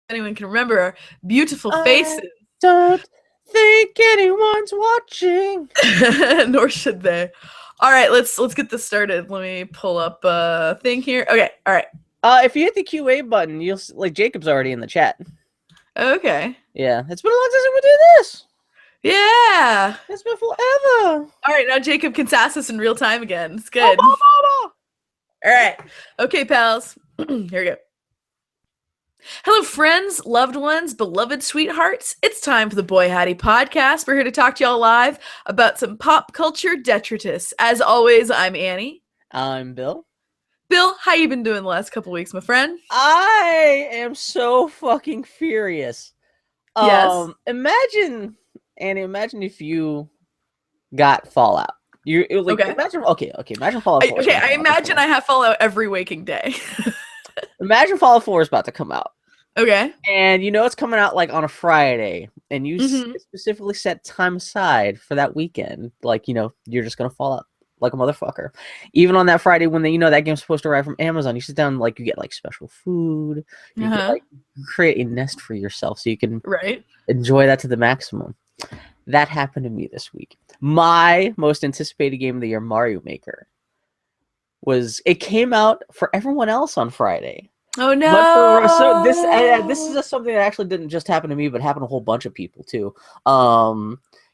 anyone can remember our beautiful I faces. don't think anyone's watching. Nor should they. All right, let's get this started. Let me pull up a thing here. Okay, all right. If you hit the QA button, you'll like Jacob's already in the chat. Okay. Yeah, it's been a long time since we do this. Yeah. It's been forever. All right, now Jacob can sass us in real time again. It's Oh, good. mama. All right. Okay, pals. Here we go. Hello, friends, loved ones, beloved sweethearts. It's time for the Boy Hattie podcast. We're here to talk to y'all live about some pop culture detritus. As always, I'm Annie. I'm Bill. Bill, how you been doing the last couple weeks, my friend? I am so fucking furious. Yes. Imagine, Annie. Imagine if you got Fallout. You like Okay. imagine. Okay. Imagine Fallout 4. I imagine I have Fallout every waking day. Imagine Fallout 4 is about to come out. Okay. And you know it's coming out like on a Friday, and you Mhm. specifically set time aside for that weekend. Like, you know, you're just gonna fall out like a motherfucker. Even on that Friday when that game's supposed to arrive from Amazon, you sit down, like you get like special food. You get, like, create a nest for yourself so you can Right. enjoy that to the maximum. That happened to me this week. My most anticipated game of the year, Mario Maker, it came out for everyone else on Friday. Oh no! But for so this is just something that actually didn't just happen to me, but happened to a whole bunch of people too.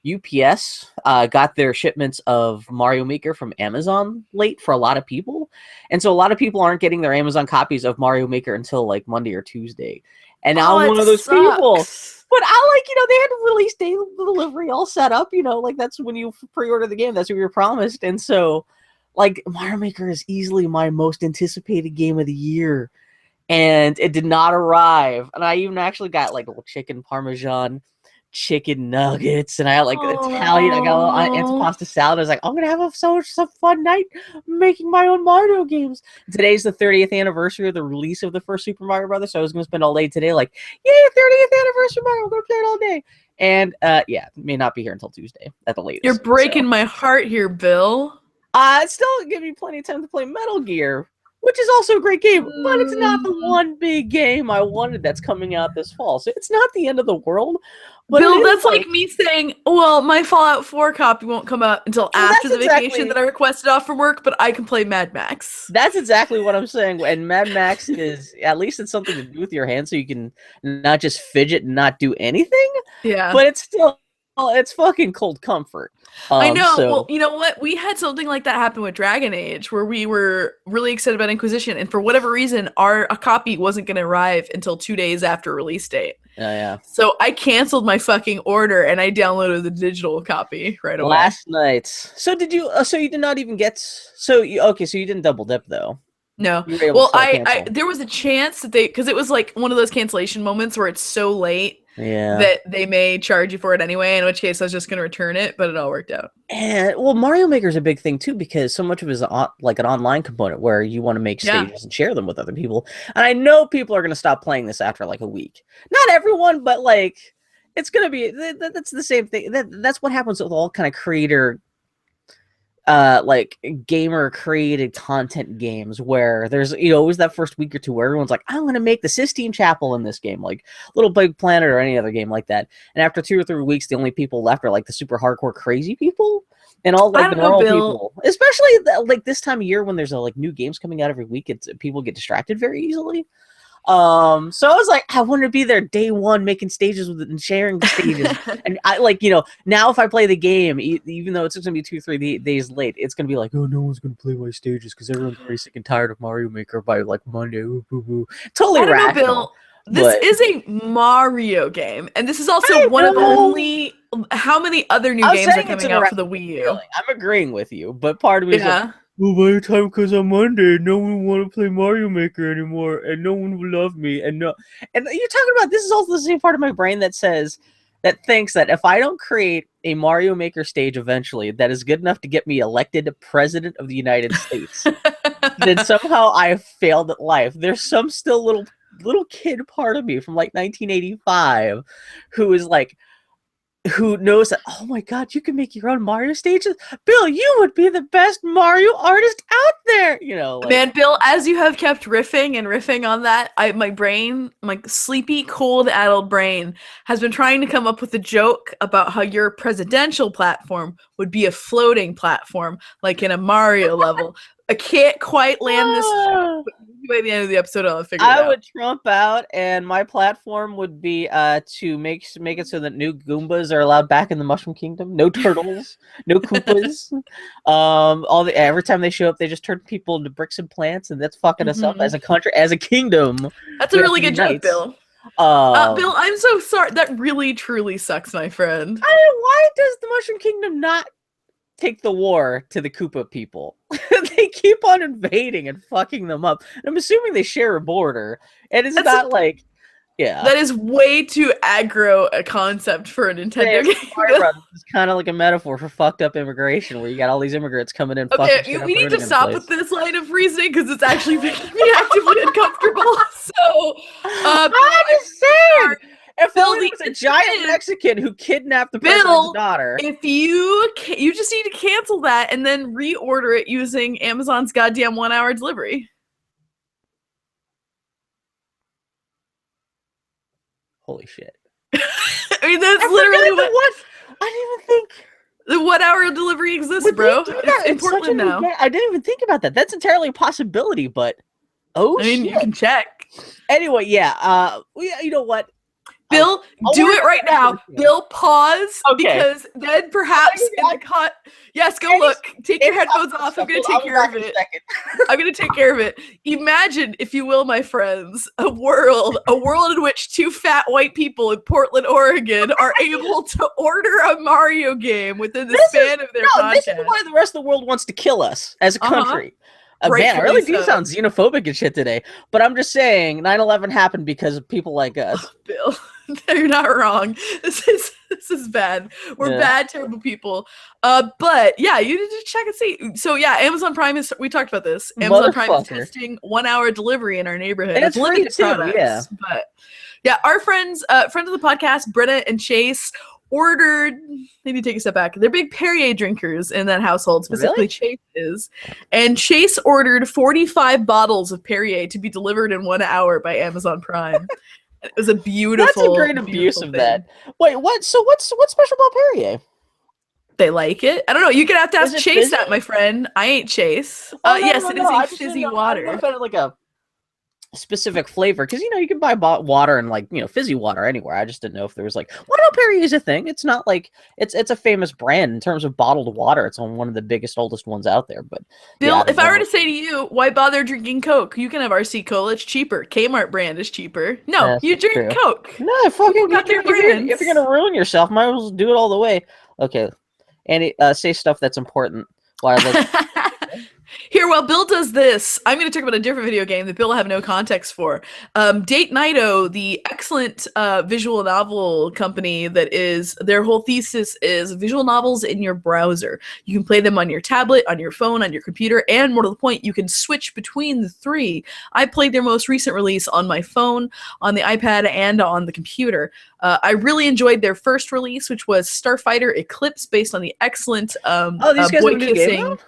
UPS got their shipments of Mario Maker from Amazon late for a lot of people, and so a lot of people aren't getting their Amazon copies of Mario Maker until like Monday or Tuesday. And now I'm one of those people. But I they had release day delivery all set up. Like that's when you pre-order the game. That's what you're promised, and so like Mario Maker is easily my most anticipated game of the year. And it did not arrive. And I even actually got like little chicken parmesan, chicken nuggets, and I got like Italian. I got a little antipasta salad. I was like, I'm gonna have some fun night making my own Mario games. Today's the 30th anniversary of the release of the first Super Mario Brothers, so I was gonna spend all day today, like, yay, 30th anniversary Mario! I'm gonna play it all day. And yeah, may not be here until Tuesday at the latest. You're breaking my heart here, Bill. It's still give me plenty of time to play Metal Gear, which is also a great game, but it's not the one big game I wanted that's coming out this fall. So it's not the end of the world. But Bill, that's like me saying, well, my Fallout 4 copy won't come out until after the vacation that I requested off from work, but I can play Mad Max. That's exactly what I'm saying. And Mad Max is, at least it's something to do with your hands so you can not just fidget and not do anything. Yeah. But it's still, it's fucking cold comfort. I know. So, well, you know what? We had something like that happen with Dragon Age, where we were really excited about Inquisition, and for whatever reason, a copy wasn't going to arrive until 2 days after release date. Yeah. So I canceled my fucking order, and I downloaded the digital copy right away. Last night. So did you? So you did not even get? So you didn't double dip though. No. Well, I there was a chance that because it was like one of those cancellation moments where it's so late. Yeah. That they may charge you for it anyway, in which case I was just going to return it, but it all worked out. And well, Mario Maker is a big thing too, because so much of it is like an online component where you want to make stages and share them with other people. And I know people are going to stop playing this after like a week. Not everyone, but like it's going to be, that's the same thing. That's what happens with all kind of creator like gamer created content games, where there's always that first week or two where everyone's like, I'm gonna make the Sistine Chapel in this game, like Little Big Planet or any other game like that. And after 2 or 3 weeks, the only people left are like the super hardcore crazy people and all like the normal people. Especially like this time of year when there's like new games coming out every week, people get distracted very easily. So I was like, I want to be there day one, making stages with it and sharing the stages. And I now if I play the game, even though it's going to be 2-3 days late, it's going to be like, oh, no one's going to play my stages because everyone's already sick and tired of Mario Maker by like Monday. Ooh, boo, boo. Totally rational. Bill, this is a Mario game, and this is also one of only how many other new games are coming out for the Wii U? I'm agreeing with you, but part of me is like, well, by the time it comes on Monday, no one will want to play Mario Maker anymore, and no one will love me, and you're talking about, this is also the same part of my brain that thinks that if I don't create a Mario Maker stage eventually that is good enough to get me elected president of the United States, then somehow I have failed at life. There's some still little kid part of me from like 1985 who is like, who knows that, oh my god, you can make your own Mario stages? Bill, you would be the best Mario artist out there! You know, like, Man, Bill, as you have kept riffing and riffing on that, my brain, my sleepy, cold, addled brain, has been trying to come up with a joke about how your presidential platform would be a floating platform, like in a Mario level. I can't quite land this. But by the end of the episode, I'll figure it out. I would trump out, and my platform would be to make it so that new Goombas are allowed back in the Mushroom Kingdom. No turtles, no Koopas. Every time they show up, they just turn people into bricks and plants, and that's fucking us up as a country, as a kingdom. That's a really good joke, Bill. Bill, I'm so sorry. That really, truly sucks, my friend. Why does the Mushroom Kingdom not take the war to the Koopa people? They keep on invading and fucking them up. I'm assuming they share a border, and it's not like, yeah. That is way too aggro a concept for a Nintendo game. It's kind of like a metaphor for fucked up immigration, where you got all these immigrants coming in. Okay, we need to stop with this line of reasoning because it's actually making me actively uncomfortable. So, I'm just saying. If Bill, was a giant Mexican who kidnapped the president's daughter. If you just need to cancel that and then reorder it using Amazon's goddamn 1-hour delivery. Holy shit. I mean, that's literally what I didn't even think the 1-hour delivery exists, bro. It's in Portland now. I didn't even think about that. That's entirely a possibility, but shit. You can check. Anyway, yeah. You know what? Bill, do it right now. Bill, pause, because then perhaps in the yes, go look. Take your headphones off. I'm going to take care of it. I'm going to take care of it. Imagine, if you will, my friends, a world in which two fat white people in Portland, Oregon are able to order a Mario game within the span of their content. This is why the rest of the world wants to kill us as a country. Man, I really do sound xenophobic and shit today. But I'm just saying, 9/11 happened because of people like us. Bill, you're not wrong. This is bad. We're bad, terrible people. But yeah, you need to check and see. So yeah, Amazon Prime is. We talked about this. Amazon Prime is testing 1-hour delivery in our neighborhood. And it's limited products, yeah. But yeah, our friends of the podcast, Brenna and Chase, ordered, maybe take a step back. They're big Perrier drinkers in that household, specifically Chase is. And Chase ordered 45 bottles of Perrier to be delivered in 1 hour by Amazon Prime. It was a beautiful. That's a great abuse of that. Wait, what? So what's special about Perrier? They like it. I don't know. You could have to ask Chase that, my friend. I ain't Chase. Yes, it is a fizzy water. I found it like a specific flavor, because you can buy water and fizzy water anywhere. I just didn't know if there was Perrier is a thing. It's not like it's a famous brand in terms of bottled water. It's on one of the biggest, oldest ones out there. But Bill, if I were to say to you, why bother drinking Coke? You can have RC Cola. It's cheaper. Kmart brand is cheaper. No, you drink Coke. No, fucking got their brands. If you're gonna ruin yourself, might as well do it all the way. Okay, Andy, say stuff that's important. While Here, while Bill does this, I'm going to talk about a different video game that Bill will have no context for. Date Nighto, the excellent visual novel company their whole thesis is visual novels in your browser. You can play them on your tablet, on your phone, on your computer, and more to the point, you can switch between the three. I played their most recent release on my phone, on the iPad, and on the computer. I really enjoyed their first release, which was Starfighter Eclipse, based on the excellent boy kissing.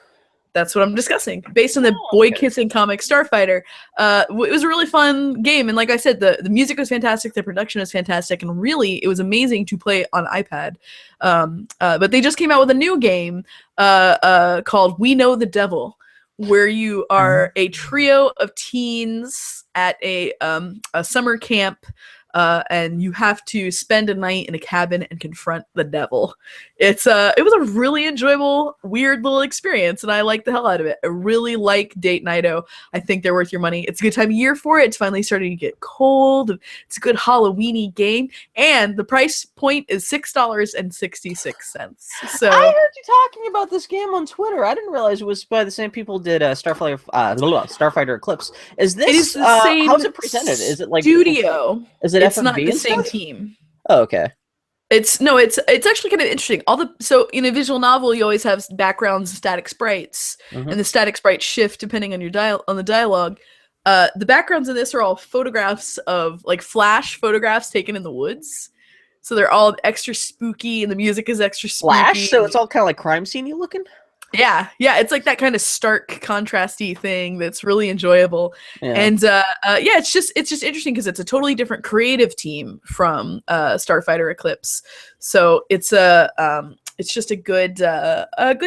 That's what I'm discussing. Based on the boy-kissing comic Starfighter. It was a really fun game. And like I said, the music was fantastic. The production was fantastic. And really, it was amazing to play on iPad. But they just came out with a new game called We Know the Devil, where you are a trio of teens at a summer camp. And you have to spend a night in a cabin and confront the devil. It was a really enjoyable, weird little experience, and I liked the hell out of it. I really like Date Nighto. I think they're worth your money. It's a good time of year for it. It's finally starting to get cold. It's a good Halloween-y game, and the price point is $6.66. So I heard you talking about this game on Twitter. I didn't realize it was by the same people who did Starfighter Eclipse. Is this? It is the same. How's it presented? Is it like studio? Is it? It's not the same team. Oh, okay. It's actually kind of interesting. So in a visual novel, you always have backgrounds and static sprites, and the static sprites shift depending on the dialogue. The backgrounds in this are all photographs of flash photographs taken in the woods. So they're all extra spooky, and the music is extra spooky. Flash, so it's all kind of like crime scene-y looking. Yeah, it's like that kind of stark, contrasty thing that's really enjoyable. Yeah. And yeah, it's just interesting because it's a totally different creative team from Starfighter Eclipse. So it's just a good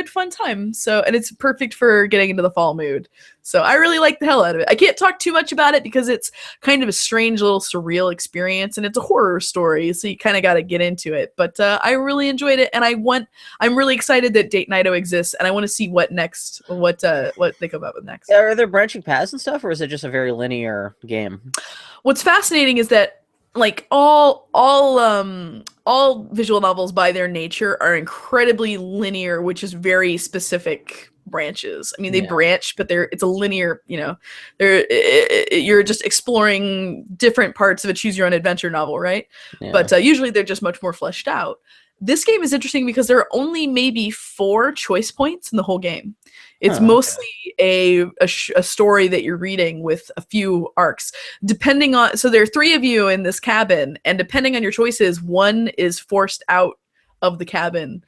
fun time. So, and it's perfect for getting into the fall mood. So I really like the hell out of it. I can't talk too much about it because it's kind of a strange little surreal experience, and it's a horror story, so you kind of got to get into it. But I really enjoyed it, and I'm really excited that Date Nighto exists, and I want to see what they come up with next. Are there branching paths and stuff, or is it just a very linear game? What's fascinating is that like all visual novels by their nature are incredibly linear, which is very specific branches. I mean, they branch, but it's a linear, you're just exploring different parts of a choose your own adventure novel, right? Yeah. But usually they're just much more fleshed out. This game is interesting because there are only maybe 4 choice points in the whole game. It's mostly a story that you're reading with a few arcs. Depending on, so there are 3 of you in this cabin, and depending on your choices, one is forced out of the cabin,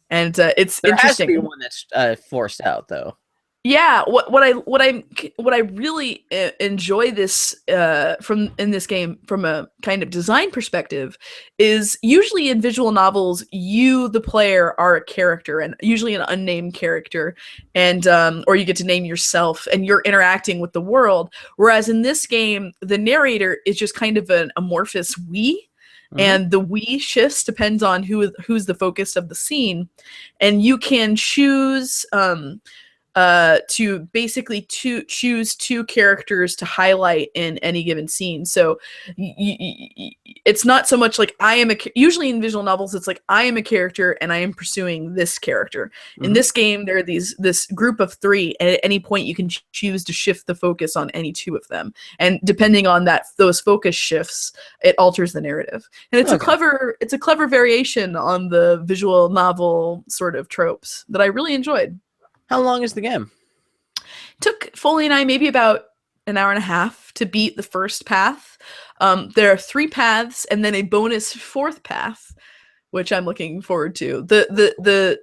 and it's there interesting. There has to be one that's forced out, though. Yeah, what I really enjoy this in this game from a kind of design perspective is usually in visual novels you the player are a character, and usually an unnamed character, and or you get to name yourself and you're interacting with the world, whereas in this game the narrator is just kind of an amorphous we. And the we shifts depends on who's the focus of the scene, and you can choose to basically choose 2 characters to highlight in any given scene. So it's not so much like usually in visual novels it's like I am a character and I am pursuing this character. In this game there are this group of 3, and at any point you can choose to shift the focus on any 2 of them, and depending on those focus shifts it alters the narrative, and it's a clever variation on the visual novel sort of tropes that I really enjoyed. How long is the game? Took Foley and I maybe about an hour and a half to beat the first path. There are 3 paths and then a bonus 4th path, which I'm looking forward to. The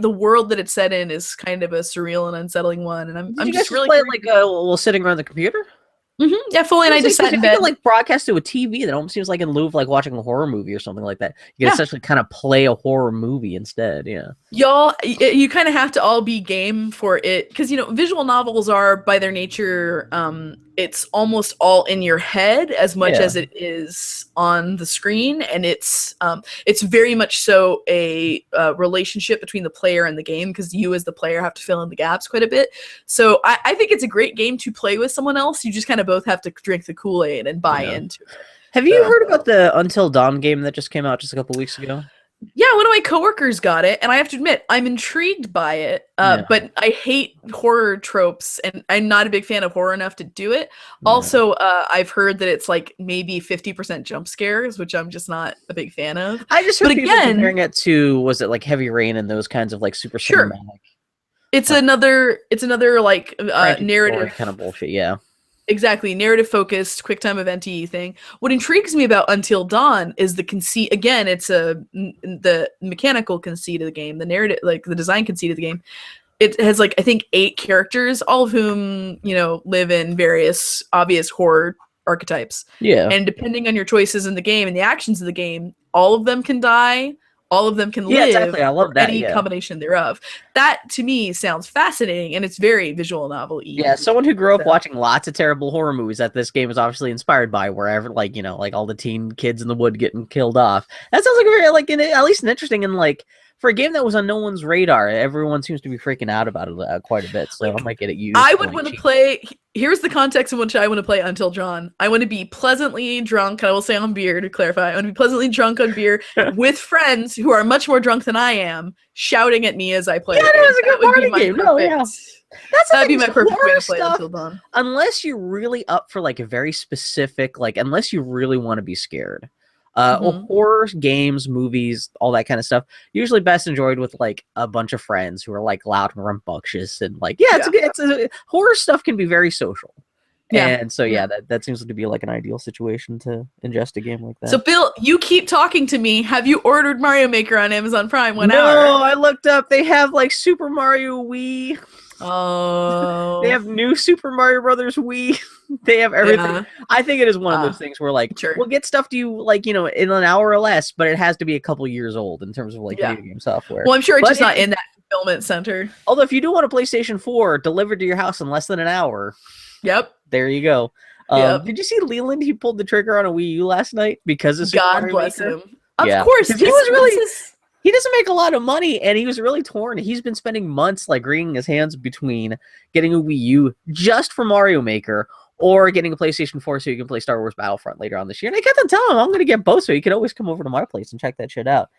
world that it's set in is kind of a surreal and unsettling one, and I'm just really play like while sitting around the computer. Yeah, Foley and I just sat in bed. You can like broadcast to a TV. That almost seems like in lieu of like watching a horror movie or something like that. You can essentially kind of play a horror movie instead. Yeah. Y'all, you kind of have to all be game for it, because visual novels are by their nature, it's almost all in your head as much as it is on the screen, and it's very much so a relationship between the player and the game, because you as the player have to fill in the gaps quite a bit. So I think it's a great game to play with someone else. You just kind of both have to drink the Kool-Aid and buy into it. Have you heard about the Until Dawn game that just came out just a couple weeks ago? Yeah, one of my coworkers got it, and I have to admit, I'm intrigued by it, but I hate horror tropes, and I'm not a big fan of horror enough to do it. Also, I've heard that it's like maybe 50% jump scares, which I'm just not a big fan of. I just heard people comparing it to, was it like Heavy Rain and those kinds of like super cinematic? It's another like narrative kind of bullshit, yeah. Exactly, narrative focused, quick time event-y thing. What intrigues me about Until Dawn is the conceit. Again, it's the mechanical conceit of the game, the narrative, like the design conceit of the game. It has like I think 8 characters, all of whom live in various obvious horror archetypes. Yeah, and depending on your choices in the game and the actions of the game, all of them can die. All of them can live. Exactly. I love that. Any combination thereof. That to me sounds fascinating, and it's very visual novel-y. Yeah, someone who grew up watching lots of terrible horror movies that this game is obviously inspired by, wherever like all the teen kids in the wood getting killed off. That sounds like a very at least an interesting and like for a game that was on no one's radar, everyone seems to be freaking out about it quite a bit. So I might get it used. I would want to play. Here's the context in which I want to play Until Dawn. I want to be pleasantly drunk, and I will say on beer to clarify. I want to be pleasantly drunk on beer with friends who are much more drunk than I am, shouting at me as I play. Yeah, that's a good party game. That'd be my perfect way to play Until Dawn. Unless you're really up for like a very specific, like unless you really want to be scared. Horror games, movies, all that kind of stuff, usually best enjoyed with like a bunch of friends who are like loud and rambunctious and like it's horror stuff can be very social. Yeah. And so that seems to be like an ideal situation to ingest a game like that. So Bill, you keep talking to me. Have you ordered Mario Maker on Amazon Prime? No, hour? I looked up. They have like Super Mario Wii. Oh. They have new Super Mario Brothers Wii. They have everything. Yeah. I think it is one of those things where like Sure. we'll get stuff to you like, in an hour or less, but it has to be a couple years old in terms of like video game software. Well, I'm sure it's just not in that fulfillment center. Although if you do want a PlayStation 4 delivered to your house in less than an hour, yep. There you go. Did you see Leland? He pulled the trigger on a Wii U last night because of Super God Mario bless Maker. him. Of course. He was really he doesn't make a lot of money, and he was really torn. He's been spending months like wringing his hands between getting a Wii U just for Mario Maker or getting a PlayStation 4 so you can play Star Wars Battlefront later on this year. And I kept on telling him I'm going to get both, so you can always come over to my place and check that shit out.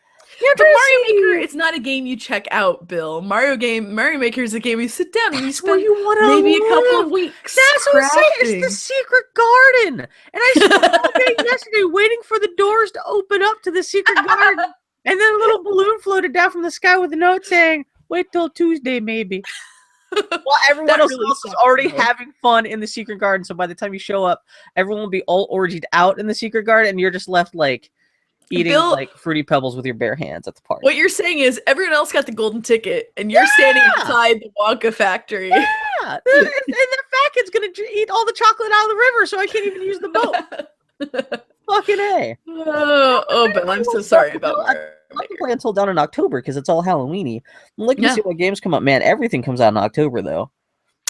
Yeah, but Mario Maker is not a game you check out, Bill. Mario Maker is a game you sit down and you spend maybe a couple of weeks. That's what I'm saying. It's the secret garden. And I spent all day yesterday waiting for the doors to open up to the secret garden. And then a little balloon floated down from the sky with a note saying, "Wait till Tuesday, maybe." Well, everyone else is already having fun in the secret garden. So by the time you show up, everyone will be all orgied out in the secret garden, and you're just left like eating like Fruity Pebbles with your bare hands at the party. What you're saying is everyone else got the golden ticket, and you're standing outside the Wonka factory. Yeah, and that fat kid's gonna eat all the chocolate out of the river, so I can't even use the boat. Fucking A. Oh, Bill, I'm so sorry about Mario. I'd like to play until down in October because it's all Halloweeny. I'm looking to see what games come up. Man, everything comes out in October though.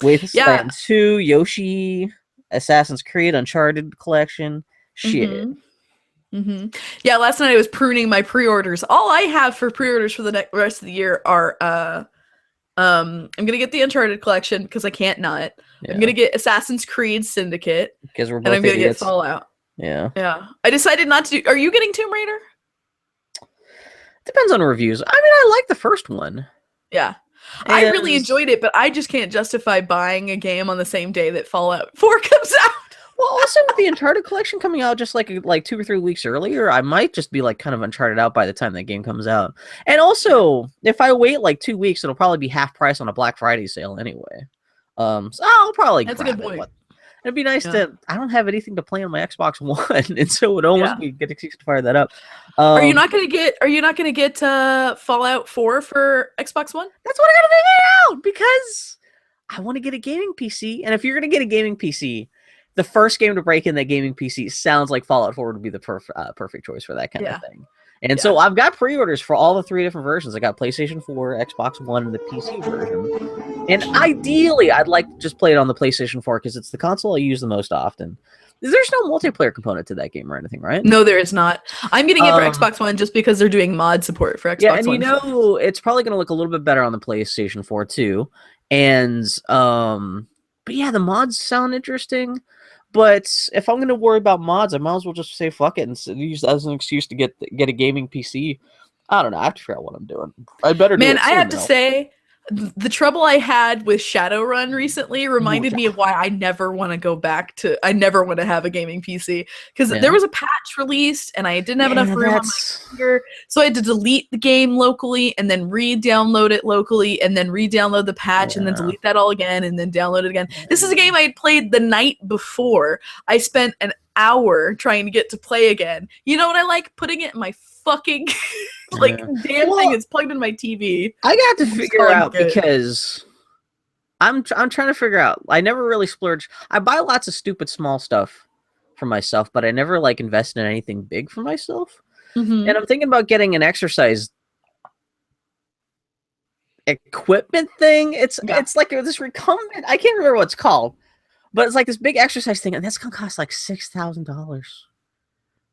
Wasteland 2, Yoshi, Assassin's Creed, Uncharted Collection. Shit. Yeah, last night I was pruning my pre-orders. All I have for pre-orders for the rest of the year are I'm gonna get the Uncharted Collection because I can't not. Yeah. I'm gonna get Assassin's Creed Syndicate because we're both and I'm gonna idiots. get Fallout. Yeah. I decided not to do. Are you getting Tomb Raider? Depends on reviews. I mean, I like the first one. Yeah. And I really enjoyed it, but I just can't justify buying a game on the same day that Fallout 4 comes out. Well, also with the Uncharted Collection coming out just like 2 or 3 weeks earlier, I might just be like kind of Uncharted out by the time that game comes out. And also, if I wait like 2 weeks, it'll probably be half price on a Black Friday sale anyway. So I'll probably That's a good point. It'd be nice to. I don't have anything to play on my Xbox One, and so it would almost be good excuse to fire that up. Are you not gonna get Fallout 4 for Xbox One? That's what I gotta figure out because I want to get a gaming PC, and if you're gonna get a gaming PC, the first game to break in that gaming PC sounds like Fallout 4 would be the perfect choice for that kind of thing. And so I've got pre-orders for all the 3 different versions. I got PlayStation 4, Xbox One, and the PC version. And ideally, I'd like to just play it on the PlayStation 4 because it's the console I use the most often. There's no multiplayer component to that game or anything, right? No, there is not. I'm getting it for Xbox One just because they're doing mod support for Xbox One. Yeah, and it's probably going to look a little bit better on the PlayStation 4 too. And, but yeah, the mods sound interesting. But if I'm going to worry about mods, I might as well just say fuck it and use that as an excuse to get a gaming PC. I don't know. I have to figure out what I'm doing. I better do it soon, I have to say, the trouble I had with Shadowrun recently reminded me of why I never want to go back to. I never want to have a gaming PC because there was a patch released and I didn't have enough room on my computer, so I had to delete the game locally and then re-download it locally and then re-download the patch and then delete that all again and then download it again. This is a game I had played the night before. I spent an hour trying to get to play again. You know what I like? Putting it in my fucking damn thing is plugged in my TV. I got to figure out because I'm trying to figure out. I never really splurge. I buy lots of stupid small stuff for myself, but I never invest in anything big for myself. And I'm thinking about getting an exercise equipment thing. It's like this recumbent. I can't remember what it's called, but it's like this big exercise thing, and that's gonna cost like $6,000.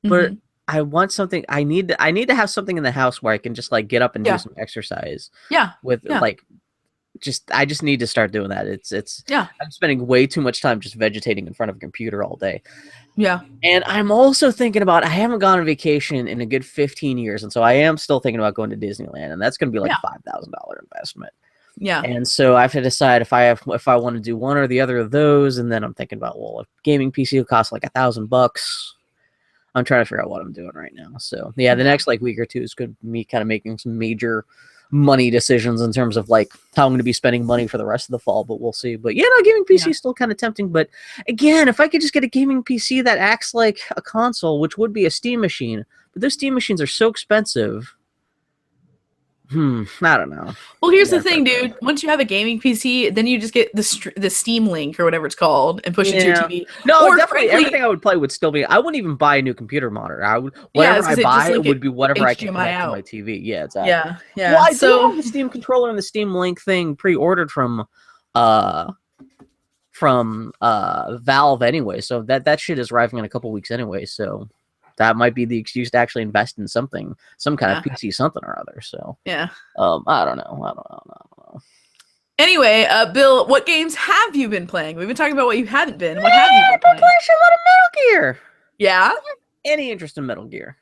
But I want something. I need to have something in the house where I can just get up and do some exercise. I just need to start doing that. I'm spending way too much time just vegetating in front of a computer all day. Yeah. And I'm also thinking about, I haven't gone on vacation in a good 15 years. And so I am still thinking about going to Disneyland, and that's going to be like a $5,000 investment. Yeah. And so I have to decide if I want to do one or the other of those. And then I'm thinking about, well, if gaming PC will cost like $1,000, I'm trying to figure out what I'm doing right now. So yeah, the next week or two is good. Me kind of making some major money decisions in terms of like how I'm going to be spending money for the rest of the fall, but we'll see. But yeah, no, gaming PC is still kind of tempting. But again, if I could just get a gaming PC that acts like a console, which would be a Steam machine, but those Steam machines are so expensive. I don't know. Well, here's the thing, dude. Once you have a gaming PC, then you just get the Steam Link or whatever it's called and push it to your TV. No, or definitely everything I would play would still be. I wouldn't even buy a new computer monitor. I would whatever I buy it would be whatever HDMI I can connect to my TV. Yeah, exactly. Yeah. Well, I do have the Steam controller and the Steam Link thing pre-ordered from Valve anyway. So that shit is arriving in a couple weeks anyway. So that might be the excuse to actually invest in something, some kind of PC something or other. So yeah. I don't know. Anyway, Bill, what games have you been playing? We've been talking about what you haven't been. What have you been playing? I've been playing a lot of Metal Gear. Yeah? Any interest in Metal Gear?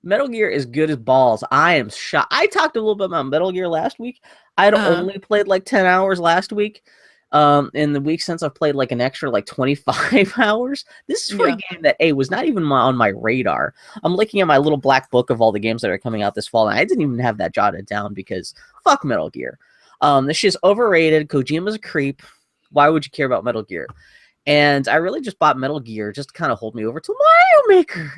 Metal Gear is good as balls. I am shocked. I talked a little bit about Metal Gear last week. I had only played like 10 hours last week. In the week since I've played like an extra like 25 hours. This is for a game that was not even on my radar. I'm looking at my little black book of all the games that are coming out this fall, and I didn't even have that jotted down because fuck Metal Gear. This shit's overrated. Kojima's a creep. Why would you care about Metal Gear? And I really just bought Metal Gear just to kind of hold me over to Mario Maker.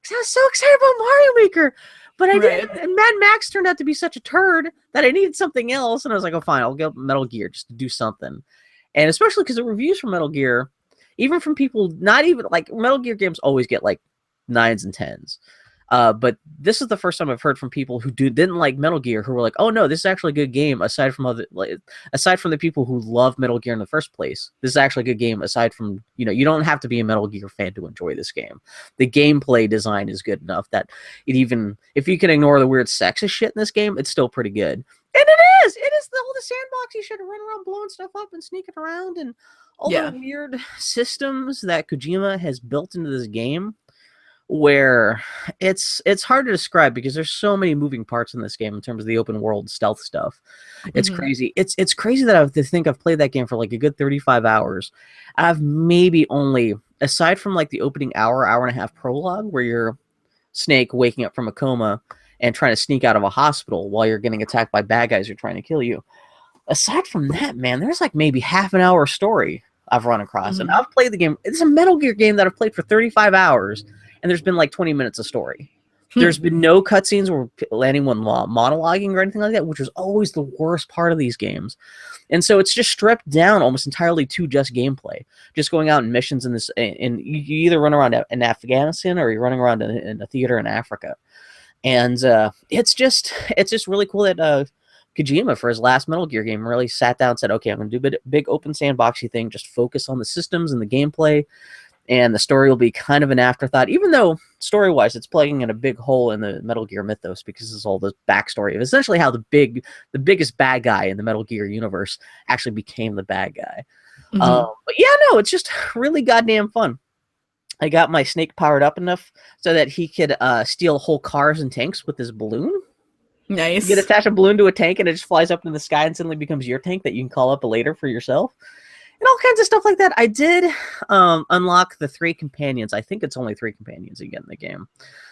Because I was so excited about Mario Maker. But I didn't. And Mad Max turned out to be such a turd that I needed something else. And I was like, oh, fine, I'll get Metal Gear just to do something. And especially because the reviews for Metal Gear, even from people not even like Metal Gear games always get like 9s and 10s. But this is the first time I've heard from people who didn't like Metal Gear, who were like, "Oh no, this is actually a good game." Aside from the people who love Metal Gear in the first place, this is actually a good game. Aside from you don't have to be a Metal Gear fan to enjoy this game. The gameplay design is good enough that if you can ignore the weird sexist shit in this game, it's still pretty good. And it is the sandboxy shit, run around blowing stuff up and sneaking around and all the weird systems that Kojima has built into this game. Where it's hard to describe because there's so many moving parts in this game in terms of the open world stealth stuff. It's crazy. It's crazy that I've played that game for like a good 35 hours. I've maybe only, aside from like the opening hour and a half prologue where you're Snake waking up from a coma and trying to sneak out of a hospital while you're getting attacked by bad guys who are trying to kill you. Aside from that, man, there's like maybe half an hour story I've run across. And I've played the game. It's a Metal Gear game that I've played for 35 hours. And there's been like 20 minutes of story. There's been no cutscenes or anyone monologuing or anything like that, which was always the worst part of these games. And so it's just stripped down almost entirely to just gameplay. Just going out in missions in this, and you either run around in Afghanistan or you're running around in a theater in Africa. And it's just really cool that Kojima, for his last Metal Gear game, really sat down and said, okay, I'm going to do a big open sandboxy thing, just focus on the systems and the gameplay. And the story will be kind of an afterthought, even though story-wise it's plugging in a big hole in the Metal Gear mythos because it's all this backstory of essentially how the biggest bad guy in the Metal Gear universe actually became the bad guy. But yeah, no, it's just really goddamn fun. I got my Snake powered up enough so that he could steal whole cars and tanks with his balloon. Nice. You get attach a balloon to a tank and it just flies up in the sky and suddenly becomes your tank that you can call up later for yourself. And all kinds of stuff like that. I did unlock the 3 companions. I think it's only 3 companions you get in the game.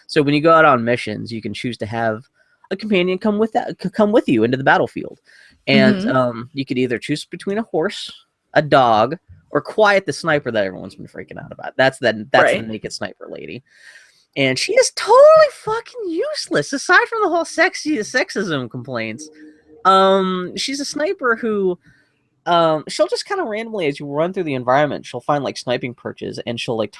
So when you go out on missions, you can choose to have a companion come with you into the battlefield. And you could either choose between a horse, a dog, or Quiet the sniper that everyone's been freaking out about. That's the naked sniper lady. And she is totally fucking useless, aside from the whole sexism complaints. She's a sniper who... she'll just kind of randomly, as you run through the environment, she'll find like sniping perches and she'll like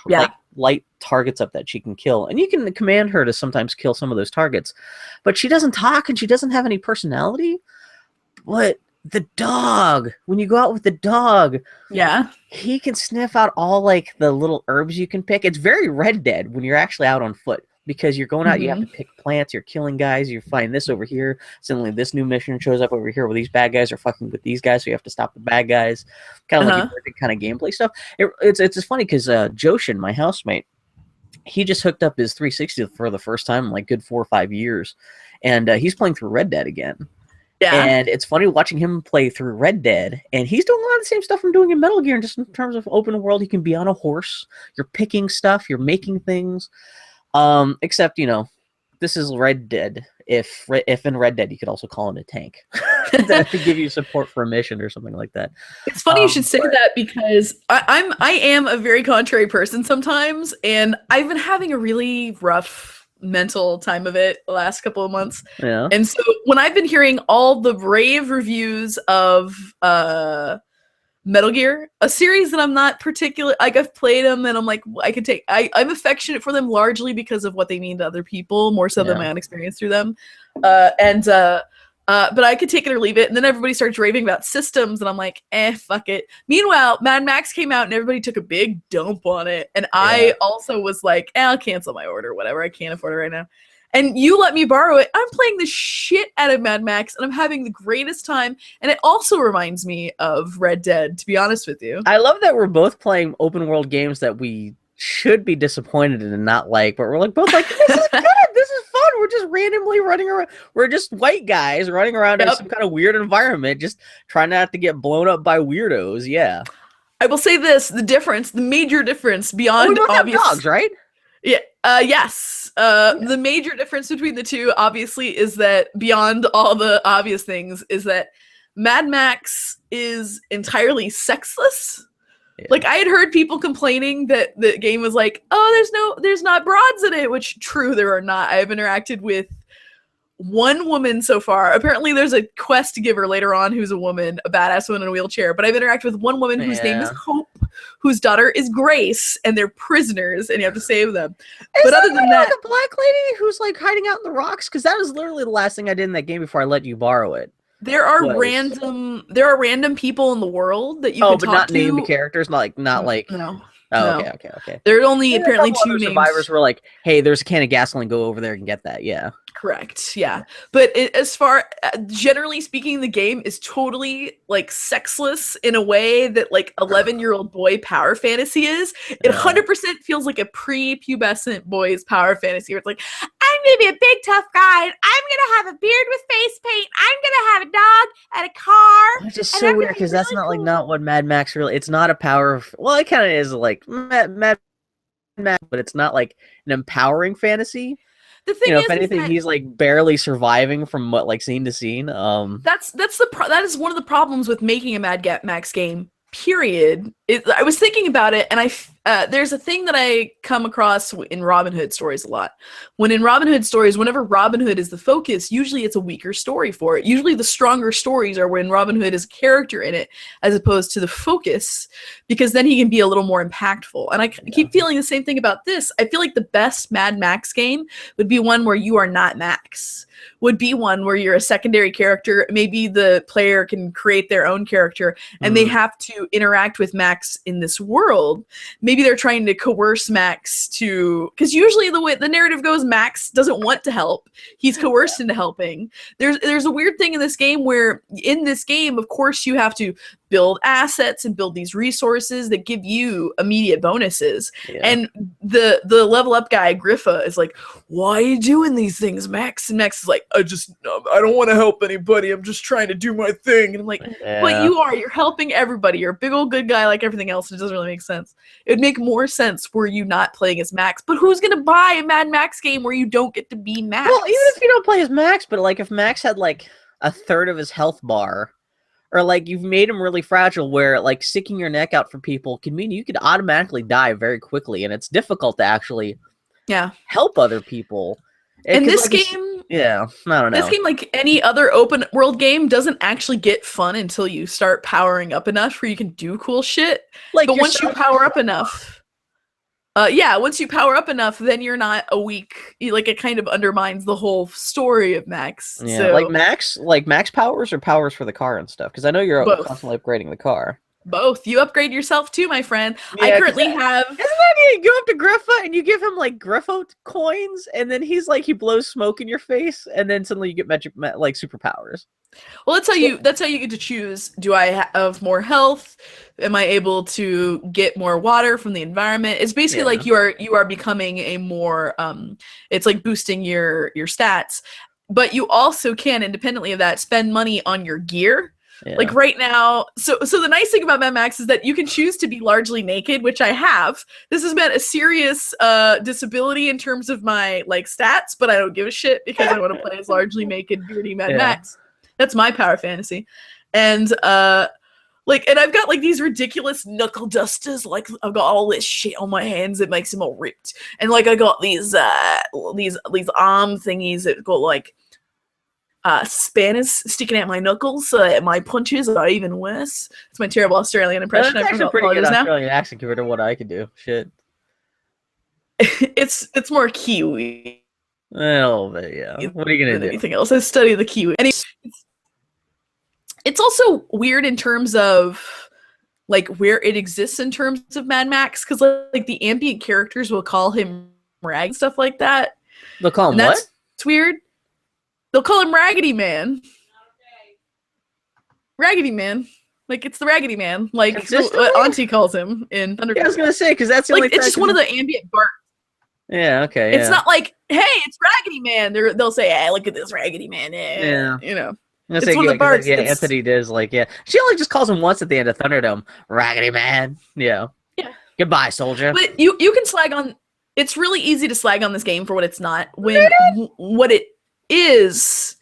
light targets up that she can kill. And you can command her to sometimes kill some of those targets, but she doesn't talk and she doesn't have any personality. But the dog, when you go out with the dog, he can sniff out all like the little herbs you can pick. It's very Red Dead when you're actually out on foot. Because you're going out, you have to pick plants, you're killing guys, you find this over here, suddenly this new mission shows up over here where these bad guys are fucking with these guys, so you have to stop the bad guys. Kind of like kind of gameplay stuff. It's just funny because Joshin, my housemate, he just hooked up his 360 for the first time in like good 4 or 5 years. And he's playing through Red Dead again. Yeah. And it's funny watching him play through Red Dead, and he's doing a lot of the same stuff I'm doing in Metal Gear, just in terms of open world. He can be on a horse, you're picking stuff, you're making things. Except, this is Red Dead. if in Red Dead you could also call in a tank to give you support for a mission or something like that. It's funny you should say that because I am a very contrary person sometimes, and I've been having a really rough mental time of it the last couple of months. Yeah. And so when I've been hearing all the rave reviews of Metal Gear, a series that I'm not particular, like I've played them and I'm like, I'm affectionate for them largely because of what they mean to other people, more so than my own experience through them. But I could take it or leave it. And then everybody starts raving about systems and I'm like, fuck it. Meanwhile, Mad Max came out and everybody took a big dump on it. And I also was like, I'll cancel my order, whatever. I can't afford it right now. And you let me borrow it. I'm playing the shit out of Mad Max, and I'm having the greatest time. And it also reminds me of Red Dead, to be honest with you. I love that we're both playing open world games that we should be disappointed in and not like, but we're like both like, this is good. This is fun. We're just randomly running around. We're just white guys running around in some kind of weird environment, just trying not to get blown up by weirdos. Yeah. I will say this: the major difference beyond we both obvious have dogs, right? Yeah. Yes. The major difference between the two, obviously, is that beyond all the obvious things, is that Mad Max is entirely sexless. Yeah. Like I had heard people complaining that the game was like, oh, there's not broads in it, which true, there are not. I have interacted with one woman so far. Apparently there's a quest giver later on who's a woman, a badass woman in a wheelchair, but I've interacted with one woman whose name is Hope, whose daughter is Grace, and they're prisoners and you have to save them. But other than that, the black lady who's like hiding out in the rocks, because that was literally the last thing I did in that game before I let you borrow it. There are random people in the world that you can talk to. Oh, but not named characters, not like no. Oh, no. Okay. There are only apparently two names. Survivors were like, hey, there's a can of gasoline, go over there and get that. Yeah. Correct. Yeah. But as far generally speaking, the game is totally like sexless in a way that like 11-year-old boy power fantasy is. It 100% feels like a pre-pubescent boy's power fantasy where it's like, I'm going to be a big tough guy and I'm going to have a beard with face paint. I'm going to have a dog and a car. It's just so weird because that's not cool. Like not what Mad Max really, it's not a power. Well, it kind of is like Mad Max, but it's not like an empowering fantasy. The thing if anything, he's like barely surviving from what like scene to scene. That is one of the problems with making a Mad Max game. Period. I was thinking about it, and there's a thing that I come across in Robin Hood stories a lot. When in Robin Hood stories, whenever Robin Hood is the focus, usually it's a weaker story for it. Usually the stronger stories are when Robin Hood is a character in it, as opposed to the focus, because then he can be a little more impactful. And I keep feeling the same thing about this. I feel like the best Mad Max game would be one where you are not Max. Would be one where you're a secondary character. Maybe the player can create their own character and they have to interact with Max in this world. Maybe they're trying to coerce Max to, because usually the way the narrative goes, Max doesn't want to help. He's coerced into helping. There's a weird thing in this game where in this game, of course, you have to build assets and build these resources that give you immediate bonuses. Yeah. And the level up guy, Griffa, is like, why are you doing these things, Max? And Max is like, I don't want to help anybody. I'm just trying to do my thing. And I'm like, but you're helping everybody. You're a big old good guy like everything else. It doesn't really make sense. It would make more sense were you not playing as Max. But who's going to buy a Mad Max game where you don't get to be Max? Well, even if you don't play as Max, but like if Max had like a third of his health bar, or like you've made him really fragile where like sticking your neck out for people can mean you could automatically die very quickly, and it's difficult to actually help other people. And this game, I don't know. This game, like any other open world game, doesn't actually get fun until you start powering up enough where you can do cool shit. But once you power up enough, once you power up enough, then you're not a weak. Like it kind of undermines the whole story of Max. Yeah, so, like Max powers or powers for the car and stuff. Because I know you're constantly upgrading the car. Both. You upgrade yourself too, my friend. Yeah, I currently have. Isn't that you go up to Griffa and you give him like Griffa coins, and then he's like he blows smoke in your face, and then suddenly you get like superpowers. Well, that's how you get to choose. Do I have more health? Am I able to get more water from the environment? It's basically like you are becoming a more it's like boosting your stats, but you also can independently of that spend money on your gear. Like right now, so the nice thing about Mad Max is that you can choose to be largely naked, which I have. This has been a serious disability in terms of my like stats, but I don't give a shit because I want to play as largely naked, beardy Mad Max. That's my power fantasy. And and I've got like these ridiculous knuckle dusters. Like I've got all this shit on my hands that makes them all ripped, and like I got these arm thingies that got like spanners sticking out my knuckles, so my punches are even worse. It's my terrible Australian impression. That's actually pretty good Australian accent compared to what I could do. Shit. it's more Kiwi. A little bit, yeah. What are you gonna do? Anything else? I study the Kiwi. And it's also weird in terms of like where it exists in terms of Mad Max, because like the ambient characters will call him Rag, stuff like that. They'll call him what? It's weird. They'll call him Raggedy Man. Raggedy Man. Like, it's the Raggedy Man. Like, what Auntie calls him in Thundercats. Yeah, I was going to say, because that's the only it's just one of the ambient barks. Yeah, okay. It's not like, hey, it's Raggedy Man. They'll say, hey, look at this Raggedy Man. Yeah. You know. It's one of the barks. Yeah, Anthony does, like, yeah. She only just calls him once at the end of Thunderdome. Raggedy Man. Yeah. Yeah. Goodbye, soldier. But you can slag on... It's really easy to slag on this game for what it's not. When what it is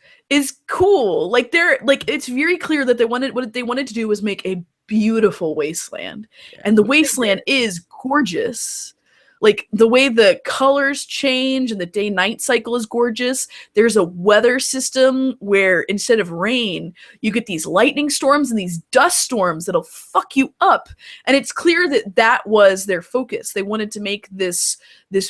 cool. Like it's very clear that what they wanted to do was make a beautiful wasteland. And the wasteland is gorgeous. Like the way the colors change and the day-night cycle is gorgeous. There's a weather system where instead of rain, you get these lightning storms and these dust storms that'll fuck you up. And it's clear that that was their focus. They wanted to make this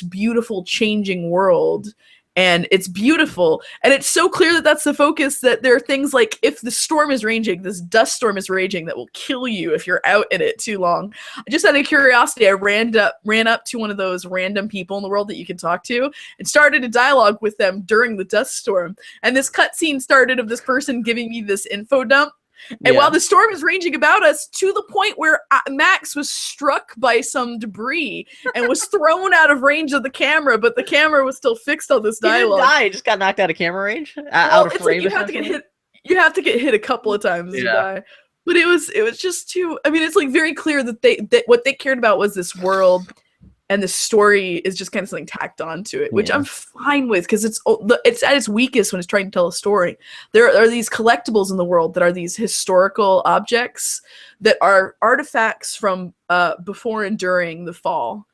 beautiful changing world. And it's beautiful. And it's so clear that that's the focus, that there are things like, if the storm is raging, this dust storm is raging that will kill you if you're out in it too long. Just out of curiosity, I ran up to one of those random people in the world that you can talk to and started a dialogue with them during the dust storm. And this cutscene started of this person giving me this info dump. And while the storm is raging about us, to the point where Max was struck by some debris and was thrown out of range of the camera, but the camera was still fixed on this dialogue. He didn't die, he just got knocked out of camera range? Out of frame? Like you have to get hit a couple of times to die. But it was just too... I mean, it's like very clear that what they cared about was this world, and the story is just kind of something tacked onto it, which I'm fine with, because it's at its weakest when it's trying to tell a story. There are these collectibles in the world that are these historical objects that are artifacts from before and during the fall.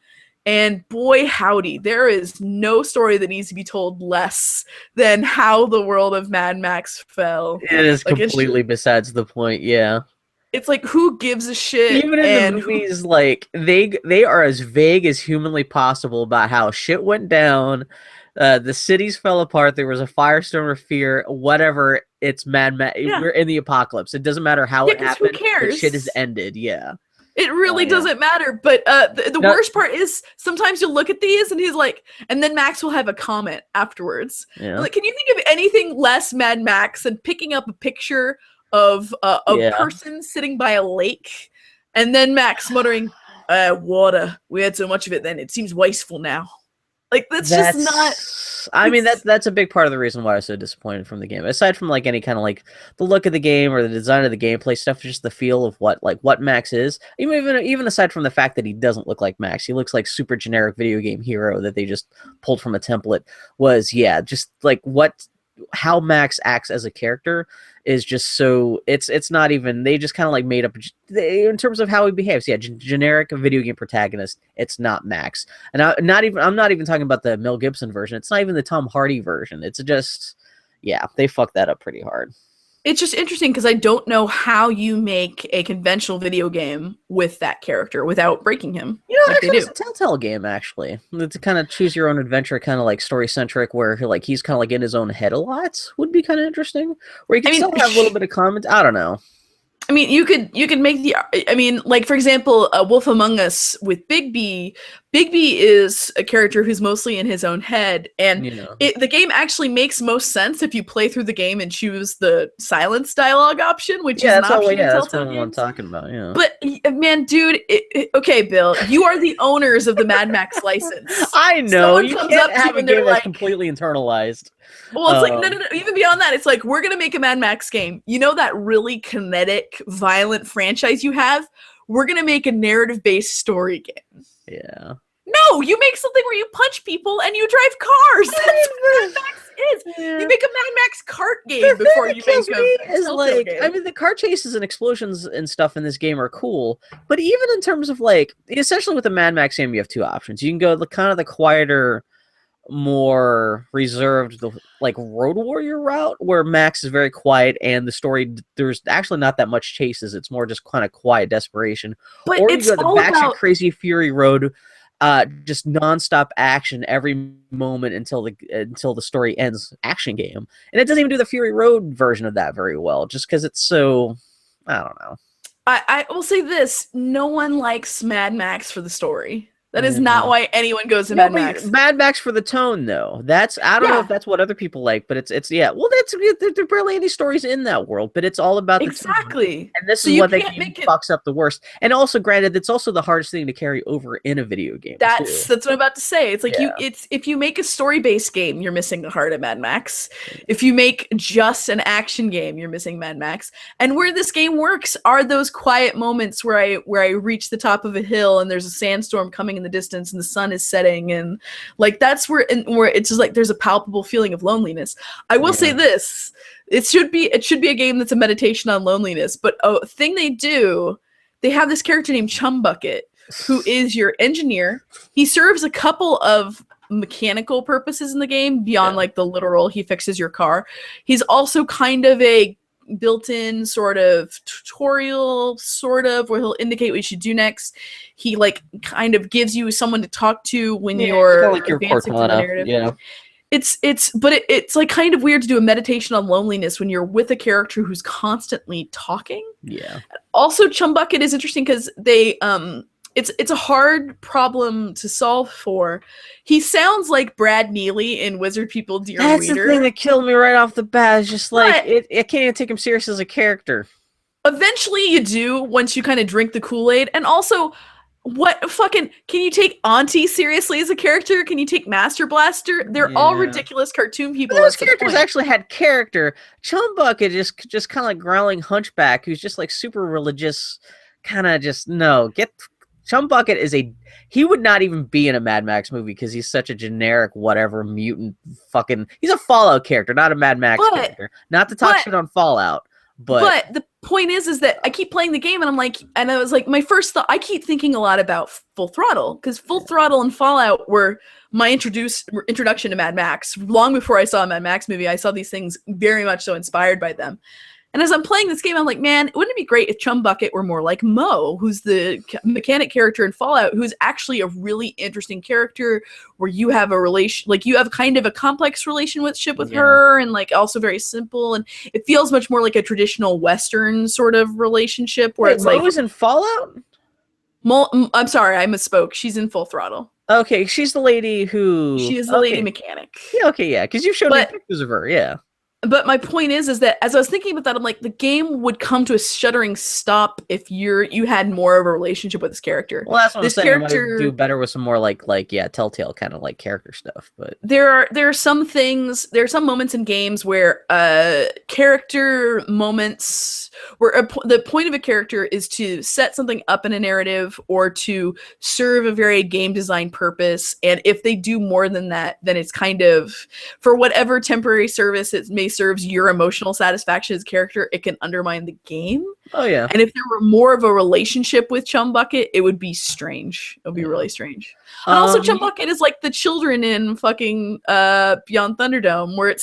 And boy, howdy, there is no story that needs to be told less than how the world of Mad Max fell. It is like, completely besides the point, yeah. It's like, who gives a shit? Even in the movies, like, they are as vague as humanly possible about how shit went down, the cities fell apart, there was a firestorm of fear, whatever, it's Mad Max. We're in the apocalypse. It doesn't matter how it happened. Who cares? The shit is ended, yeah. It really doesn't matter, but the worst part is sometimes you'll look at these and he's like, and then Max will have a comment afterwards. Yeah. Like, can you think of anything less Mad Max than picking up a picture of a person sitting by a lake, and then Max muttering, water. We had so much of it then, it seems wasteful now. Like, that's just not... I mean, that's a big part of the reason why I was so disappointed from the game. Aside from, like, any kind of, like, the look of the game or the design of the gameplay stuff, just the feel of what Max is. Even aside from the fact that he doesn't look like Max, he looks like super generic video game hero that they just pulled from a template, was, just, like, how Max acts as a character is just so... It's not even... They just kind of, like, made up... in terms of how he behaves, generic video game protagonist, it's not Max. And I'm not even talking about the Mel Gibson version. It's not even the Tom Hardy version. It's just... Yeah, they fucked that up pretty hard. It's just interesting because I don't know how you make a conventional video game with that character without breaking him. Actually, it's a Telltale game, actually. To kind of choose your own adventure, kind of like story-centric, where he's kind of like in his own head a lot, would be kind of interesting. Where you can still have a little bit of comment. I don't know. I mean, you could make the... I mean, like, for example, Wolf Among Us with Bigby, Bigby is a character who's mostly in his own head, and Yeah. the game actually makes most sense if you play through the game and choose the silence dialogue option, which is an option in that's Telltale what I'm games. talking about. Yeah. But man, dude, okay, Bill, you are the owners of the Mad Max license. I know. Someone You comes can't up to you have a and they're game that's like- completely internalized. Well, it's like no. Even beyond that, it's like we're gonna make a Mad Max game. You know that really kinetic, violent franchise you have? We're gonna make a narrative-based story game. Yeah. No, you make something where you punch people and you drive cars. That's what Mad Max is. Yeah. You make a Mad Max kart game before you make a is Telltale like, game. I mean, the car chases and explosions and stuff in this game are cool, but even in terms of like, essentially with the Mad Max game, you have two options. You can go the kind of the quieter, more reserved, the like Road Warrior route, where Max is very quiet and the story there's actually not that much chases. It's more just kind of quiet desperation. But Or it's you go the all Batshit about Crazy Fury Road. Just nonstop action every moment until the story ends. Action game, and it doesn't even do the Fury Road version of that very well, just because it's so, I don't know. I will say this: no one likes Mad Max for the story. That is not why anyone goes to Mad Max. Mad Max for the tone, though. That's I don't know if that's what other people like, but it's yeah. Well, there are barely any stories in that world, but it's all about the tone. Exactly. And this So is you what they can't make it- fucks up the worst. And also, granted, it's also the hardest thing to carry over in a video game. That's what I'm about to say. It's like Yeah. if you make a story-based game, you're missing the heart of Mad Max. If you make just an action game, you're missing Mad Max. And where this game works are those quiet moments where I reach the top of a hill and there's a sandstorm coming in the distance and the sun is setting, and like that's where it's just like there's a palpable feeling of loneliness. I will say this: it should be a game that's a meditation on loneliness. But a thing they have this character named Chum Bucket, who is your engineer. He serves a couple of mechanical purposes in the game beyond like the literal he fixes your car. He's also kind of a built-in sort of tutorial, sort of, where he'll indicate what you should do next. He like kind of gives you someone to talk to when you're like your advancing through the narrative. Yeah. It's like kind of weird to do a meditation on loneliness when you're with a character who's constantly talking. Yeah. Also, Chum Bucket is interesting because they it's a hard problem to solve for. He sounds like Brad Neely in Wizard People Dear That's Reader. the thing that killed me right off the bat. It's just like But- I can't even take him serious as a character. Eventually you do once you kind of drink the Kool-Aid. And also, what fucking can you take Auntie seriously as a character? Can you take Master Blaster? They're all Yeah. ridiculous cartoon people. Those That's the characters point. actually had character. Chum Bucket just kind of like growling hunchback who's just like super religious, kind of just no. Chum Bucket he would not even be in a Mad Max movie because he's such a generic whatever mutant fucking. He's a Fallout character, not a Mad Max character. Not to talk shit on Fallout, but the point is that I keep playing the game and I'm like, and I was like, my first thought, I keep thinking a lot about Full Throttle because Full Throttle and Fallout were my introduction to Mad Max. Long before I saw a Mad Max movie, I saw these things very much so inspired by them. And as I'm playing this game, I'm like, man, wouldn't it be great if Chum Bucket were more like Mo, who's the mechanic character in Fallout, who's actually a really interesting character where you have a relation, like you have kind of a complex relationship with her and like also very simple. And it feels much more like a traditional Western sort of relationship where it's Mo like. was in Fallout? I'm sorry, I misspoke. She's in Full Throttle. Okay, she's the lady who. She is the lady mechanic. Yeah, okay, yeah, because you showed me pictures of her, yeah. But my point is that as I was thinking about that, I'm like, the game would come to a shuddering stop if you had more of a relationship with this character. Well, that's what this I'm saying. character Might do better with some more like Telltale kind of like character stuff. But there are some things, there are some moments in games where character moments where the point of a character is to set something up in a narrative or to serve a very game design purpose. And if they do more than that, then it's kind of for whatever temporary service it may serves your emotional satisfaction as a character, it can undermine the game. Oh yeah. And if there were more of a relationship with Chum Bucket, it would be strange. It would be really strange. And also Chum Bucket is like the children in fucking Beyond Thunderdome, where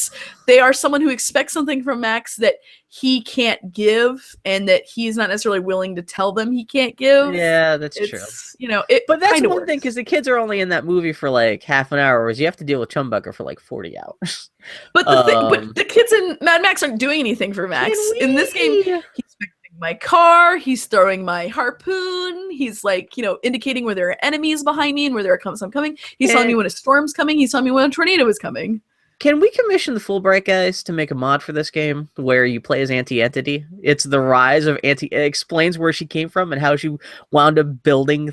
they are someone who expects something from Max that he can't give and that he's not necessarily willing to tell them he can't give. Yeah, that's true. You know, but that's one works. thing because the kids are only in that movie for like half an hour, whereas you have to deal with Chum Bucket for like 40 hours. But but the kids in Mad Max aren't doing anything for Max. In this game, he's fixing my car. He's throwing my harpoon. He's like, indicating where there are enemies behind me and where there are some coming. He's telling me when a storm's coming. He's telling me when a tornado is coming. Can we commission the Fulbright guys to make a mod for this game where you play as Anti-Entity? It's the rise of It explains where she came from and how she wound up building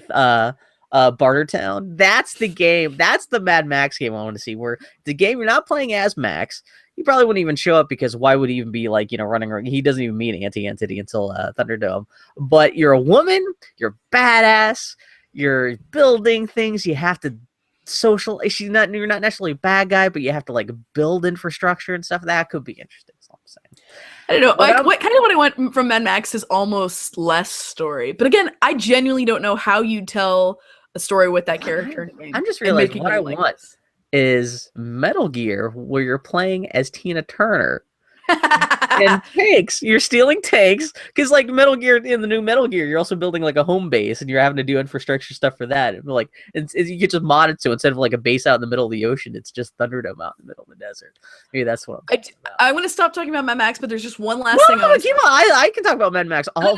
Bartertown. That's the game. That's the Mad Max game I want to see. Where the game you're not playing as Max. He probably wouldn't even show up because why would he even be like, running around? He doesn't even meet Anti-Entity until Thunderdome. But you're a woman. You're badass. You're building things. You have to social. You're not necessarily a bad guy, but you have to like build infrastructure and stuff. That could be interesting. That's all I'm saying. I don't know. What I want from Mad Max is almost less story. But again, I genuinely don't know how you tell a story with that character. I'm just realizing what I want is Metal Gear, where you're playing as Tina Turner. And tanks. You're stealing tanks because, like, Metal Gear, in the new Metal Gear, you're also building like a home base, and you're having to do infrastructure stuff for that. And, like, you get just modded so instead of like a base out in the middle of the ocean, it's just Thunderdome out in the middle of the desert. Maybe that's what I'm going to stop talking about Mad Max, but there's just one last thing. I can talk about Mad Max all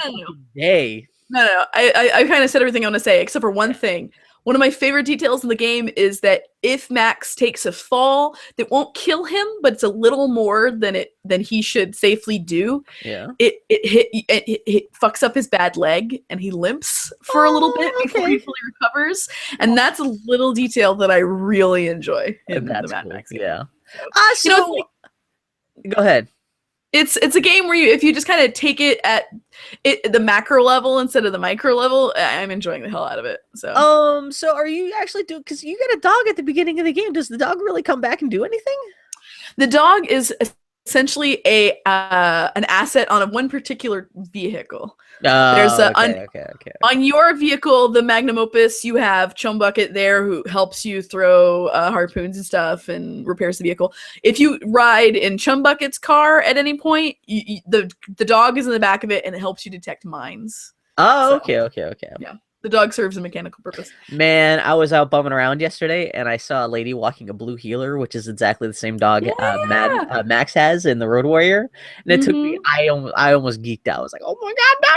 day. No. I kind of said everything I want to say except for one thing. One of my favorite details in the game is that if Max takes a fall, that won't kill him, but it's a little more than he should safely do. Yeah. It fucks up his bad leg, and he limps for a little bit before he fully recovers. And that's a little detail that I really enjoy in the Mad Max game. Yeah. Go ahead. It's a game where if you just kind of take it at the macro level instead of the micro level, I'm enjoying the hell out of it. So are you actually doing? Because you get a dog at the beginning of the game. Does the dog really come back and do anything? The dog is essentially an asset on one particular vehicle. There's on your vehicle, the Magnum Opus, you have Chumbucket there who helps you throw harpoons and stuff and repairs the vehicle. If you ride in Chumbucket's car at any point, the dog is in the back of it and it helps you detect mines. Okay. Yeah. The dog serves a mechanical purpose. Man, I was out bumming around yesterday, and I saw a lady walking a blue healer, which is exactly the same dog Max has in the Road Warrior. And it took me. I almost geeked out. I was like, "Oh my god!"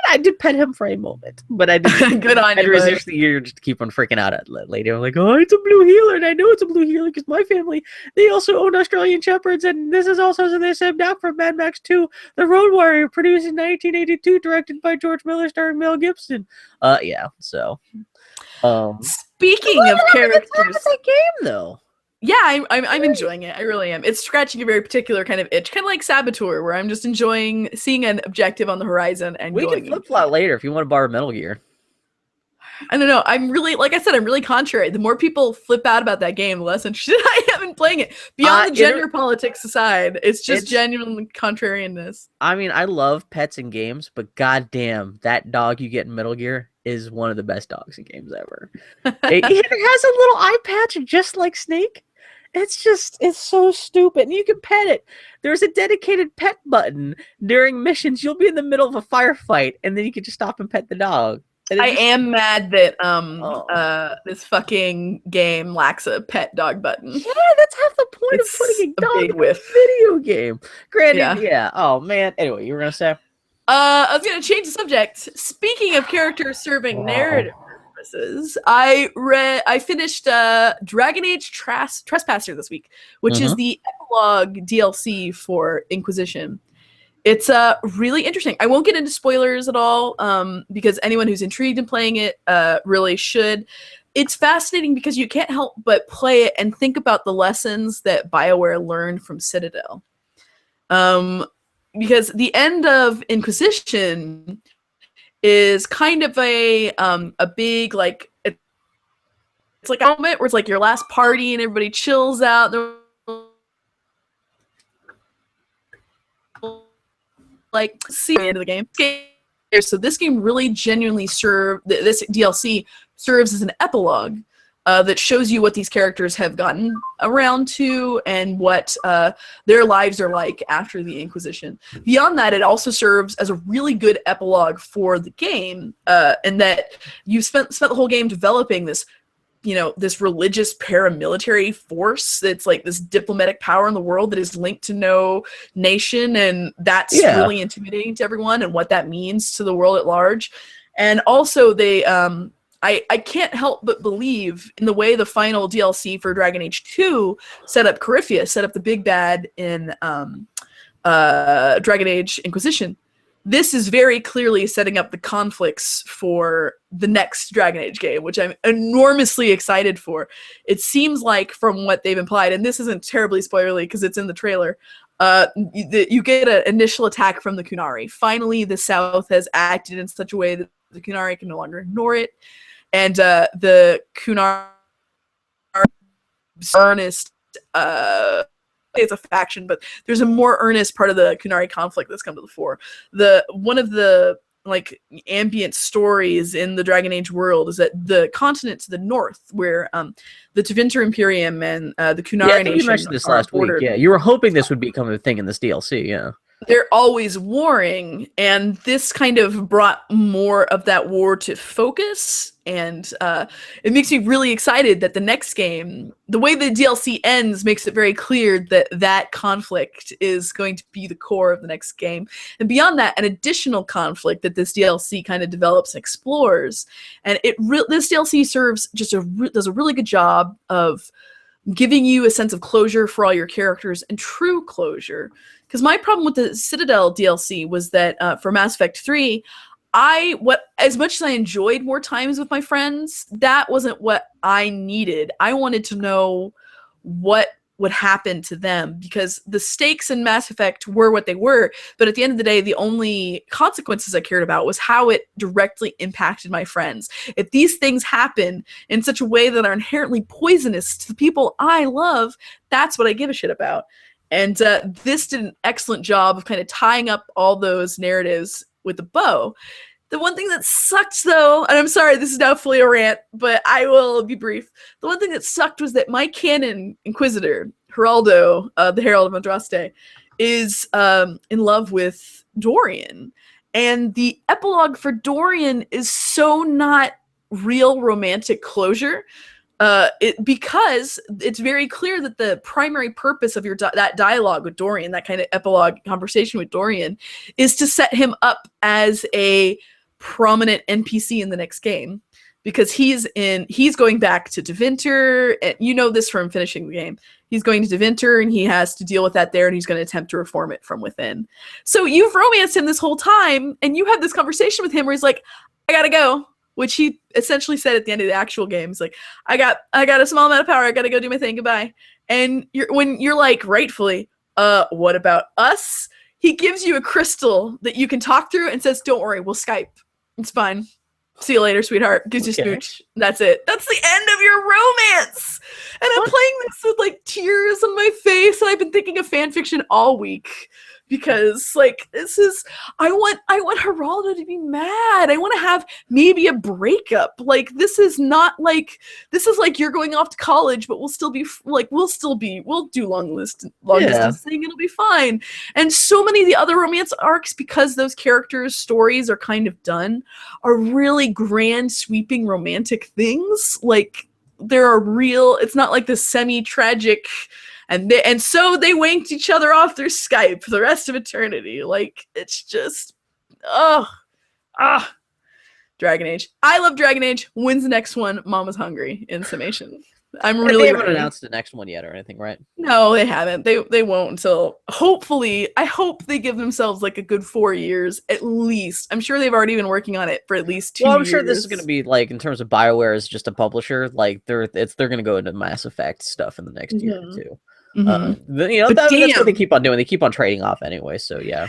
I did pet him for a moment, but I did. Good on you. I resist the urge to keep on freaking out at that lady. I'm like, "Oh, it's a blue healer, and I know it's a blue healer because my family they also own Australian Shepherds, and this is also the same dog from Mad Max 2, The Road Warrior, produced in 1982, directed by George Miller, starring Mel Gibson." Yeah. So, speaking of characters, that game though. Yeah, I'm enjoying it. I really am. It's scratching a very particular kind of itch, kind of like Saboteur, where I'm just enjoying seeing an objective on the horizon and we can flip flop later if you want to borrow Metal Gear. I don't know. I'm really, like I said, I'm really contrary. The more people flip out about that game, the less interested I am in playing it. Beyond the gender politics aside, it's genuinely contrarianness. I mean, I love pets in games, but goddamn, that dog you get in Metal Gear is one of the best dogs in games ever. It has a little eye patch just like Snake. It's so stupid. And you can pet it. There's a dedicated pet button during missions. You'll be in the middle of a firefight, and then you can just stop and pet the dog. I am mad that this fucking game lacks a pet dog button. Yeah, that's half the point of putting a dog in a video game. Granted, yeah. Oh man. Anyway, you were gonna say? I was gonna change the subject. Speaking of characters serving narrative purposes, I finished Dragon Age Trespasser this week, which is the epilogue DLC for Inquisition. It's really interesting. I won't get into spoilers at all because anyone who's intrigued in playing it really should. It's fascinating because you can't help but play it and think about the lessons that BioWare learned from Citadel. Because the end of Inquisition is kind of a big, like, it's like a moment where it's like your last party and everybody chills out. Like, see the end of the game. So this game really genuinely this DLC serves as an epilogue that shows you what these characters have gotten around to and what their lives are like after the Inquisition. Beyond that, it also serves as a really good epilogue for the game, and that you spent the whole game developing this this religious paramilitary force that's like this diplomatic power in the world that is linked to no nation, and that's really intimidating to everyone, and what that means to the world at large. And also they I can't help but believe in the way the final DLC for Dragon Age 2 set up Corypheus, set up the big bad in Dragon Age Inquisition. This is very clearly setting up the conflicts for the next Dragon Age game, which I'm enormously excited for. It seems like, from what they've implied, and this isn't terribly spoilerly because it's in the trailer, you get an initial attack from the Qunari. Finally, the South has acted in such a way that the Qunari can no longer ignore it. And the Qunari are earnest, it's a faction, but there's a more earnest part of the Qunari conflict that's come to the fore. One of the like ambient stories in the Dragon Age world is that the continent to the north, where the Tevinter Imperium and the Qunari nation, you mentioned this last week. Yeah, you were hoping this would become a thing in this DLC. Yeah. They're always warring, and this kind of brought more of that war to focus, and it makes me really excited that the next game, the way the DLC ends, makes it very clear that that conflict is going to be the core of the next game. And beyond that, an additional conflict that this DLC kind of develops and explores, and this DLC serves does a really good job of giving you a sense of closure for all your characters, and true closure. Because my problem with the Citadel DLC was that for Mass Effect 3, as much as I enjoyed more times with my friends, that wasn't what I needed. I wanted to know what would happen to them, because the stakes in Mass Effect were what they were, but at the end of the day, the only consequences I cared about was how it directly impacted my friends. If these things happen in such a way that are inherently poisonous to the people I love, that's what I give a shit about. And this did an excellent job of kind of tying up all those narratives with a bow. The one thing that sucked, though, and I'm sorry, this is now fully a rant, but I will be brief. The one thing that sucked was that my canon Inquisitor, Geraldo, the Herald of Andraste, is in love with Dorian. And the epilogue for Dorian is so not real romantic closure. Because it's very clear that the primary purpose of that dialogue with Dorian, that kind of epilogue conversation with Dorian, is to set him up as a prominent NPC in the next game, because he's going back to Tevinter, and you know this from finishing the game. He's going to Tevinter, and he has to deal with that there, and he's going to attempt to reform it from within. So you've romanced him this whole time, and you have this conversation with him where he's like, I gotta go. Which he essentially said at the end of the actual game. He's like, I got a small amount of power. I got to go do my thing. Goodbye. And when you're like, rightfully, what about us? He gives you a crystal that you can talk through and says, don't worry, we'll Skype. It's fine. See you later, sweetheart. Gives you a smooch. That's it. That's the end of your romance. And I'm playing this with like tears on my face, and I've been thinking of fan fiction all week. Because like I want Geraldo to be mad. I want to have maybe a breakup. Like this is like you're going off to college, but we'll do long distance thing. It'll be fine. And so many of the other romance arcs, because those characters' stories are kind of done, are really grand, sweeping romantic things. Like there are real. It's not like the semi-tragic. And so they wanked each other off through Skype for the rest of eternity. Like, it's just, Dragon Age. I love Dragon Age. When's the next one? Mama's hungry, in summation. They haven't announced the next one yet or anything, right? No, they haven't. They won't until, hopefully, I hope they give themselves like a good 4 years at least. I'm sure they've already been working on it for at least 2 years. Well, I'm sure this is going to be like, in terms of BioWare as just a publisher, like they're going to go into Mass Effect stuff in the next year or two. Mm-hmm. That's what they keep on doing. They keep on trading off anyway, so yeah.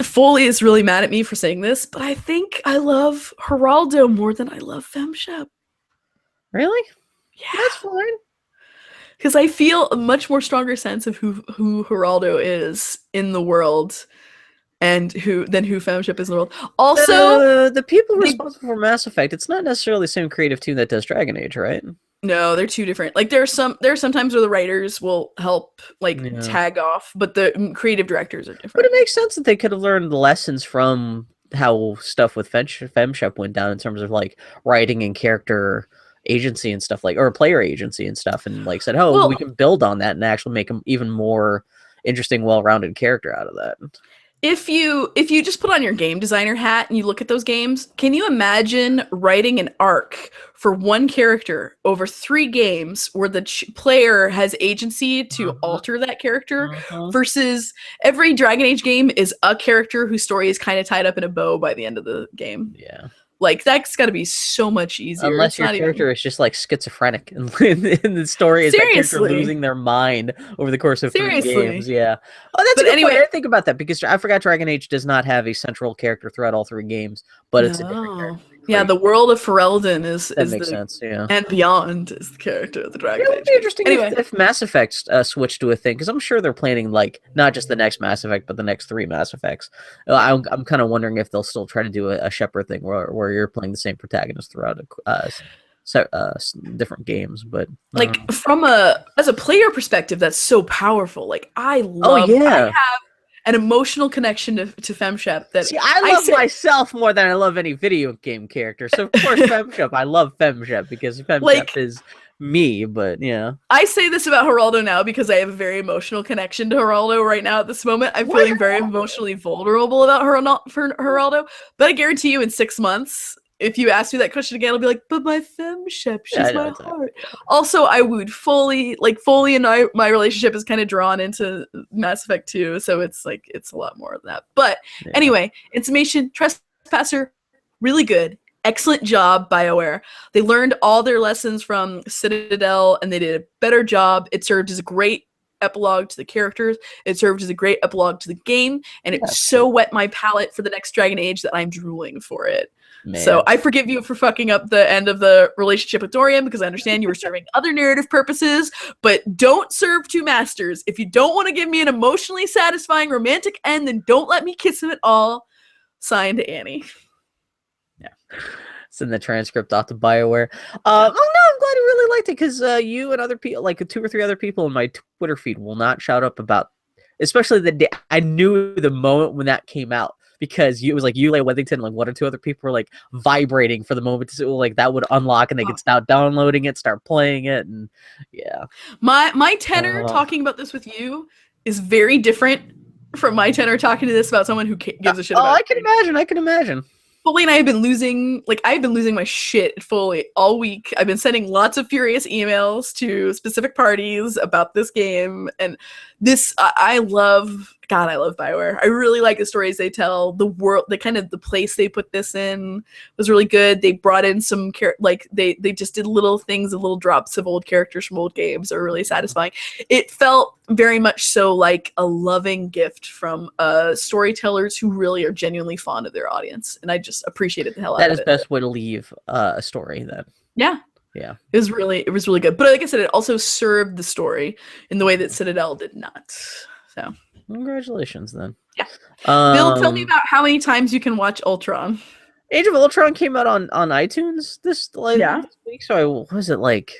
Foley is really mad at me for saying this, but I think I love Geraldo more than I love Femshep. Really? Yeah. That's fine. Because I feel a much more stronger sense of who Geraldo is in the world and who Femshep is in the world. Also, the people responsible for Mass Effect, it's not necessarily the same creative team that does Dragon Age, right? No, they're two different. Like there are sometimes where the writers will help tag off, but the creative directors are different. But it makes sense that they could have learned the lessons from how stuff with Femshep went down in terms of like writing and character agency and stuff, like, or player agency and stuff, and like said, oh, Well, we can build on that and actually make them even more interesting, well-rounded character out of that. if you just put on your game designer hat and you look at those games, can you imagine writing an arc for one character over 3 games where the player has agency to alter that character versus every Dragon Age game is a character whose story is kind of tied up in a bow by the end of the game? Yeah. Like, that's got to be so much easier. Unless your character is just like schizophrenic, and in the story is that character losing their mind over the course of 3 games. Yeah. Oh, that's a good point. I didn't think about that because I forgot Dragon Age does not have a central character throughout all 3 games, but it's a different character. Yeah, the world of Ferelden is makes sense. Yeah, and beyond is the character of the Dragon Age. It would be interesting if Mass Effect switched to a thing, because I'm sure they're planning like not just the next Mass Effect, but the next 3 Mass Effects. I'm kind of wondering if they'll still try to do a Shepard thing where you're playing the same protagonist throughout different games. But like as a player perspective, that's so powerful. Like I have an emotional connection to FemShep that I love myself more than I love any video game character. So of course FemShep, I love FemShep because FemShep is me, but yeah. I say this about Geraldo now because I have a very emotional connection to Geraldo right now at this moment. I'm feeling very emotionally vulnerable about Geraldo, but I guarantee you in 6 months, if you ask me that question again, I'll be like, but my FemShep, she's my heart. Also, I would Foley and my relationship is kind of drawn into Mass Effect 2, so it's like, it's a lot more of that. But anyway, Intimation, Trespasser, really good. Excellent job, BioWare. They learned all their lessons from Citadel, and they did a better job. It served as a great epilogue to the characters. It served as a great epilogue to the game, and it so wet my palate for the next Dragon Age that I'm drooling for it. Man. So I forgive you for fucking up the end of the relationship with Dorian, because I understand you were serving other narrative purposes, but don't serve 2 masters. If you don't want to give me an emotionally satisfying romantic end, then don't let me kiss him at all. Signed, Annie. Yeah. It's in the transcript off to BioWare. Oh no, I'm glad you really liked it, because you and other people, like 2 or 3 other people in my Twitter feed, will not shout up about, especially the day I knew the moment when that came out. Because it was like Yulei Wethington, like 1 or 2 other people were like vibrating for the moment to like that would unlock and they could start downloading it, start playing it, and yeah. My tenor talking about this with you is very different from my tenor talking to this about someone who gives a shit about it. I can imagine. Foley and I have been losing my shit at Foley all week. I've been sending lots of furious emails to specific parties about this game, and this I love BioWare. I really like the stories they tell. The world, the place they put this in was really good. They brought in some they just did little things, little drops of old characters from old games that are really satisfying. It felt very much so like a loving gift from storytellers who really are genuinely fond of their audience, and I just appreciated the hell out of it. That is the best way to leave a story then. Yeah. It was really good. But like I said, it also served the story in the way that Citadel did not. So congratulations then. Yeah. Bill, tell me about how many times you can watch Ultron. Age of Ultron came out on iTunes this week, so was it like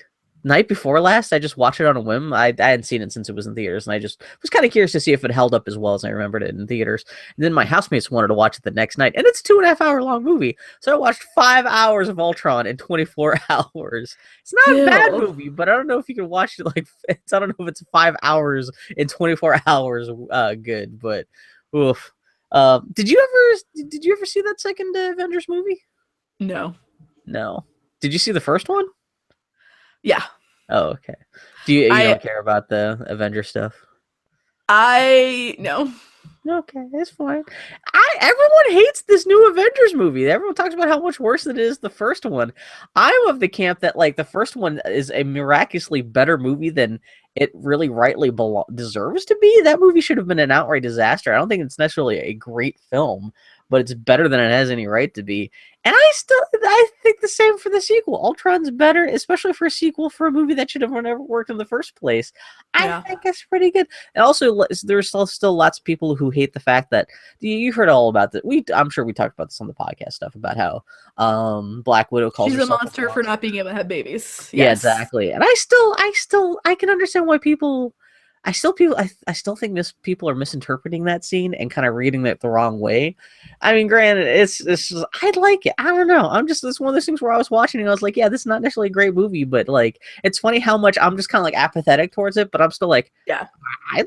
night before last? I just watched it on a whim. I hadn't seen it since it was in theaters, and I just was kind of curious to see if it held up as well as I remembered it in theaters. And then my housemates wanted to watch it the next night, and it's a 2.5 hour long movie. So I watched 5 hours of Ultron in 24 hours. It's not a bad movie, but I don't know if you can watch it I don't know if it's 5 hours in 24 hours good, but oof. Did you ever see that second Avengers movie? No. Did you see the first one? Yeah. Oh, okay. You don't care about the Avenger stuff? No. Okay, it's fine. Everyone hates this new Avengers movie. Everyone talks about how much worse it is the first one. I'm of the camp that the first one is a miraculously better movie than it really rightly deserves to be. That movie should have been an outright disaster. I don't think it's necessarily a great film, but it's better than it has any right to be. And I think the same for the sequel. Ultron's better, especially for a sequel for a movie that should have never worked in the first place. I think it's pretty good. And also, there's still lots of people who hate the fact that you've heard all about that. I'm sure we talked about this on the podcast stuff about how Black Widow calls she's herself a monster for not being able to have babies. Yes. Yeah, exactly. And I can understand why people I still think people are misinterpreting that scene and kind of reading it the wrong way. I mean, granted, it's just, I like it. I don't know. It's one of those things where I was watching and I was like, yeah, this is not necessarily a great movie, but like, it's funny how much I'm just kind of like apathetic towards it, but I'm still like, Yeah. I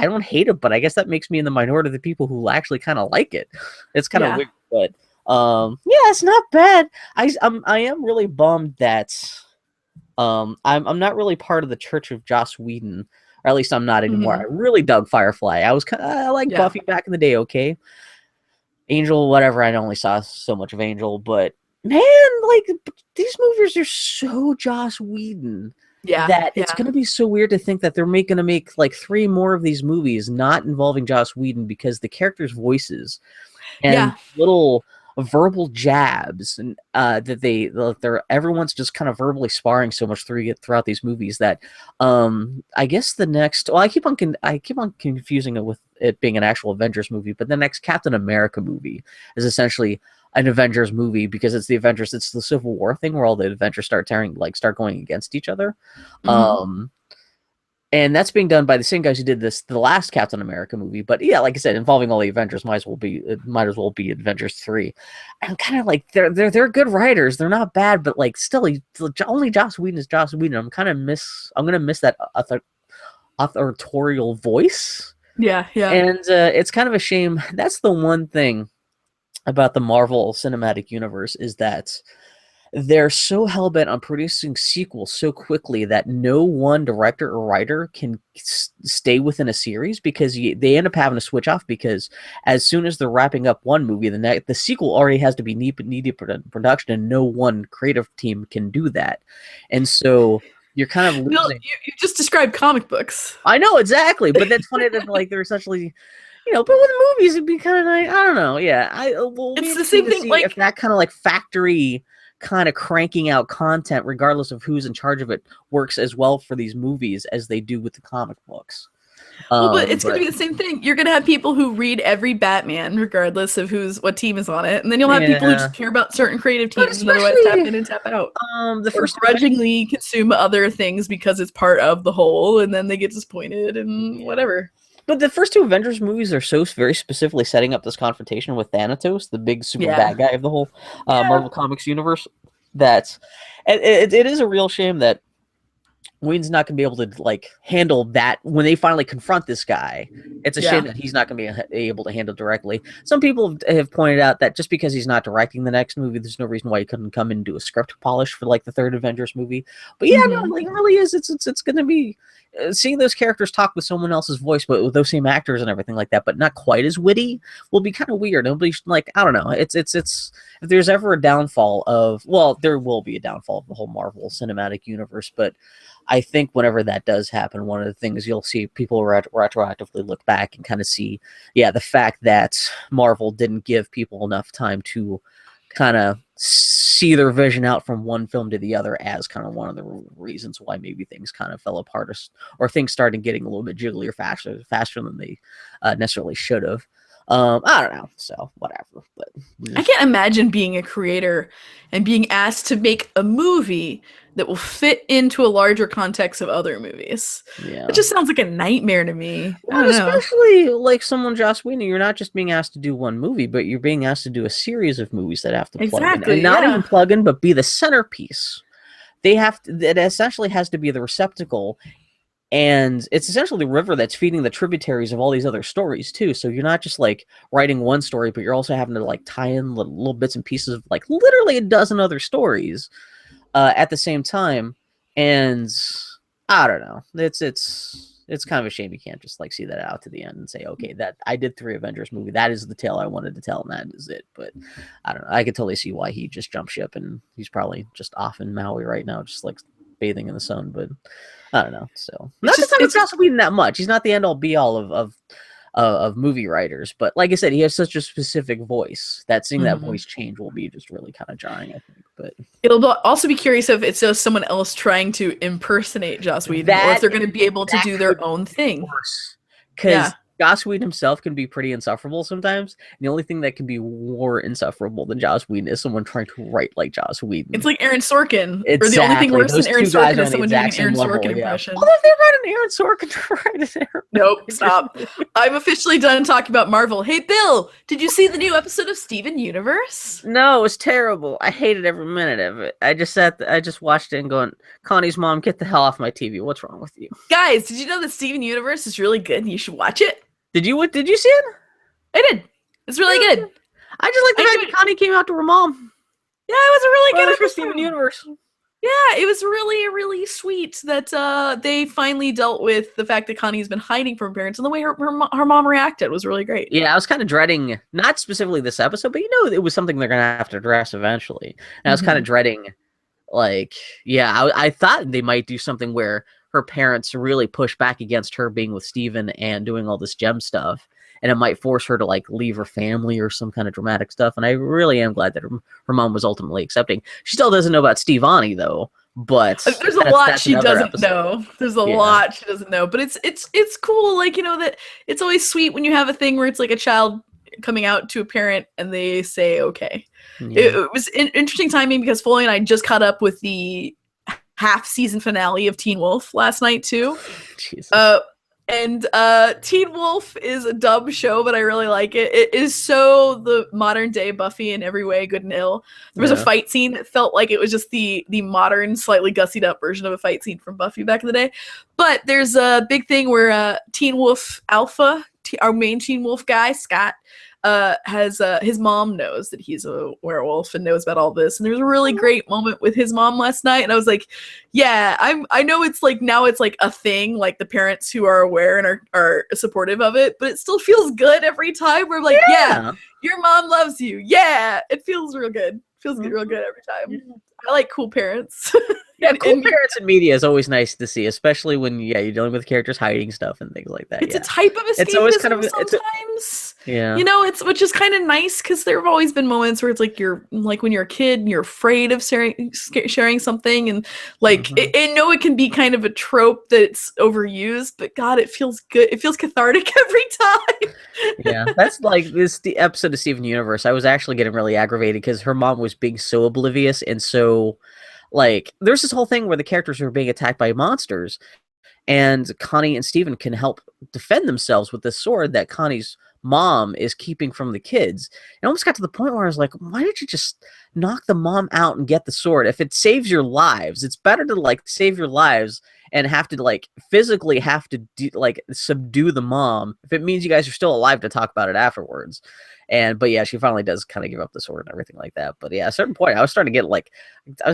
don't hate it, but I guess that makes me in the minority of the people who actually kind of like it. It's kind of weird, but yeah, it's not bad. I am really bummed that I'm not really part of the Church of Joss Whedon, or at least I'm not anymore. I really dug Firefly. I like Buffy back in the day. Okay, Angel, whatever. I only saw so much of Angel, but man, like these movies are so Joss Whedon. That it's going to be so weird to think that they're going to make like 3 more of these movies not involving Joss Whedon because the characters' voices and little verbal jabs and they're everyone's just kind of verbally sparring so much throughout these movies that I guess the next I keep on confusing it with it being an actual Avengers movie, but the next Captain America movie is essentially an Avengers movie because it's the Avengers. It's the Civil War thing where all the Avengers start going against each other. And that's being done by the same guys who did the last Captain America movie. But yeah, like I said, involving all the Avengers might as well be Avengers 3. I'm kind of like they're good writers. They're not bad, but like still, only Joss Whedon is Joss Whedon. I'm gonna miss that authorial voice. Yeah. And it's kind of a shame. That's the one thing about the Marvel Cinematic Universe is that they're so hell-bent on producing sequels so quickly that no one director or writer can stay within a series because they end up having to switch off because as soon as they're wrapping up one movie, the sequel already has to be needed production, and no one creative team can do that. And so you're kind of losing. You just described comic books. I know, exactly, but that's funny that like they're essentially... but with movies, it'd be kind of like, I don't know. Yeah, it's the same thing. Like if that kind of like factory kind of cranking out content, regardless of who's in charge of it, works as well for these movies as they do with the comic books. But it's going to be the same thing. You're going to have people who read every Batman, regardless of what team is on it, and then you'll have people who just care about certain creative teams and otherwise tap in and tap out. The first grudgingly consume other things because it's part of the whole, and then they get disappointed and whatever. But the first 2 Avengers movies are so very specifically setting up this confrontation with Thanatos, the big super bad guy of the whole Marvel Comics universe. That it is a real shame that Wayne's not going to be able to like handle that when they finally confront this guy. It's a shame that he's not going to be able to handle directly. Some people have pointed out that just because he's not directing the next movie, there's no reason why he couldn't come and do a script polish for like the 3rd Avengers movie. But yeah, no, like it really is. It's going to be seeing those characters talk with someone else's voice, but with those same actors and everything like that, but not quite as witty, will be kind of weird. It'll be like, I don't know. It's if there's ever a downfall of, well, there will be a downfall of the whole Marvel Cinematic Universe, but I think whenever that does happen, one of the things you'll see people retroactively look back and kind of see, the fact that Marvel didn't give people enough time to kind of see their vision out from one film to the other as kind of one of the reasons why maybe things kind of fell apart or things started getting a little bit jigglier faster than they necessarily should have. I don't know, so whatever. But I can't imagine being a creator and being asked to make a movie that will fit into a larger context of other movies. It just sounds like a nightmare to me. Well, especially like someone Joss Whedon, you're not just being asked to do one movie, but you're being asked to do a series of movies that have to plug in. And not even plug in, but be the centerpiece. It essentially has to be the receptacle. And it's essentially the river that's feeding the tributaries of all these other stories too. So you're not just like writing one story, but you're also having to like tie in little bits and pieces of like literally a dozen other stories at the same time. And I don't know. It's kind of a shame you can't just like see that out to the end and say, okay, that I did 3 Avengers movie. That is the tale I wanted to tell, and that is it. But I don't know. I could totally see why he just jumped ship, and he's probably just off in Maui right now, just like bathing in the sun. But I don't know. So not to talk about Joss Whedon that much. He's not the end all be all of movie writers, but like I said, he has such a specific voice that seeing that voice change will be just really kind of jarring, I think. But it'll also be curious if it's just someone else trying to impersonate Joss Whedon, or if they're going to be able to do their own thing. Because Joss Whedon himself can be pretty insufferable sometimes. And the only thing that can be more insufferable than Joss Whedon is someone trying to write like Joss Whedon. It's like Aaron Sorkin, or the only thing Exactly. worse than Those Aaron two guys Sorkin are is on the someone doing exact an Aaron same Sorkin level. Yeah. impression. Although if they brought an Aaron Sorkin to write an Aaron. Nope, stop. I'm officially done talking about Marvel. Hey, Bill, did you see the new episode of Steven Universe? No, it was terrible. I hated every minute of it. I just watched it and going, Connie's mom, get the hell off my TV. What's wrong with you? Guys, did you know that Steven Universe is really good and you should watch it? Did you see it? I did. It's really good. I just like the fact that Connie came out to her mom. Yeah, it was a really good for episode. Steven Universe. Yeah, it was really, really sweet that they finally dealt with the fact that Connie's been hiding from her parents, and the way her mom reacted was really great. Yeah, I was kind of dreading, not specifically this episode, but it was something they're going to have to address eventually. And I was kind of dreading, like, yeah, I thought they might do something where her parents really push back against her being with Steven and doing all this gem stuff. And it might force her to like leave her family or some kind of dramatic stuff. And I really am glad that her mom was ultimately accepting. She still doesn't know about Stevani though, but there's a lot she doesn't know. There's a lot she doesn't know, but it's cool. Like, that it's always sweet when you have a thing where it's like a child coming out to a parent and they say, okay. It was interesting timing because Foley and I just caught up with the half season finale of Teen Wolf last night too. Jesus. And Teen Wolf is a dumb show, but I really like it. It is so the modern day Buffy in every way, good and ill. There was a fight scene that felt like it was just the modern, slightly gussied up version of a fight scene from Buffy back in the day. But there's a big thing where Teen Wolf Alpha, our main Teen Wolf guy, Scott, has his mom knows that he's a werewolf and knows about all this, and there's a really great moment with his mom last night, and I was like, yeah, I know it's like now it's like a thing, like the parents who are aware and are supportive of it, but it still feels good every time. We're like, yeah, your mom loves you. Yeah, it feels real good. Feels real good every time. I like cool parents. Yeah, cool parents in media is always nice to see, especially when you're dealing with characters hiding stuff and things like that. It's a type of escapism. It's always kind of sometimes. It's which is kind of nice because there have always been moments where it's like you're like when you're a kid and you're afraid of sharing something, and like I know it can be kind of a trope that's overused, but God, it feels good. It feels cathartic every time. Yeah, that's like the episode of Steven Universe. I was actually getting really aggravated because her mom was being so oblivious and so. Like, there's this whole thing where the characters are being attacked by monsters, and Connie and Steven can help defend themselves with this sword that Connie's mom is keeping from the kids. It almost got to the point where I was like, why don't you just knock the mom out and get the sword? If it saves your lives, it's better to, like, save your lives and have to, like, physically have to, subdue the mom if it means you guys are still alive to talk about it afterwards. But yeah, she finally does kind of give up the sword and everything like that. But yeah, at a certain point, I was starting to get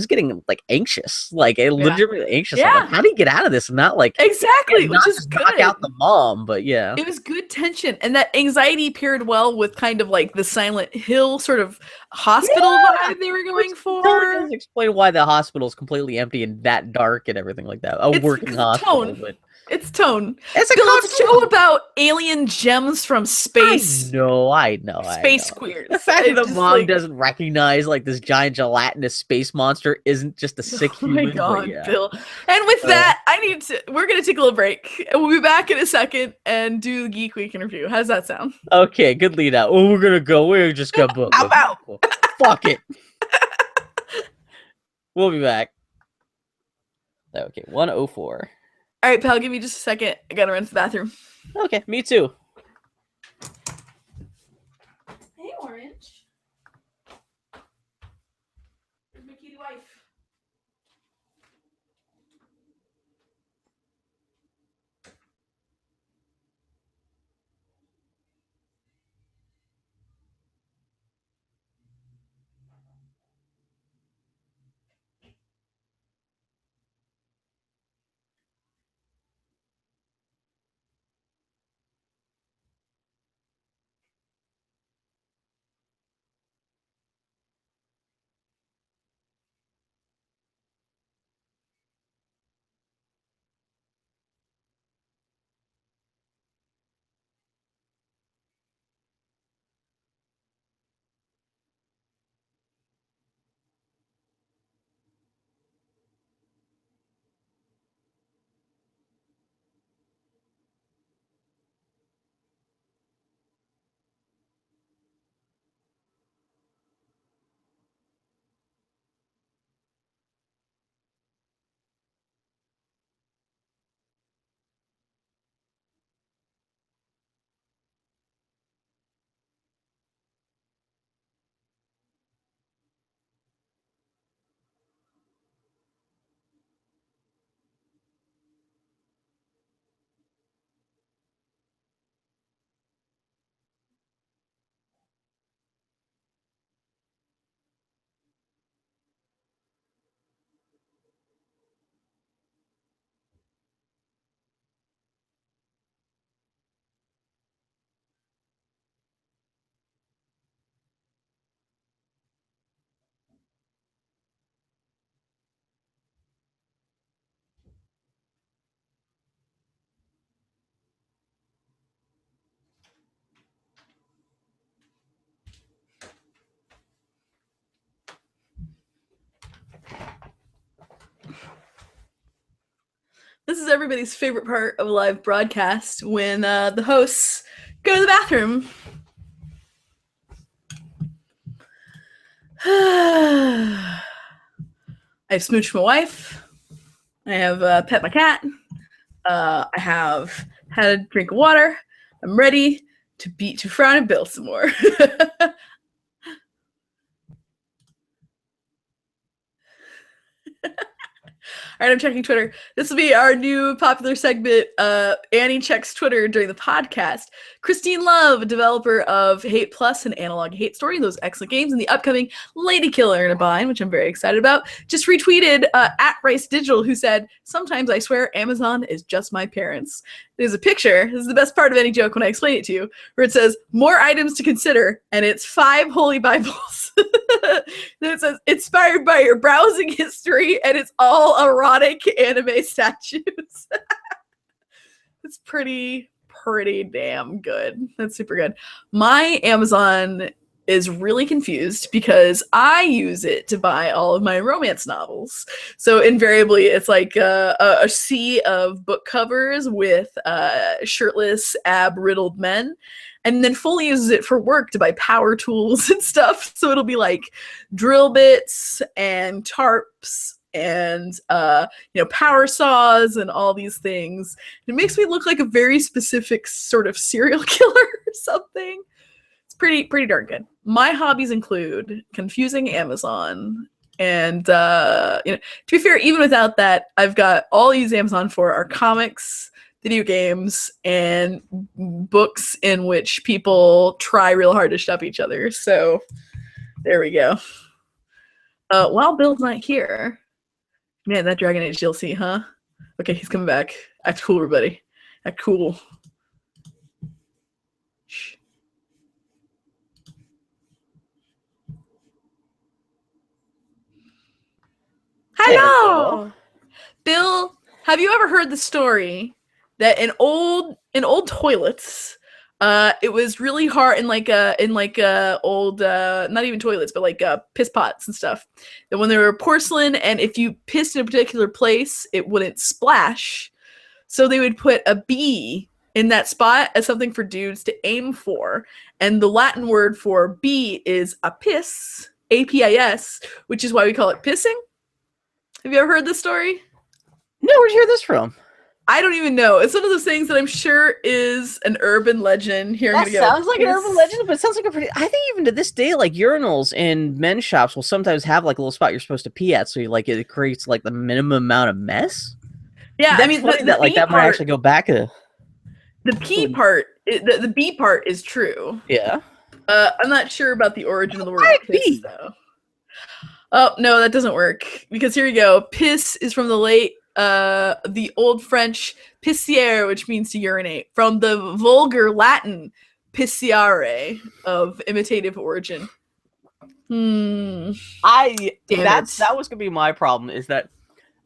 getting anxious, legitimately anxious. Yeah. Like, how do you get out of this? And not like exactly, which is good. Knock out the mom, but yeah, it was good tension, and that anxiety paired well with kind of like the Silent Hill sort of hospital vibe they were going for. Totally does explain why the hospital is completely empty and that dark and everything like that. A working hospital, but. It's tone. It's a show about alien gems from space. I know. Space queers. The fact that the mom doesn't recognize like this giant gelatinous space monster isn't just a sick human. Oh my God, Bill. And with that, we're going to take a little break. And we'll be back in a second and do the Geek Week interview. How does that sound? Okay, good lead out. Oh, we're just going to book. Fuck it. We'll be back. Okay, 104. All right, pal, give me just a second. I gotta run to the bathroom. Okay, me too. Hey, Orange. Where's my cutie wife? This is everybody's favorite part of a live broadcast when the hosts go to the bathroom. I've smooched my wife. I have pet my cat. I have had a drink of water. I'm ready to beat to frown and Bill some more. All right, I'm checking Twitter. This will be our new popular segment. Annie checks Twitter during the podcast. Christine Love, a developer of Hate Plus and Analog Hate Story, those excellent games, and the upcoming Lady Killer in a Bind, which I'm very excited about, just retweeted at Rice Digital, who said, "Sometimes I swear Amazon is just my parents." There's a picture. This is the best part of any joke when I explain it to you, where it says, "More items to consider," and it's 5 holy Bibles. Then it says, "Inspired by your browsing history," and it's all erotic anime statues. It's pretty damn good. That's super good. My Amazon is really confused because I use it to buy all of my romance novels. So invariably, it's like a sea of book covers with shirtless, ab-riddled men. And then Foley uses it for work to buy power tools and stuff. So it'll be like drill bits and tarps and power saws and all these things. It makes me look like a very specific sort of serial killer or something. It's pretty darn good. My hobbies include confusing Amazon, and to be fair, even without that, I've got all I use Amazon for are comics, video games, and books in which people try real hard to shove each other. So there we go. While Bill's not here, man, that Dragon Age DLC, huh? Okay, he's coming back. Act cool, everybody. Act cool. Shh. Hello, Bill. Have you ever heard the story that in old toilets, it was really hard in old not even toilets, but like piss pots and stuff. And when they were porcelain, and if you pissed in a particular place, it wouldn't splash. So they would put a bee in that spot as something for dudes to aim for. And the Latin word for bee is apis, A-P-I-S, which is why we call it pissing. Have you ever heard this story? No, where'd you hear this from? I don't even know. It's one of those things that I'm sure is an urban legend. Here, that sounds like an urban legend, but it sounds like a pretty. I think even to this day, like urinals in men's shops will sometimes have like a little spot you're supposed to pee at, so you like it creates like the minimum amount of mess. Yeah, I mean that might actually go back to the pee part. The B part is true. Yeah. I'm not sure about the origin of the word piss, though. Oh no, that doesn't work because here you go. Piss is from the Old French pissiere, which means to urinate, from the vulgar Latin pisciare of imitative origin. That was gonna be my problem, is that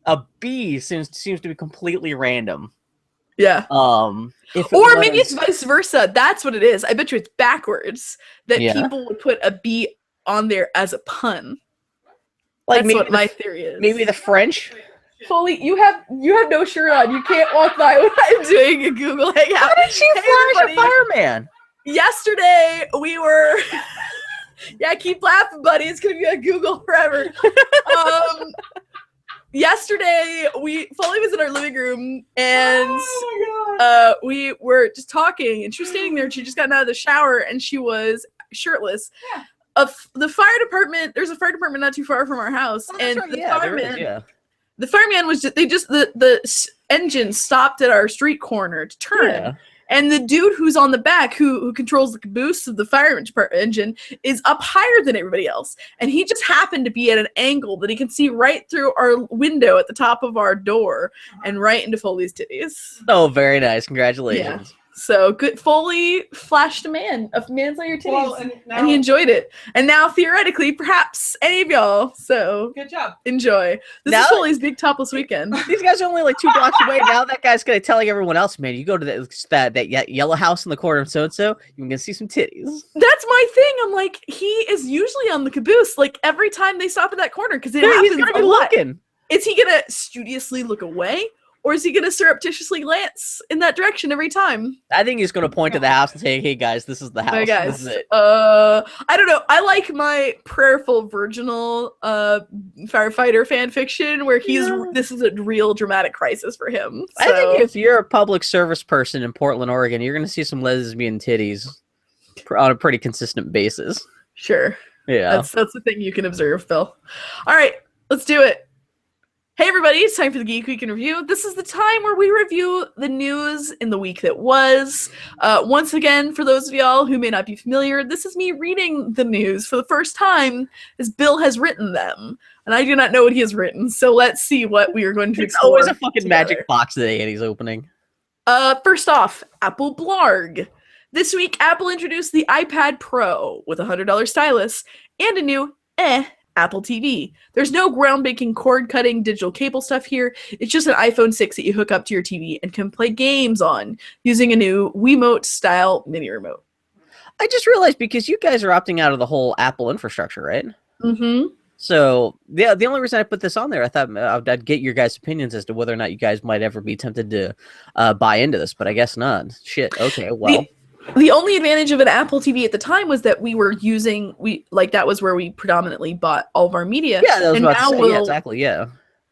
a bee seems to be completely random. Yeah. Maybe it's vice versa. That's what it is. I bet you it's backwards that people would put a bee on there as a pun. Like that's what my theory is. Maybe the French. Foley, you have no shirt on. You can't walk by when I'm doing a Google Hangout. How did she flash a fireman? Yesterday we were. Yeah, keep laughing, buddy. It's gonna be on Google forever. Yesterday Foley was in our living room and we were just talking, and she was standing there. And she just gotten out of the shower and she was shirtless. Yeah. The fire department. There's a fire department not too far from our house, and the fireman. The fireman was the engine stopped at our street corner to turn, and the dude who's on the back, who controls the caboose of the fire engine, is up higher than everybody else, and he just happened to be at an angle that he can see right through our window at the top of our door and right into Foley's titties. Oh, very nice! Congratulations. Yeah. So good. Foley flashed a man's on your titties, and he enjoyed it. And now, theoretically, perhaps any of y'all. So good job. Enjoy. This is Foley's big topless weekend. These guys are only like 2 blocks away. Now that guy's gonna tell everyone else, man, you go to that yellow house in the corner of so-and-so, you're gonna see some titties. That's my thing. I'm like, he is usually on the caboose, like every time they stop at that corner, because he's gonna be looking. Is he gonna studiously look away? Or is he going to surreptitiously glance in that direction every time? I think he's going to point to the house and say, "Hey guys, this is the house. Hey guys, this is it." I don't know. I like my prayerful virginal firefighter fan fiction where this is a real dramatic crisis for him. So. I think if you're a public service person in Portland, Oregon, you're going to see some lesbian titties on a pretty consistent basis. Sure. Yeah. That's the thing you can observe, Bill. All right, let's do it. Hey everybody, it's time for the Geek Week in Review. This is the time where we review the news in the week that was. Once again, for those of y'all who may not be familiar, this is me reading the news for the first time as Bill has written them. And I do not know what he has written, so let's see what we are going to explore. It's always a fucking together. Magic box today and he's opening. First off, Apple Blarg. This week, Apple introduced the iPad Pro with a $100 stylus and a new Apple TV. There's no groundbreaking cord-cutting digital cable stuff here. It's just an iPhone 6 that you hook up to your TV and can play games on using a new Wiimote-style mini remote. I just realized because you guys are opting out of the whole Apple infrastructure, right? Mm-hmm. So, yeah, the only reason I put this on there, I thought I'd get your guys' opinions as to whether or not you guys might ever be tempted to buy into this, but I guess not. Shit, okay, well... The only advantage of an Apple TV at the time was that that was where we predominantly bought all of our media. Yeah, that was about to say, yeah, exactly, yeah.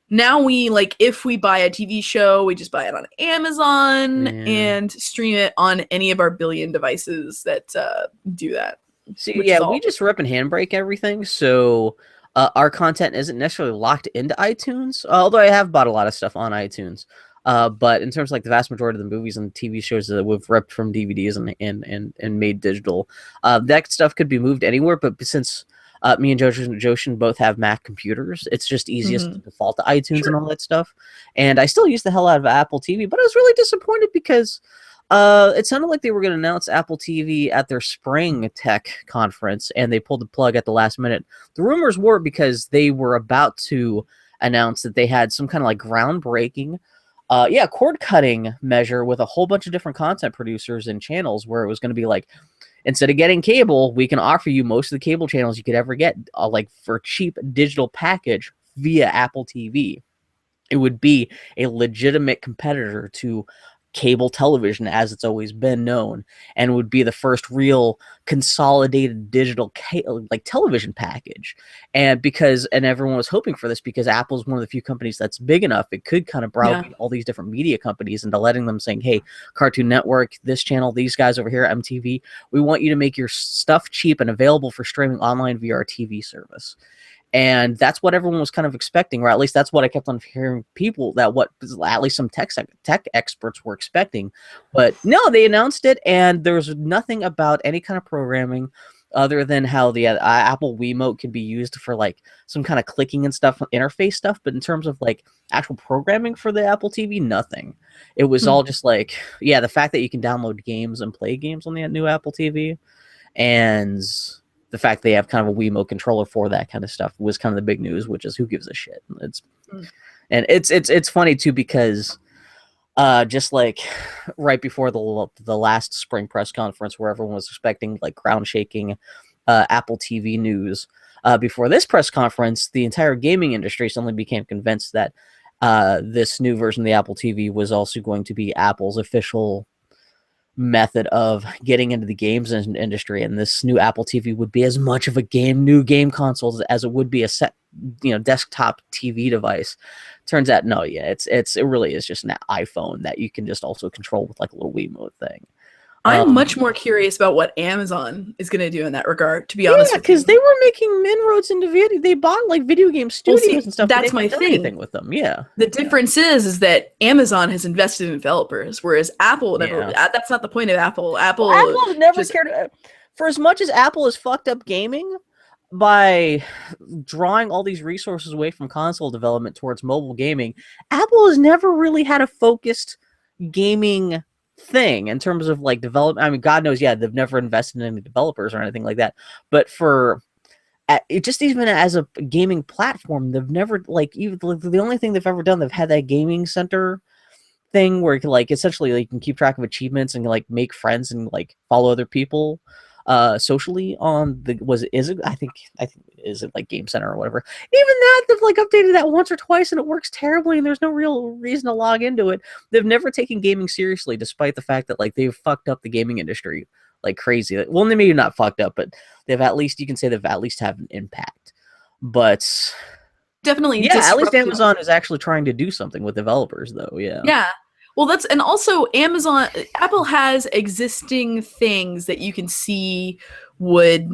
Now if we buy a TV show, we just buy it on Amazon and stream it on any of our billion devices that do that. See, yeah, we just rip and handbrake everything, so our content isn't necessarily locked into iTunes, although I have bought a lot of stuff on iTunes. But in terms of like the vast majority of the movies and TV shows that we've ripped from DVDs and made digital, that stuff could be moved anywhere. But since me and Joshin both have Mac computers, it's just easiest to default to iTunes and all that stuff. And I still use the hell out of Apple TV, but I was really disappointed because it sounded like they were going to announce Apple TV at their spring tech conference, and they pulled the plug at the last minute. The rumors were because they were about to announce that they had some kind of like groundbreaking cord cutting measure with a whole bunch of different content producers and channels where it was going to be like, instead of getting cable, we can offer you most of the cable channels you could ever get, like for cheap digital package via Apple TV. It would be a legitimate competitor to cable television as it's always been known, and would be the first real consolidated digital television package. And everyone was hoping for this because Apple's one of the few companies that's big enough it could kind of browbeat all these different media companies into letting them saying, hey, Cartoon Network, this channel, these guys over here, MTV, we want you to make your stuff cheap and available for streaming online via our TV service. And that's what everyone was kind of expecting, or at least that's what I kept on hearing people at least some tech experts were expecting. But no, they announced it, and there's nothing about any kind of programming other than how the Apple Wiimote can be used for like some kind of clicking and stuff, interface stuff. But in terms of like actual programming for the Apple TV, nothing. It was all just like, yeah, the fact that you can download games and play games on the new Apple TV, and the fact they have kind of a Wiimote controller for that kind of stuff was kind of the big news, which is who gives a shit. It's funny too because just like right before the last spring press conference where everyone was expecting like ground shaking Apple TV news, before this press conference, the entire gaming industry suddenly became convinced that this new version of the Apple TV was also going to be Apple's official method of getting into the games industry, and this new Apple TV would be as much of a new game console as it would be a set, desktop TV device. Turns out, no, yeah, it really is just an iPhone that you can just also control with like a little Wiimote thing. I'm much more curious about what Amazon is going to do in that regard, to be honest. Yeah, because they were making inroads into video. They bought like video game studios and stuff. That's my thing with them. Yeah. The difference is that Amazon has invested in developers, whereas Apple never. That's not the point of Apple. Apple has never cared. For as much as Apple has fucked up gaming by drawing all these resources away from console development towards mobile gaming, Apple has never really had a focused gaming thing in terms of like development. I mean, God knows, they've never invested in any developers or anything like that. But even as a gaming platform, they've never even the only thing they've ever done, they've had that gaming center thing where essentially you can keep track of achievements and like make friends and like follow other people. socially on the I think is it like Game Center or whatever. Even that they've like updated that once or twice and it works terribly and there's no real reason to log into it. They've never taken gaming seriously, despite the fact that like they've fucked up the gaming industry like crazy. Well, they maybe not fucked up, but they've at least you can say they've at least have an impact. But definitely, yeah, at least Amazon is actually trying to do something with developers, though. Yeah. Well, and also Apple has existing things that you can see would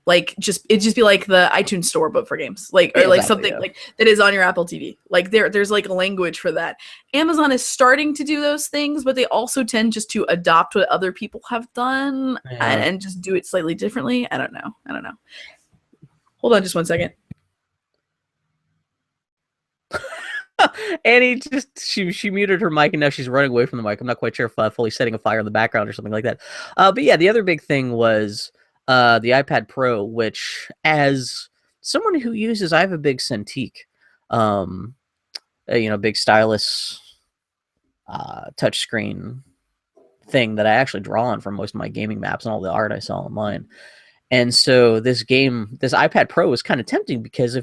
like it'd just be like the iTunes store, but for games, like or like something like that is on your Apple TV. Like there's like a language for that. Amazon is starting to do those things, but they also tend just to adopt what other people have done and just do it slightly differently. I don't know. Hold on, just 1 second. Annie she muted her mic and now she's running away from the mic. I'm not quite sure if fully setting a fire in the background or something like that. But yeah, the other big thing was the iPad Pro, which as someone who uses, I have a big Cintiq, big stylus touchscreen thing that I actually draw on for most of my gaming maps and all the art I saw online. And so this iPad Pro is kind of tempting because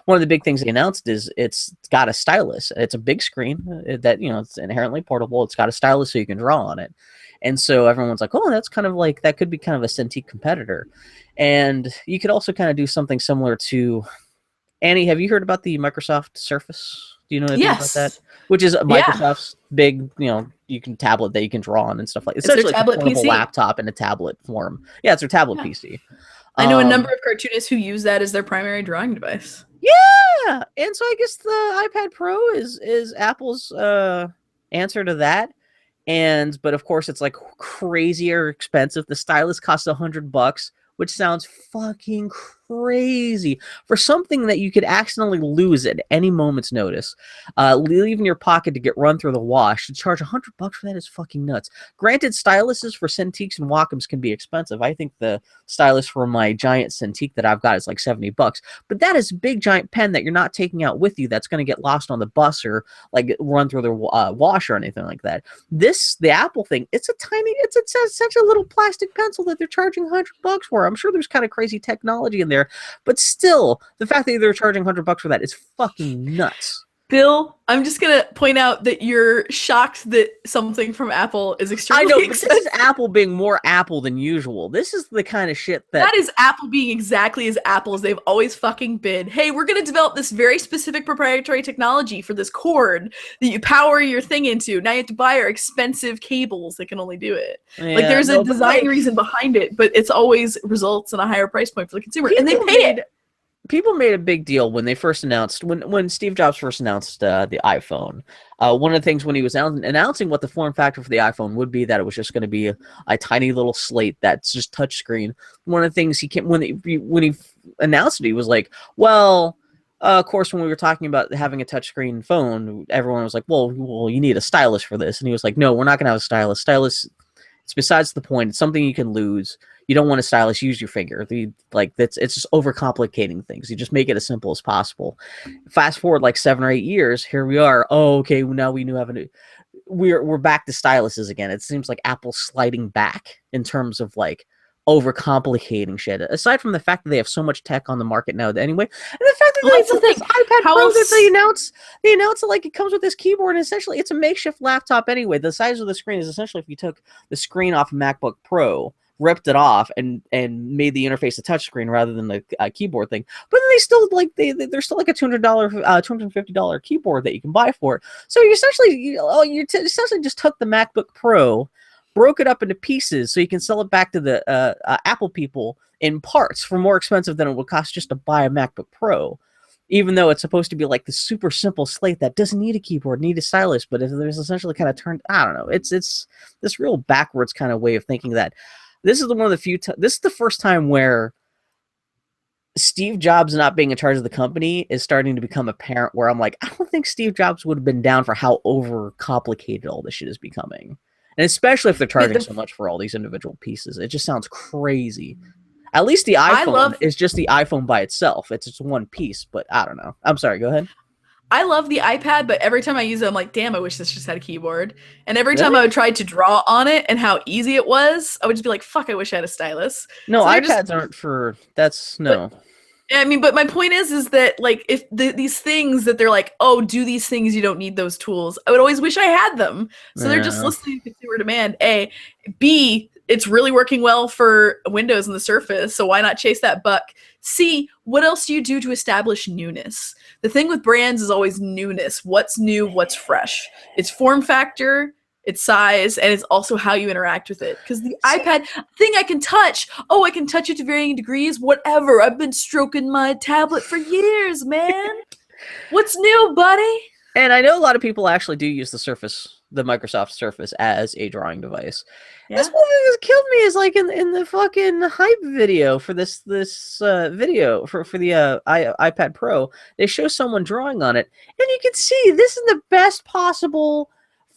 one of the big things they announced is it's got a stylus. It's a big screen that, it's inherently portable. It's got a stylus so you can draw on it. And so everyone's like, oh, that's kind of like, that could be kind of a Cintiq competitor. And you could also kind of do something similar to, Annie, have you heard about the Microsoft Surface? Do you know anything about that? Which is Microsoft's big, you can tablet that you can draw on and stuff like that. It's essentially like a portable laptop in a tablet form. Yeah, it's their tablet PC. I know a number of cartoonists who use that as their primary drawing device. Yeah, and so I guess the iPad Pro is Apple's answer to that. But of course, it's like crazier expensive. The stylus costs $100, which sounds fucking crazy for something that you could accidentally lose at any moment's notice. Leave in your pocket to get run through the wash. To charge $100 for that is fucking nuts. Granted, styluses for Cintiqs and Wacoms can be expensive. I think the stylus for my giant Cintiq that I've got is like $70, but that is a big giant pen that you're not taking out with you. That's going to get lost on the bus or like run through the wash or anything like that. The Apple thing, it's such a little plastic pencil that they're charging $100 for. I'm sure there's kind of crazy technology in there. But still, the fact that they're charging $100 for that is fucking nuts. Bill, I'm just going to point out that you're shocked that something from Apple is extremely expensive. This is Apple being more Apple than usual. This is the kind of shit that is Apple being exactly as Apple as they've always fucking been. Hey, we're going to develop this very specific proprietary technology for this cord that you power your thing into. Now you have to buy our expensive cables that can only do it. Yeah, like there's a design reason behind it, but it's always results in a higher price point for the consumer. And they pay it. People made a big deal when they first announced, when Steve Jobs first announced the iPhone. One of the things when he was announcing what the form factor for the iPhone would be, that it was just going to be a tiny little slate that's just touchscreen. One of the things when he announced it, he was like, well, of course, when we were talking about having a touchscreen phone, everyone was like, well, you need a stylus for this. And he was like, no, we're not going to have a stylus. Stylus, it's besides the point. It's something you can lose. You don't want a stylus, use your finger. It's just overcomplicating things. You just make it as simple as possible. Fast forward like 7 or 8 years, here we are. Oh, okay, now we're back to styluses again. It seems like Apple's sliding back in terms of like overcomplicating shit. Aside from the fact that they have so much tech on the market now anyway, and the fact that this iPad Pro that they announced like it comes with this keyboard, and essentially it's a makeshift laptop anyway. The size of the screen is essentially if you took the screen off a MacBook Pro, ripped it off and made the interface a touchscreen rather than the keyboard thing. But then they're still like a $200, $250 keyboard that you can buy for it. So you essentially essentially just took the MacBook Pro, broke it up into pieces so you can sell it back to the Apple people in parts for more expensive than it would cost just to buy a MacBook Pro. Even though it's supposed to be like the super simple slate that doesn't need a keyboard, need a stylus, but if there's essentially kind of turned, I don't know, it's this real backwards kind of way of thinking that. This is this is the first time where Steve Jobs not being in charge of the company is starting to become apparent, where I'm like, I don't think Steve Jobs would have been down for how overcomplicated all this shit is becoming. And especially if they're charging so much for all these individual pieces. It just sounds crazy. At least the iPhone is just the iPhone by itself. It's just one piece, but I don't know. I'm sorry, go ahead. I love the iPad, but every time I use it, I'm like, damn, I wish this just had a keyboard. And every time Really? I would try to draw on it and how easy it was, I would just be like, fuck, I wish I had a stylus. No, So they're iPads just, aren't for. That's but no. I mean, but my point is that like if these things that they're like, oh, do these things, you don't need those tools. I would always wish I had them. So they're just Yeah. listening to consumer demand. A, B, it's really working well for Windows and the Surface, so why not chase that buck? C, what else do you do to establish newness? The thing with brands is always newness. What's new? What's fresh? It's form factor, its size, and it's also how you interact with it. Because the iPad thing I can touch, oh, I can touch it to varying degrees, whatever. I've been stroking my tablet for years, man. What's new, buddy? And I know a lot of people actually do use the Surface, the Microsoft Surface, as a drawing device. Yeah. This one that has killed me is like in the fucking hype video for this video for the iPad Pro. They show someone drawing on it, and you can see this is the best possible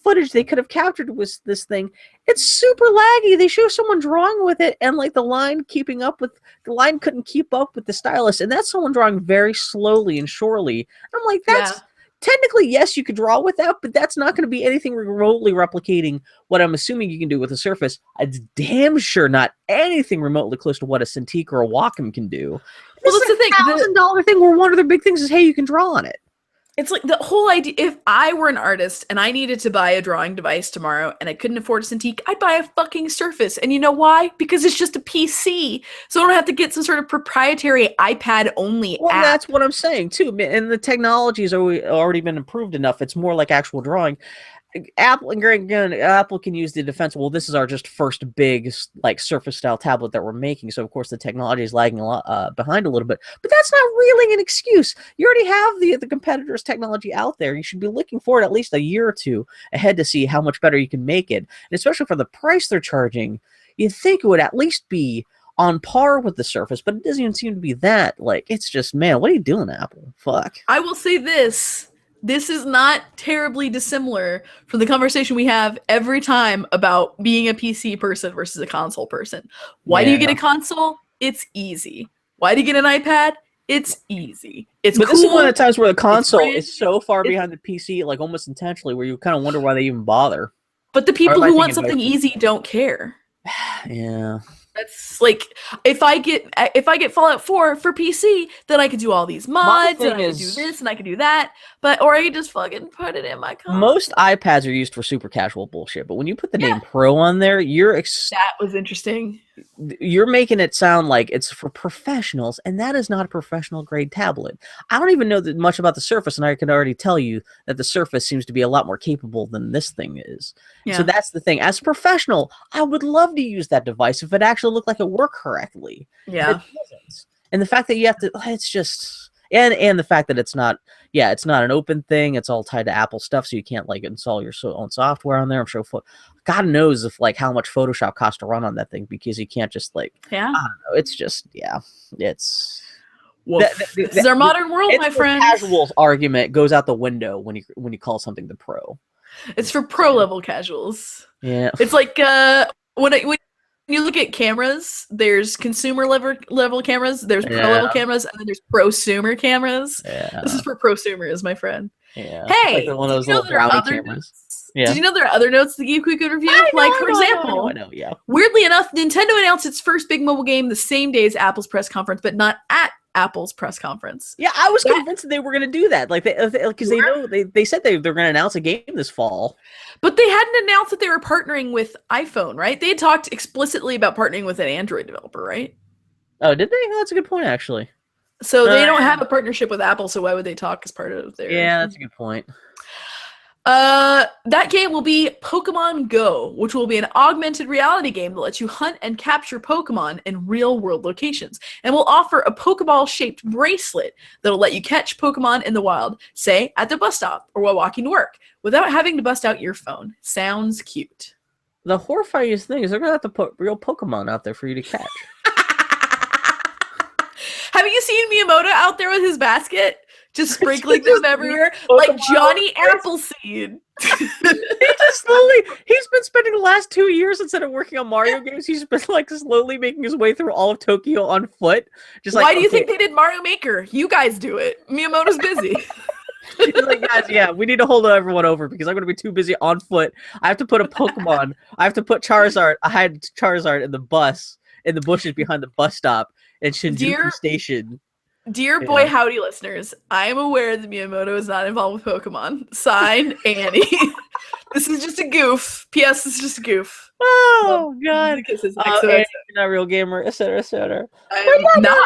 footage they could have captured with this thing. It's super laggy. They show someone drawing with it, and like the line couldn't keep up with the stylus, and that's someone drawing very slowly and surely. I'm like, that's technically, yes, you could draw with that, but that's not going to be anything remotely replicating what I'm assuming you can do with a Surface. It's damn sure not anything remotely close to what a Cintiq or a Wacom can do. Well, that's the thing. $1,000 thing where one of their big things is, hey, you can draw on it. It's like the whole idea. If I were an artist and I needed to buy a drawing device tomorrow and I couldn't afford a Cintiq, I'd buy a fucking Surface. And you know why? Because it's just a PC. So I don't have to get some sort of proprietary iPad only app. That's what I'm saying too. And the technology has already been improved enough. It's more like actual drawing. Apple can use the defense. Well, this is our just first big like Surface style tablet that we're making, so of course the technology is lagging a lot behind a little bit. But that's not really an excuse. You already have the competitors' technology out there. You should be looking forward at least a year or two ahead to see how much better you can make it, and especially for the price they're charging. You'd think it would at least be on par with the Surface, but it doesn't even seem to be that. Like, it's just, man, what are you doing, Apple? Fuck. I will say this. This is not terribly dissimilar from the conversation we have every time about being a PC person versus a console person. Why do you get a console? It's easy. Why do you get an iPad? It's easy. It's But cool. this is one of the times where the console is so far behind the PC, like almost intentionally, where you kind of wonder why they even bother. But the people who want something easy don't care. Yeah. That's like if I get Fallout 4 for PC, then I could do all these mods and I could do this and I could do that. Or I could just fucking put it in my console. Most iPads are used for super casual bullshit, but when you put the name Pro on there, that was interesting. You're making it sound like it's for professionals, and that is not a professional grade tablet. I don't even know that much about the Surface, and I can already tell you that the Surface seems to be a lot more capable than this thing is. Yeah. So that's the thing. As a professional, I would love to use that device if it actually looked like it worked correctly. Yeah. It doesn't. And the fact that you have to, it's just, and the fact that it's not an open thing. It's all tied to Apple stuff, so you can't like install your own software on there. I'm sure God knows if like how much Photoshop costs to run on that thing, because you can't just like, I don't know. It's just, it's. This is our modern world, my friend. Casual argument goes out the window when you call something the Pro. It's for pro level casuals. Yeah. It's like when you look at cameras, there's consumer level cameras, there's pro level cameras, and then there's prosumer cameras. Yeah. This is for prosumers, my friend. Yeah. Hey, like one of those little brownie cameras. Yeah. Did you know there are other notes that you could review? For example, I know, yeah. Weirdly enough, Nintendo announced its first big mobile game the same day as Apple's press conference, but not at Apple's press conference. Yeah, I was convinced that they were going to do that, like because they said they're going to announce a game this fall, but they hadn't announced that they were partnering with iPhone, right? They had talked explicitly about partnering with an Android developer, right? Oh, did they? Oh, that's a good point, actually. So they don't have a partnership with Apple, so why would they talk as part of their? Yeah, that's a good point. That game will be Pokemon Go, which will be an augmented reality game that lets you hunt and capture Pokemon in real-world locations, and will offer a Pokeball-shaped bracelet that'll let you catch Pokemon in the wild, say, at the bus stop or while walking to work, without having to bust out your phone. Sounds cute. The horrifying thing is they're gonna have to put real Pokemon out there for you to catch. Have you seen Miyamoto out there with his basket? Just sprinkling them everywhere like Johnny Appleseed. He's been spending the last 2 years, instead of working on Mario games, he's been like slowly making his way through all of Tokyo on foot. Just why do you think they did Mario Maker? You guys do it. Miyamoto's busy. He's like, guys, yeah, we need to hold everyone over because I'm going to be too busy on foot. I have to put a Pokemon. I have to put Charizard. I had Charizard in the bushes behind the bus stop at Shinjuku Station. Dear Boy Howdy listeners, I am aware that Miyamoto is not involved with Pokemon. Signed, Annie. This is just a goof. P.S. This is just a goof. Oh, God. Kisses. Annie's not a real gamer, etc., etc. I'm not. No.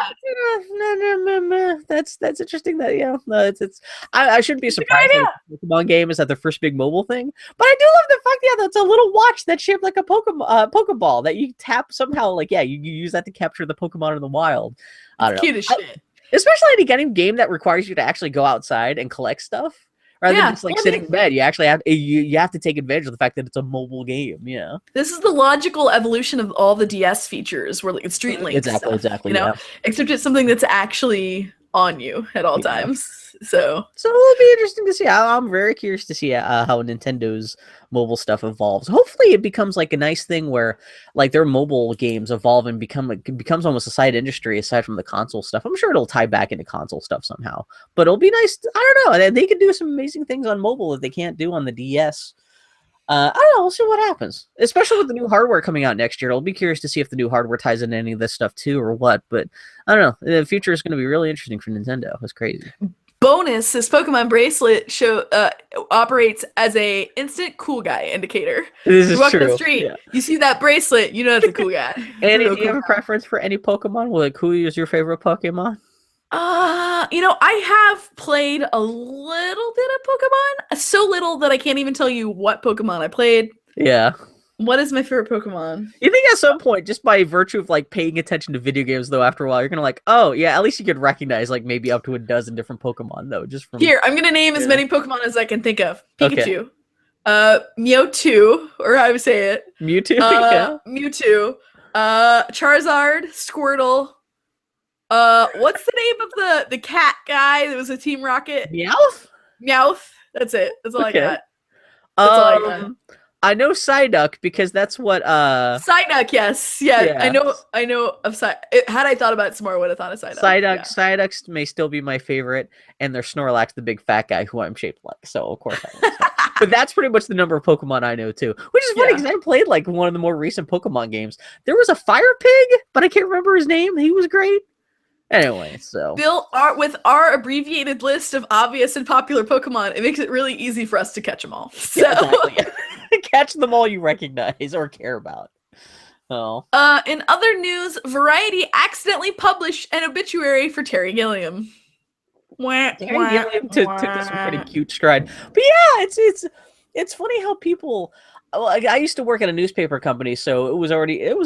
That's interesting. That no, it's. I shouldn't be surprised. That the Pokemon game is at their first big mobile thing, but I do love the fact that's a little watch that's shaped like a Pokeball that you tap somehow. Like you use that to capture the Pokemon in the wild. I don't know. Cute as shit. Especially in a game that requires you to actually go outside and collect stuff. Rather than just sitting in bed, you actually have you have to take advantage of the fact that it's a mobile game. Yeah, this is the logical evolution of all the DS features, where like Street Link exactly. Except it's something that's actually on you at all times. So it'll be interesting to see. I'm very curious to see how Nintendo's mobile stuff evolves. Hopefully, it becomes like a nice thing where like their mobile games evolve and becomes almost a side industry aside from the console stuff. I'm sure it'll tie back into console stuff somehow. But it'll be nice. I don't know. They can do some amazing things on mobile that they can't do on the DS. I don't know. We'll see what happens. Especially with the new hardware coming out next year. I'll be curious to see if the new hardware ties into any of this stuff too or what. But I don't know. The future is going to be really interesting for Nintendo. It's crazy. Bonus, this Pokemon bracelet operates as a instant cool guy indicator. This is you walk true. The street, you see that bracelet, you know that's a cool guy. Annie, do you have a preference for any Pokemon? Like, who is your favorite Pokemon? I have played a little bit of Pokemon. So little that I can't even tell you what Pokemon I played. Yeah. What is my favorite Pokemon? You think at some point, just by virtue of like paying attention to video games, though, after a while, you're gonna like, oh yeah, at least you could recognize like maybe up to a dozen different Pokemon, though. Just from here, I'm gonna name as many Pokemon as I can think of. Pikachu, Mewtwo, or how I would say it. Mewtwo, Mewtwo, Charizard, Squirtle. What's the name of the cat guy that was a Team Rocket? Meowth. That's it. That's all I got. That's all I got. I know Psyduck because that's what Psyduck, yes. Yeah. I know of Psyduck. Had I thought about it some more, I would have thought of Psyduck. Psyduck may still be my favorite, and there's Snorlax, the big fat guy who I'm shaped like. So of course I know. But that's pretty much the number of Pokemon I know too. Which is funny because I played like one of the more recent Pokemon games. There was a Fire Pig, but I can't remember his name. He was great. Anyway, so Bill, with our abbreviated list of obvious and popular Pokemon, it makes it really easy for us to catch them all. So. Yeah, exactly. Catch them all you recognize or care about. Oh. In other news, Variety accidentally published an obituary for Terry Gilliam. Terry Gilliam took this pretty cute stride, but yeah, it's funny how people. Like, I used to work at a newspaper company, so it was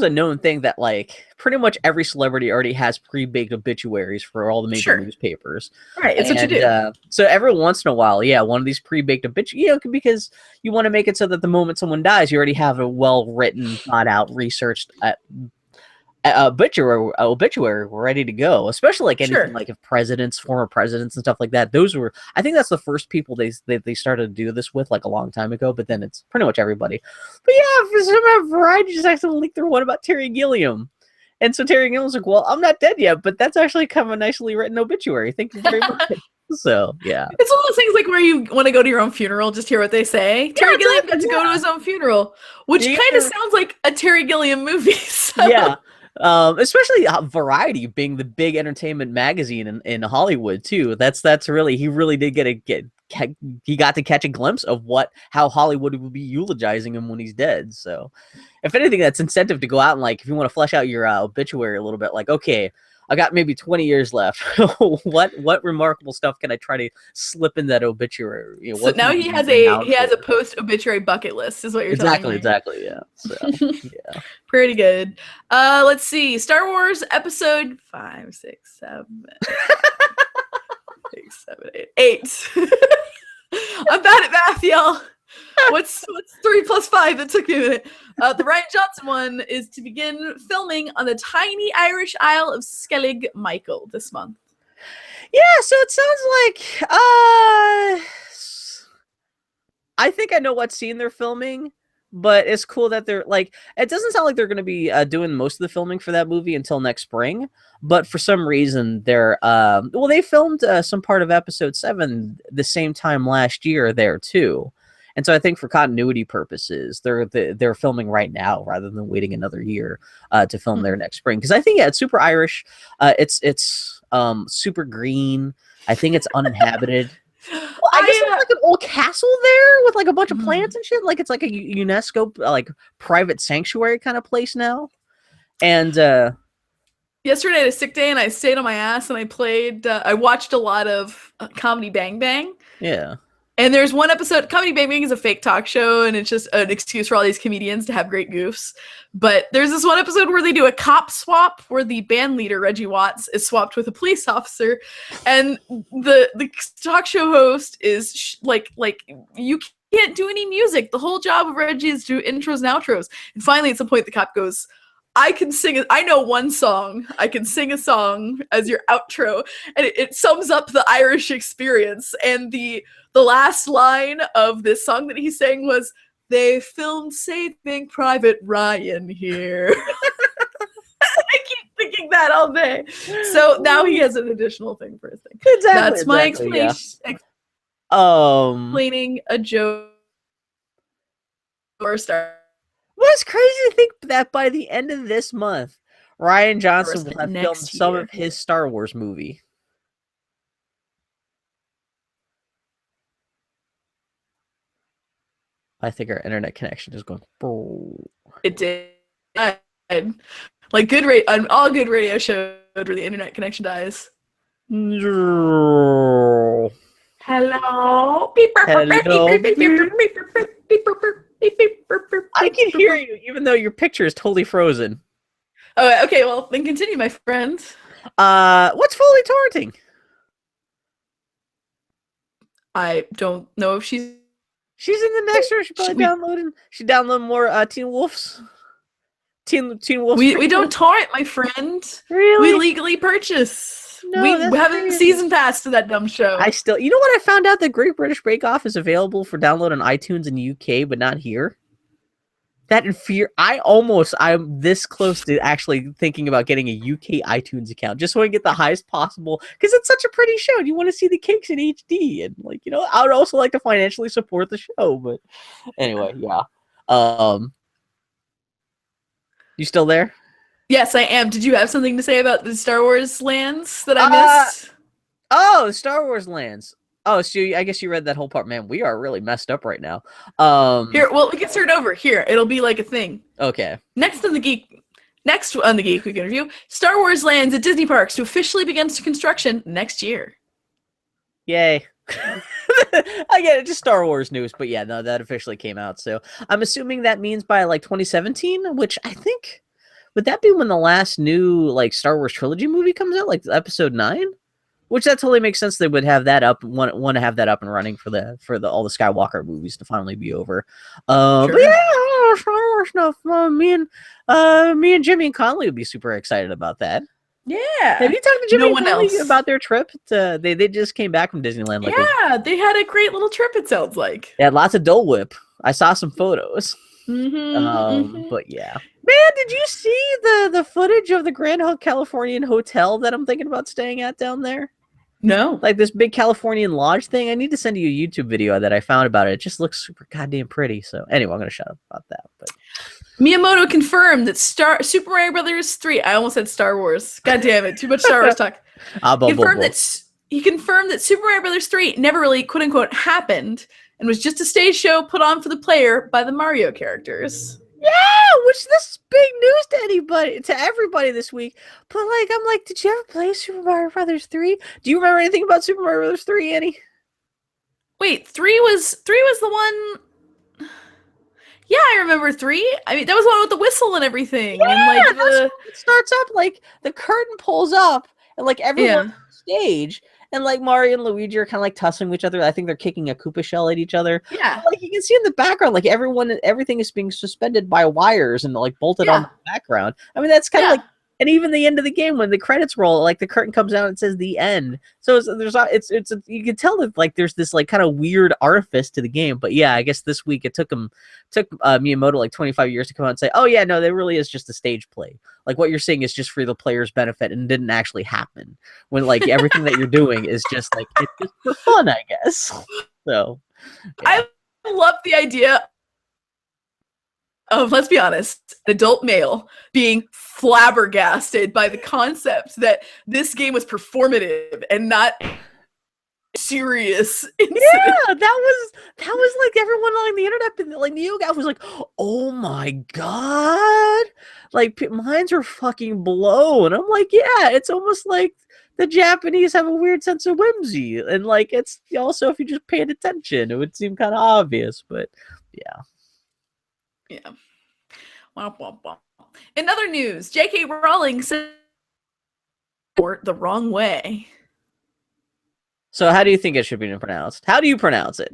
a known thing that like pretty much every celebrity already has pre-baked obituaries for all the major newspapers. Right, it's what you do. So every once in a while, one of these pre-baked obituaries, because you want to make it so that the moment someone dies, you already have a well-written, thought-out, researched obituary ready to go, especially like anything like if presidents, former presidents and stuff like that. I think that's the first people they started to do this with like a long time ago, but then it's pretty much everybody. But yeah, for some Variety just accidentally leaked their one about Terry Gilliam. And so Terry Gilliam's like, well, I'm not dead yet, but that's actually kind of a nicely written obituary. Thank you very much. So, yeah. It's one of those things like where you want to go to your own funeral, just hear what they say. Terry Gilliam got to go to his own funeral, which kind of sounds like a Terry Gilliam movie. So. Yeah. Especially Variety being the big entertainment magazine in Hollywood too. That's really, he really did he got to catch a glimpse of how Hollywood would be eulogizing him when he's dead. So if anything, that's incentive to go out and like, if you want to flesh out your obituary a little bit, like, okay, I got maybe 20 years left. What remarkable stuff can I try to slip in that obituary? So now he has a post obituary bucket list, is what you're telling me. Exactly. Yeah. So, yeah. Pretty good. Let's see. Star Wars Episode 5, 6, 7, 6, 7, 8. I'm bad at math, y'all. What's 3 plus 5? That took me a minute. The Rian Johnson one is to begin filming on the tiny Irish Isle of Skellig Michael this month. Yeah, so it sounds like I think I know what scene they're filming, but it's cool that they're like, it doesn't sound like they're going to be doing most of the filming for that movie until next spring, but for some reason they're well, they filmed some part of episode 7 the same time last year there too. And so I think for continuity purposes, they're filming right now rather than waiting another year to film their next spring. Because I think it's super Irish. It's super green. I think it's uninhabited. Well, I guess there's like an old castle there with like a bunch of plants and shit. Like it's like a UNESCO like private sanctuary kind of place now. And yesterday I had a sick day and I stayed on my ass and I played. I watched a lot of Comedy Bang Bang. Yeah. And there's one episode, Comedy Bang Bang is a fake talk show, and it's just an excuse for all these comedians to have great goofs. But there's this one episode where they do a cop swap, where the band leader, Reggie Watts, is swapped with a police officer. And the talk show host is like, you can't do any music. The whole job of Reggie is to do intros and outros. And finally, at some point, the cop goes, I know one song. I can sing a song as your outro. And it sums up the Irish experience. And the last line of this song that he sang was, "They filmed Saving Private Ryan here." I keep thinking that all day. So now he has an additional thing for his thing. Exactly. That's my explanation. Yeah. Explaining a joke or star. Well, it's crazy to think that by the end of this month, Rian Johnson will have filmed some of his Star Wars movie. I think our internet connection is going. It did. Like all good radio shows where the internet connection dies. Hello. Hello. I can hear you, even though your picture is totally frozen. Oh, okay. Well, then continue, my friend. What's Foley torrenting? I don't know if she's in the next room. She's probably downloading. She downloaded more Teen Wolf's. Teen Wolf. We don't torrent, my friend. Really? We legally purchase. No, we haven't a season pass to that dumb show. You know what? I found out that Great British Bake Off is available for download on iTunes in the UK, but not here. That in fear, I'm this close to actually thinking about getting a UK iTunes account just so I can get the highest possible, because it's such a pretty show and you want to see the cakes in HD, and like, you know, I would also like to financially support the show, but anyway, yeah. You still there? Yes, I am. Did you have something to say about the Star Wars lands that I missed? Oh, Star Wars lands. Oh, so I guess you read that whole part. Man, we are really messed up right now. Here, well, we can start over. Here, it'll be like a thing. Okay. Next on the Geek Week interview, Star Wars lands at Disney parks to officially begin construction next year. Yay. I get it, just Star Wars news, but yeah, no, that officially came out. So I'm assuming that means by like 2017, which I think, would that be when the last new like Star Wars trilogy movie comes out, like episode 9? Which that totally makes sense. They would have that up, want to have that up and running for all the Skywalker movies to finally be over. Sure. But yeah, Star Wars stuff. Me and Jimmy and Conley would be super excited about that. Yeah. Have you talked to Jimmy and Conley about their trip? They just came back from Disneyland. Like they had a great little trip. It sounds like they had lots of Dole Whip. I saw some photos. But yeah, man, did you see the footage of the Grand Californian Hotel that I'm thinking about staying at down there? No. Like this big Californian lodge thing. I need to send you a YouTube video that I found about it. It just looks super goddamn pretty. So anyway, I'm going to shut up about that. But Miyamoto confirmed that Super Mario Brothers 3, I almost said Star Wars. God damn it. Too much Star Wars talk. He confirmed that Super Mario Brothers 3 never really, quote unquote, happened and was just a stage show put on for the player by the Mario characters. Yeah, which this is big news to everybody this week. But like, I'm like, did you ever play Super Mario Brothers 3? Do you remember anything about Super Mario Brothers 3, Annie? Wait, 3 was the one. Yeah, I remember 3. I mean, that was the one with the whistle and everything. Yeah, and like it starts up like the curtain pulls up and like everyone's on stage. And like Mario and Luigi are kind of like tussling with each other. I think they're kicking a Koopa shell at each other. Yeah. Like you can see in the background, like everything is being suspended by wires and like bolted on the background. I mean, that's kind of like And even the end of the game, when the credits roll, like the curtain comes out and it says the end. So it's you can tell that like there's this like kind of weird artifice to the game. But yeah, I guess this week it took Miyamoto like 25 years to come out and say, oh yeah, no, there really is just a stage play. Like what you're seeing is just for the player's benefit and didn't actually happen. When like everything that you're doing is just like it's just for fun, I guess. So yeah. I love the idea of, let's be honest, an adult male being flabbergasted by the concept that this game was performative and not serious incident. Yeah, that was like everyone on the internet, like NeoGAF was like, oh my god, like minds are fucking blown. I'm like, yeah, it's almost like the Japanese have a weird sense of whimsy, and like it's also if you just paid attention, it would seem kind of obvious, but yeah. Yeah. Womp, womp, womp. In other news, J.K. Rowling said the wrong way. So how do you think it should be pronounced? How do you pronounce it?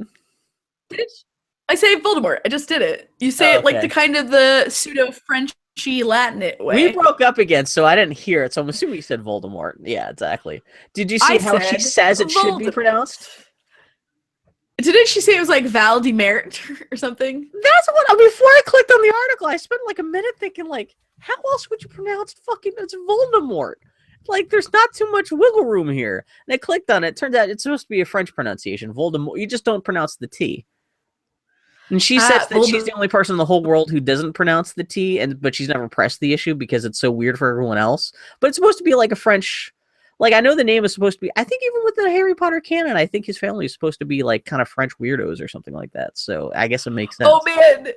I say Voldemort. I just did it. You say it like the kind of the pseudo-Frenchy Latin way. We broke up again, so I didn't hear it. So I'm assuming you said Voldemort. Yeah, exactly. Did you see how she says it should be pronounced? Didn't she say it was like Valdemort or something? That's what. Before I clicked on the article, I spent like a minute thinking, like, how else would you pronounce fucking? It's Voldemort. Like, there's not too much wiggle room here. And I clicked on it. Turns out it's supposed to be a French pronunciation, Voldemort. You just don't pronounce the T. And she says that she's the only person in the whole world who doesn't pronounce the T, but she's never pressed the issue because it's so weird for everyone else. But it's supposed to be like a French. Like, I know the name is supposed to be, I think even with the Harry Potter canon, I think his family is supposed to be, like, kind of French weirdos or something like that. So I guess it makes sense. Oh, man.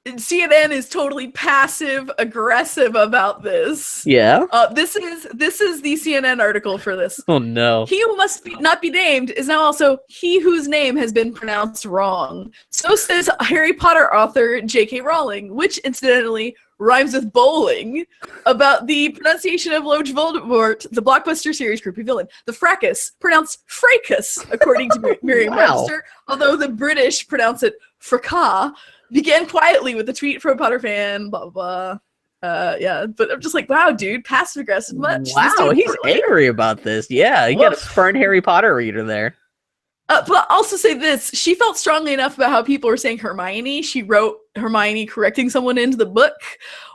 CNN is totally passive-aggressive about this. Yeah? This is the CNN article for this. Oh, no. He who must not be named is now also he whose name has been pronounced wrong. So says Harry Potter author J.K. Rowling, which, incidentally, rhymes with bowling, about the pronunciation of Lord Voldemort, the blockbuster series creepy villain. The fracas, pronounced fracas, according to Merriam-Webster, although the British pronounce it fracas, began quietly with a tweet from a Potter fan, blah, blah, blah. Yeah, but I'm just like, wow, dude, passive-aggressive much. Wow, he's angry about this. Yeah, you got a spurned Harry Potter reader there. But I'll also say this. She felt strongly enough about how people were saying Hermione. She wrote Hermione correcting someone into the book.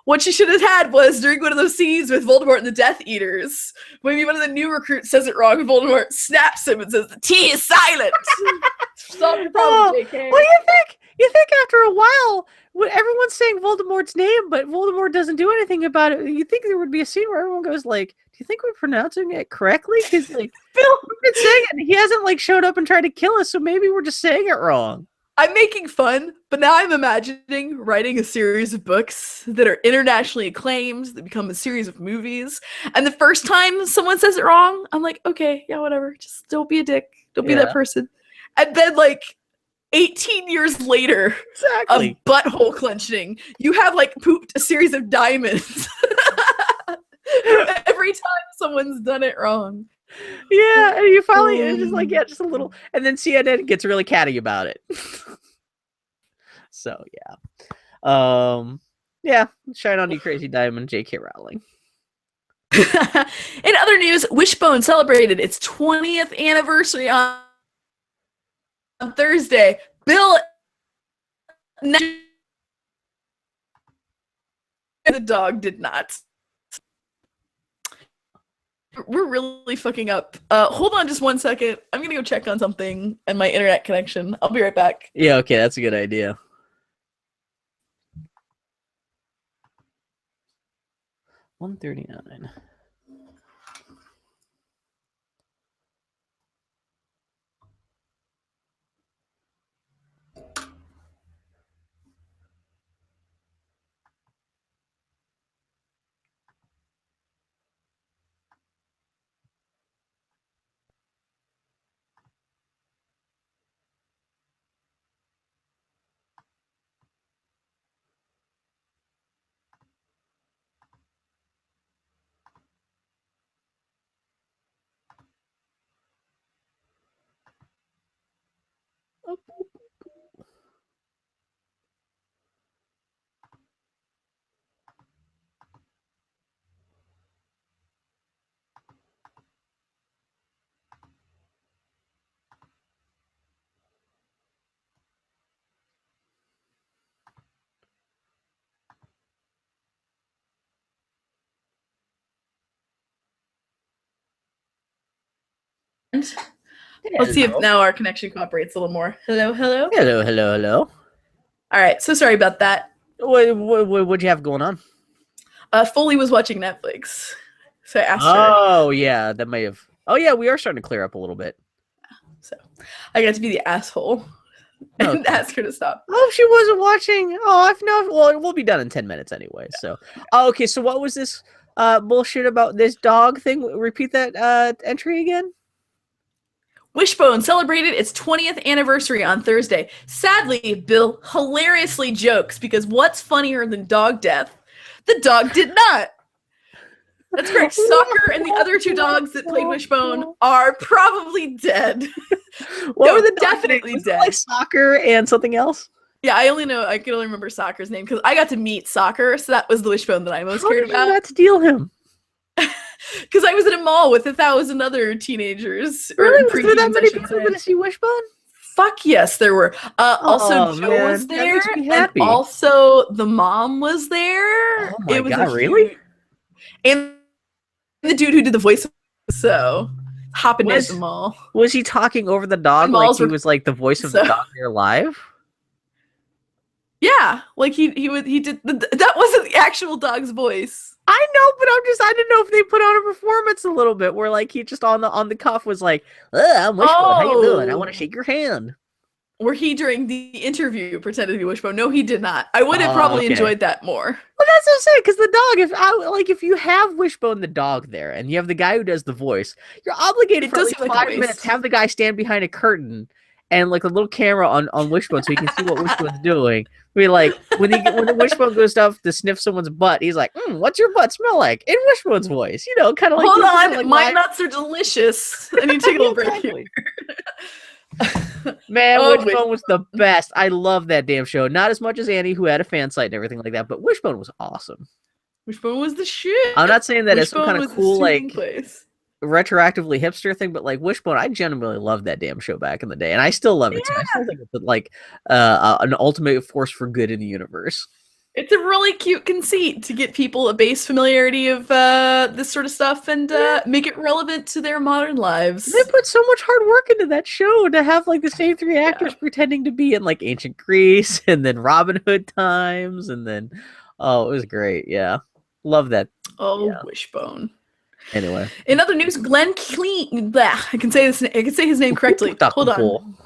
What she should have had was, during one of those scenes with Voldemort and the Death Eaters, maybe one of the new recruits says it wrong and Voldemort snaps him and says, the T is silent. Solve your problem, JK. Well, you think after a while, when everyone's saying Voldemort's name, but Voldemort doesn't do anything about it, you think there would be a scene where everyone goes like, do you think we're pronouncing it correctly? Because like, Phil, we've been saying it, and he hasn't like showed up and tried to kill us, so maybe we're just saying it wrong. I'm making fun, but now I'm imagining writing a series of books that are internationally acclaimed, that become a series of movies, and the first time someone says it wrong, I'm like, okay, yeah, whatever, just don't be a dick, don't be that person. And then like 18 years later, exactly, of butthole clenching, you have like pooped a series of diamonds every time someone's done it wrong. Yeah, and you finally it's just like, yeah, just a little, and then CNN gets really catty about it. So yeah, shine on you, crazy diamond, J.K. Rowling. In other news, Wishbone celebrated its 20th anniversary on Thursday. Bill, the dog did not. We're really fucking up. Hold on just 1 second. I'm gonna go check on something and my internet connection. I'll be right back. Yeah, okay, that's a good idea. $139. Let's see if now our connection cooperates a little more. Hello, hello? Hello, hello, hello. All right, so sorry about that. What'd you have going on? Foley was watching Netflix, so I asked her. Oh, yeah, that may have... Oh, yeah, we are starting to clear up a little bit. So I got to be the asshole and ask her to stop. Oh, she wasn't watching. Oh, well, we'll be done in 10 minutes anyway, so... Oh, okay, so what was this bullshit about this dog thing? Repeat that entry again? Wishbone celebrated its 20th anniversary on Thursday. Sadly, Bill hilariously jokes because what's funnier than dog death? The dog did not. That's correct. Soccer and the other two dogs that played Wishbone are probably dead. What were the definitely dead? Like Soccer and something else? Yeah, I can only remember Soccer's name because I got to meet Soccer, so that was the Wishbone that I most cared about. How did you not steal him? Because I was at a mall with 1,000 other teenagers. Really? Was there that many people going to see Wishbone? Fuck yes, there were. Also, Joe was there, and also the mom was there. Oh my god, really? And the dude who did the voice, so hopping at the mall. Was he talking over the dog like he was like the voice of the dog here live? Yeah, like he did. That wasn't the actual dog's voice. I know, but I didn't know if they put on a performance a little bit where like he just on the cuff was like, I'm Wishbone, how you doing? I want to shake your hand. Where he during the interview pretended to be Wishbone. No, he did not. I would have probably enjoyed that more. Well, that's what I'm saying, because the dog, if you have Wishbone the dog there and you have the guy who does the voice, you're obligated for like 5 minutes to have the guy stand behind a curtain and like a little camera on Wishbone so you can see what Wishbone's doing. I mean, like when the Wishbone goes stuff to sniff someone's butt, he's like, "What's your butt smell like?" In Wishbone's voice, kind of like. Hold on, like, my nuts are delicious. I need to take a little break here. Man, Wishbone was the best. I love that damn show. Not as much as Annie, who had a fan site and everything like that, but Wishbone was awesome. Wishbone was the shit. I'm not saying that it's some kind of cool retroactively hipster thing, but like Wishbone, I genuinely loved that damn show back in the day, and I still love it too. I still think it's like an ultimate force for good in the universe. It's a really cute conceit to get people a base familiarity of this sort of stuff and make it relevant to their modern lives. They put so much hard work into that show to have like the same three actors pretending to be in like ancient Greece and then Robin Hood times, and then it was great. Yeah, love that. Wishbone. Anyway, in other news, Glenn Keane. I can say his name correctly. Hold on.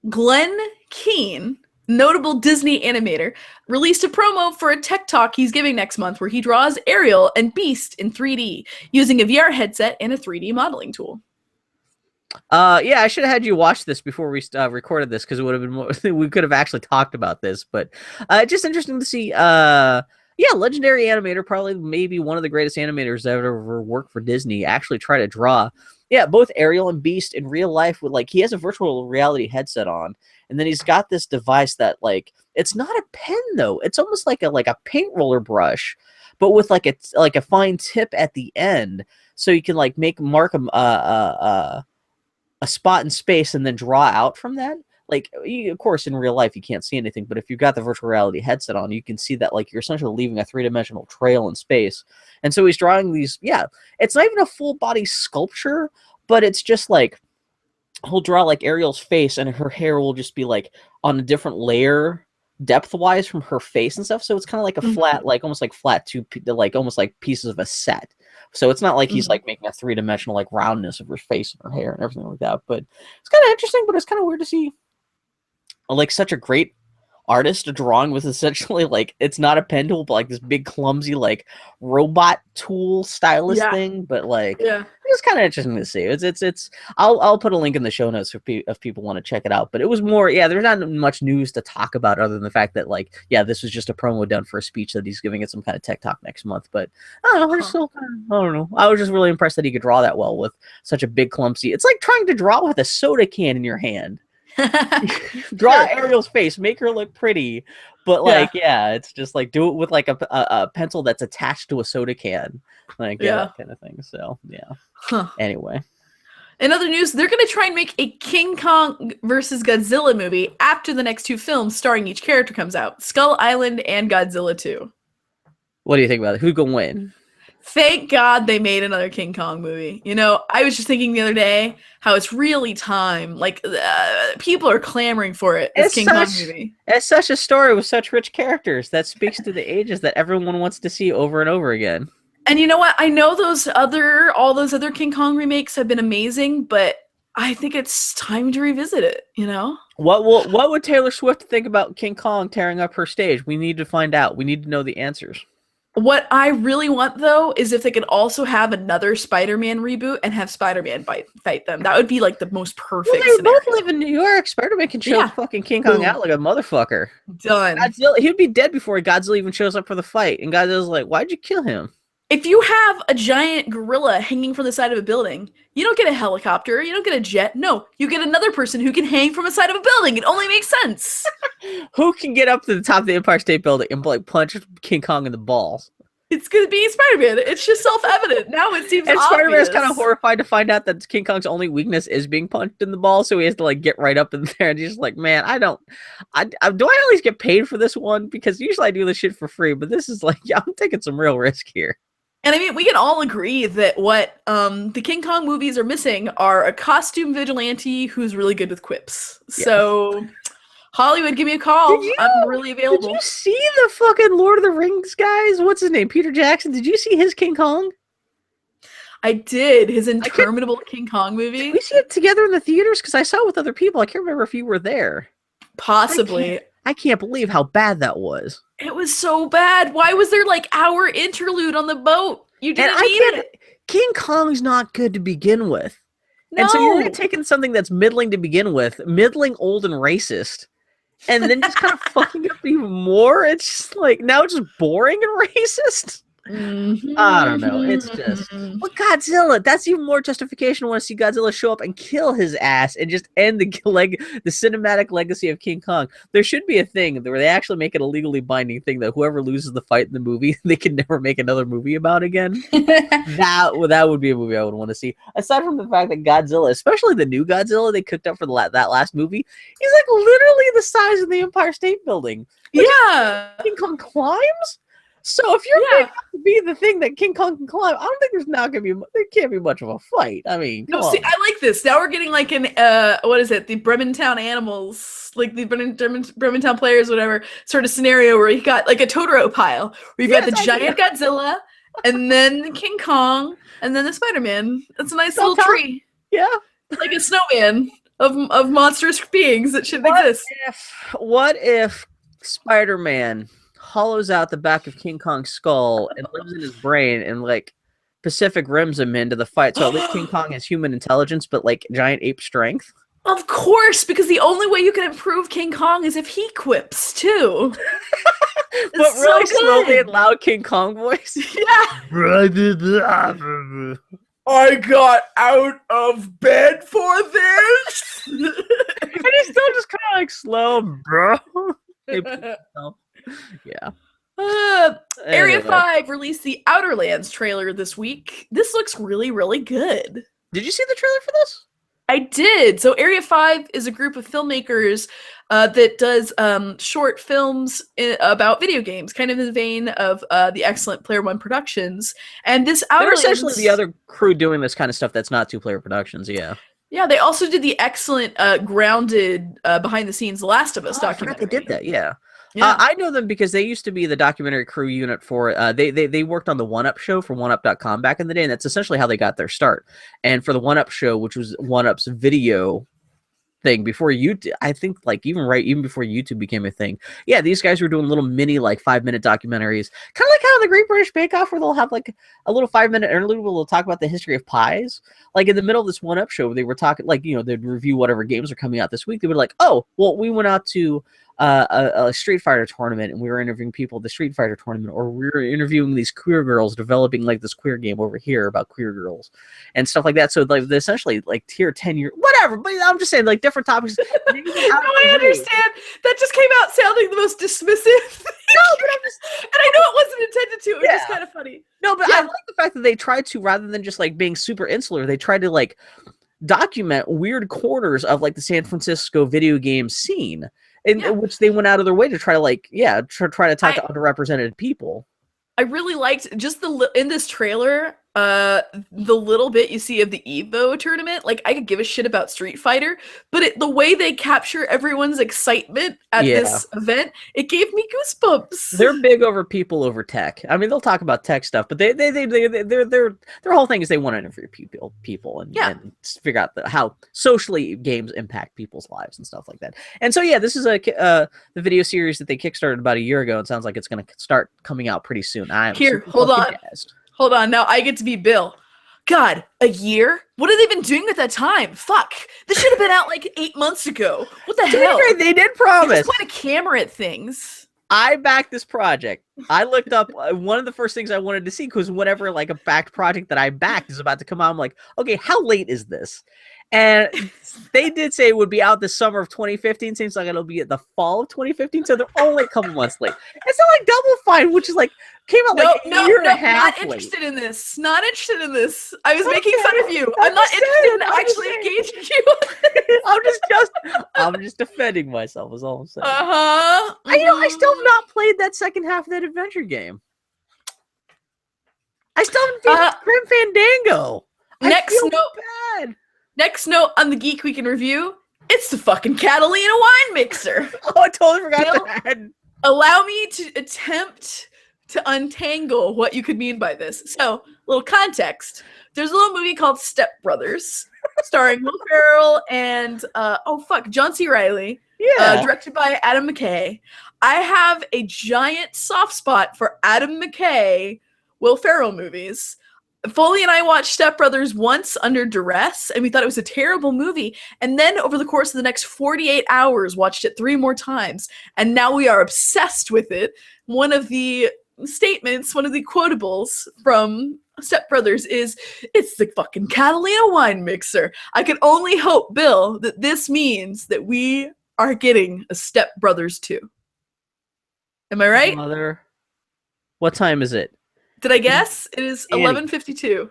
Glenn Keane, notable Disney animator, released a promo for a tech talk he's giving next month where he draws Ariel and Beast in 3D using a VR headset and a 3D modeling tool. I should have had you watch this before we recorded this because it would have been more. We could have actually talked about this, but just interesting to see. Legendary animator, probably maybe one of the greatest animators that ever worked for Disney, actually try to draw, both Ariel and Beast in real life with he has a virtual reality headset on, and then he's got this device that it's not a pen though, it's almost like a paint roller brush, but with like a fine tip at the end, so you can mark a spot in space and then draw out from that. Of course, in real life, you can't see anything, but if you've got the virtual reality headset on, you can see that, you're essentially leaving a three-dimensional trail in space. And so he's drawing these, it's not even a full-body sculpture, but it's just, he'll draw, Ariel's face, and her hair will just be, on a different layer, depth-wise, from her face and stuff. So it's kind of like a flat, almost like flat almost like pieces of a set. So it's not like he's making a three-dimensional, roundness of her face and her hair and everything like that. But it's kind of interesting, but it's kind of weird to see such a great artist drawing with essentially it's not a pen tool, but this big clumsy robot tool stylus thing. But it's kind of interesting to see. It's I'll put a link in the show notes if people want to check it out. But it was more there's not much news to talk about other than the fact that this was just a promo done for a speech that he's giving at some kind of tech talk next month. But I don't know, I don't know. I was just really impressed that he could draw that well with such a big clumsy. It's like trying to draw with a soda can in your hand. Draw Ariel's face, make her look pretty, but it's just do it with a pencil that's attached to a soda can, that kind of thing. So anyway, in other news, they're gonna try and make a King Kong versus Godzilla movie after the next two films starring each character comes out, Skull Island and Godzilla 2. What do you think about it? Who's gonna win? Thank God they made another King Kong movie. You know, I was just thinking the other day how it's really time. Like, people are clamoring for it. This King Kong movie. It's such a story with such rich characters that speaks to the ages that everyone wants to see over and over again. And you know what? I know all those other King Kong remakes have been amazing, but I think it's time to revisit it. You know. What would Taylor Swift think about King Kong tearing up her stage? We need to find out. We need to know the answers. What I really want, though, is if they could also have another Spider-Man reboot and have Spider-Man fight them. That would be like the most perfect They both live in New York. Spider-Man can choke fucking King Kong out like a motherfucker. Done. Godzilla, he'd be dead before Godzilla even shows up for the fight. And Godzilla's like, why'd you kill him? If you have a giant gorilla hanging from the side of a building, you don't get a helicopter, you don't get a jet. No, you get another person who can hang from the side of a building. It only makes sense. Who can get up to the top of the Empire State Building and like punch King Kong in the balls? It's gonna be Spider-Man. It's just self-evident. Now it seems and obvious. Spider-Man's kind of horrified to find out that King Kong's only weakness is being punched in the balls, so he has to like get right up in there, and he's just like, man, do I at least get paid for this one? Because usually I do this shit for free, but this is like, yeah, I'm taking some real risk here. And I mean, we can all agree that what the King Kong movies are missing are a costume vigilante who's really good with quips. Yeah. So, Hollywood, give me a call. I'm really available. Did you see the fucking Lord of the Rings guys? What's his name? Peter Jackson. Did you see his King Kong? I did. His interminable King Kong movie. Did we see it together in the theaters? Because I saw it with other people. I can't remember if you were there. Possibly. I can't believe how bad that was. It was so bad. Why was there like our interlude on the boat? You didn't need it. King Kong's not good to begin with. No. And so you're taking something that's middling to begin with, middling, old, and racist, and then just kind of fucking up even more. It's just like, now it's just boring and racist. Mm-hmm. I don't know. It's just, but Godzilla, that's even more justification. I want to see Godzilla show up and kill his ass and just end the cinematic legacy of King Kong. There should be a thing where they actually make it a legally binding thing that whoever loses the fight in the movie, they can never make another movie about again. that would be a movie I would want to see. Aside from the fact that Godzilla, especially the new Godzilla they cooked up for that last movie, he's like literally the size of the Empire State Building. Yeah. King Kong climbs? So if you're going to be the thing that King Kong can climb, I don't think there can't be much of a fight. I mean, see, I like this. Now we're getting like an what is it? The Brementown Animals, like the Brementown Players, whatever sort of scenario where you got like a Totoro pile, where you've got the giant Godzilla, and then the King Kong, and then the Spider-Man. That's a nice little tree. Yeah, like a snowman of monstrous beings that shouldn't exist. What if Spider-Man hollows out the back of King Kong's skull and lives in his brain and like Pacific Rims him into the fight? So at least King Kong has human intelligence, but like giant ape strength. Of course, because the only way you can improve King Kong is if he quips too. But really slowly and loud King Kong voice. Yeah. I got out of bed for this. And he's still just kind of like slow, bro. Yeah. Area 5 released the Outer Lands trailer this week. This looks really, really good. Did you see the trailer for this? I did. So Area 5 is a group of filmmakers that does short films about video games, kind of in the vein of the excellent Player One Productions. And this Outer Lands... They're essentially the other crew doing this kind of stuff that's not Two Player Productions, yeah. Yeah, they also did the excellent grounded behind-the-scenes The Last of Us documentary. They did that, yeah. Yeah. I know them because they used to be the documentary crew unit for, they worked on the 1UP show for 1UP.com back in the day, and that's essentially how they got their start. And for the 1UP show, which was 1UP's video thing before YouTube, I think like even before YouTube became a thing. Yeah, these guys were doing little mini like 5-minute documentaries, kind of like how the Great British Bake Off, where they'll have like a little 5-minute interlude where they'll talk about the history of pies. Like in the middle of this 1UP show, they were talking like, you know, they'd review whatever games are coming out this week. They were like, oh, well, we went out to a Street Fighter tournament and we were interviewing people at the Street Fighter tournament, or we were interviewing these queer girls developing like this queer game over here about queer girls and stuff like that. So like they essentially like tier 10 year whatever, but I'm just saying like different topics. No, I understand. That just came out sounding the most dismissive. No, but I'm just, and I know it wasn't intended to. It was just kind of funny. No, but I like the fact that they tried to, rather than just like being super insular, they tried to like document weird corners of like the San Francisco video game scene, in which they went out of their way to try to like try to talk to underrepresented people. I really liked just in this trailer, the little bit you see of the Evo tournament. Like, I could give a shit about Street Fighter, but the way they capture everyone's excitement at this event, it gave me goosebumps. They're big over people over tech. I mean, they'll talk about tech stuff, but their whole thing is they want to interview people and figure out how socially games impact people's lives and stuff like that. And so, yeah, this is the video series that they kickstarted about a year ago, and sounds like it's going to start coming out pretty soon. Hold on. Now I get to be Bill. God, a year? What have they been doing with that time? Fuck. This should have been out like 8 months ago. What the hell? They did promise. They just point a camera at things. I backed this project. I looked up one of the first things I wanted to see, because whenever like a backed project that I backed is about to come out, I'm like, okay, how late is this? And they did say it would be out this summer of 2015. Seems like it'll be at the fall of 2015. So they're only a couple months late. It's not like Double Fine, which is like came out like a year and a half late. Not late. interested in this. Not interested in this. I was making fun of you. I'm not interested in actually engaging you. I'm just defending myself. Is all I'm saying. I still have not played that second half of that adventure game. I still haven't beaten Grim Fandango. Next note on the Geek Week in Review, it's the fucking Catalina wine mixer. Oh, I totally forgot that. Allow me to attempt to untangle what you could mean by this. So, little context. There's a little movie called Step Brothers, starring Will Ferrell and, John C. Reilly. Yeah. Directed by Adam McKay. I have a giant soft spot for Adam McKay, Will Ferrell movies. Foley and I watched Step Brothers once under duress, and we thought it was a terrible movie. And then over the course of the next 48 hours, watched it 3 more times. And now we are obsessed with it. One of the statements, one of the quotables from Step Brothers is, it's the fucking Catalina wine mixer. I can only hope, Bill, that this means that we are getting a Step Brothers 2. Am I right? Mother. What time is it? Did I guess? It is 11:52.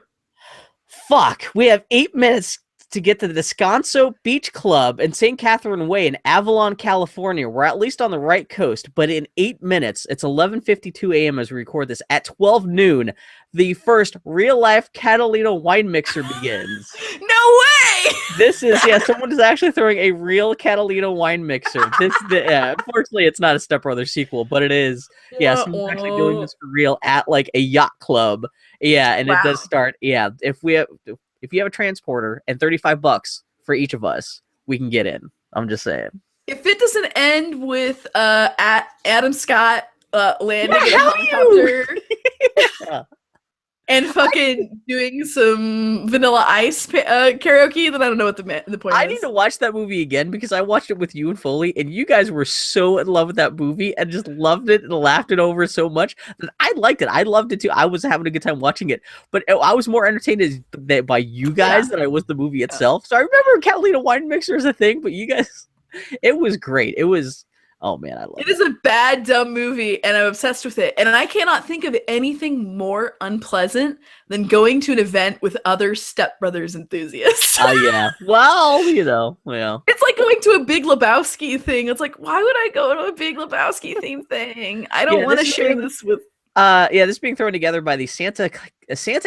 Fuck. We have 8 minutes to get to the Descanso Beach Club in St. Catherine Way in Avalon, California. We're at least on the right coast, but in 8 minutes, it's 11:52 a.m. as we record this. At 12 noon, the first real-life Catalina wine mixer begins. No way! This is, someone is actually throwing a real Catalina wine mixer. Unfortunately, it's not a Step Brothers sequel, but it is. Yeah, someone's actually doing this for real at like a yacht club. Yeah, and It does start. Yeah, if you have a transporter and $35 for each of us, we can get in. I'm just saying. If it doesn't end with Adam Scott landing in a helicopter and fucking doing some Vanilla Ice karaoke, then I don't know what the point is. I need to watch that movie again, because I watched it with you and Foley, and you guys were so in love with that movie and just loved it and laughed it over so much that I liked it. I loved it too. I was having a good time watching it, but I was more entertained by you guys than I was the movie itself. So I remember Catalina wine mixer is a thing, but you guys, it was great. It was. Oh man, I love it. It is a bad, dumb movie, and I'm obsessed with it. And I cannot think of anything more unpleasant than going to an event with other Step Brothers enthusiasts. Yeah. Well, It's like going to a Big Lebowski thing. It's like, why would I go to a Big Lebowski theme thing? I don't want to share this with. This is being thrown together by the Santa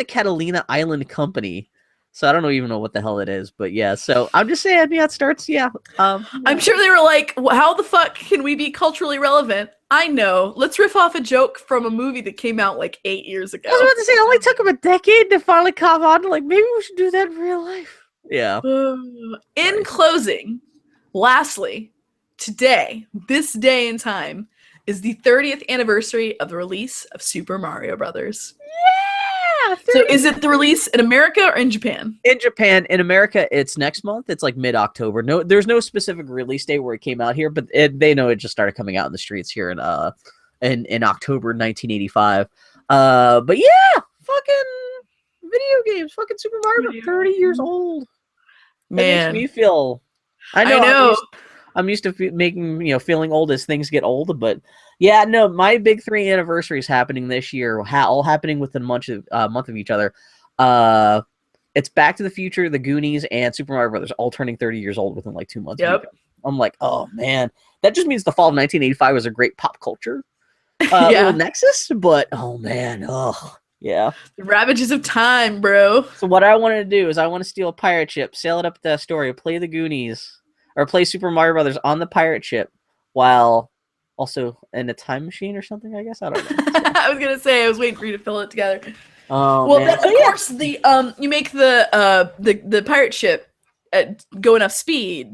Catalina Island Company. So I don't even know what the hell it is, but yeah. So I'm just saying, it starts. Yeah. I'm sure they were like, how the fuck can we be culturally relevant? I know. Let's riff off a joke from a movie that came out like 8 years ago. I was about to say, it only took them a decade to finally come on. Like, maybe we should do that in real life. Yeah. In closing, lastly, today, this day and time, is the 30th anniversary of the release of Super Mario Brothers. Yeah! So is it the release in America or in Japan? In Japan. In America, it's next month. It's like mid-October. No, there's no specific release date where it came out here, but they know it just started coming out in the streets here in October 1985. But yeah, fucking video games. Fucking Super Mario 30 years old. Man. That makes me feel... I know. I'm used to feeling old as things get old, but yeah, no, my big 3 anniversaries happening this year, all happening within a month of each other. It's Back to the Future, The Goonies, and Super Mario Brothers, all turning 30 years old within like 2 months. Yep. I'm like, oh man, that just means the fall of 1985 was a great pop culture. Yeah. Little Nexus, but oh man, oh yeah. The ravages of time, bro. So what I wanted to do is I want to steal a pirate ship, sail it up to Astoria, play the Goonies, or play Super Mario Brothers on the pirate ship, while also in a time machine or something. I guess I don't know. So. I was gonna say I was waiting for you to fill it together. Oh Well, man. then, of course, the you make the pirate ship go enough speed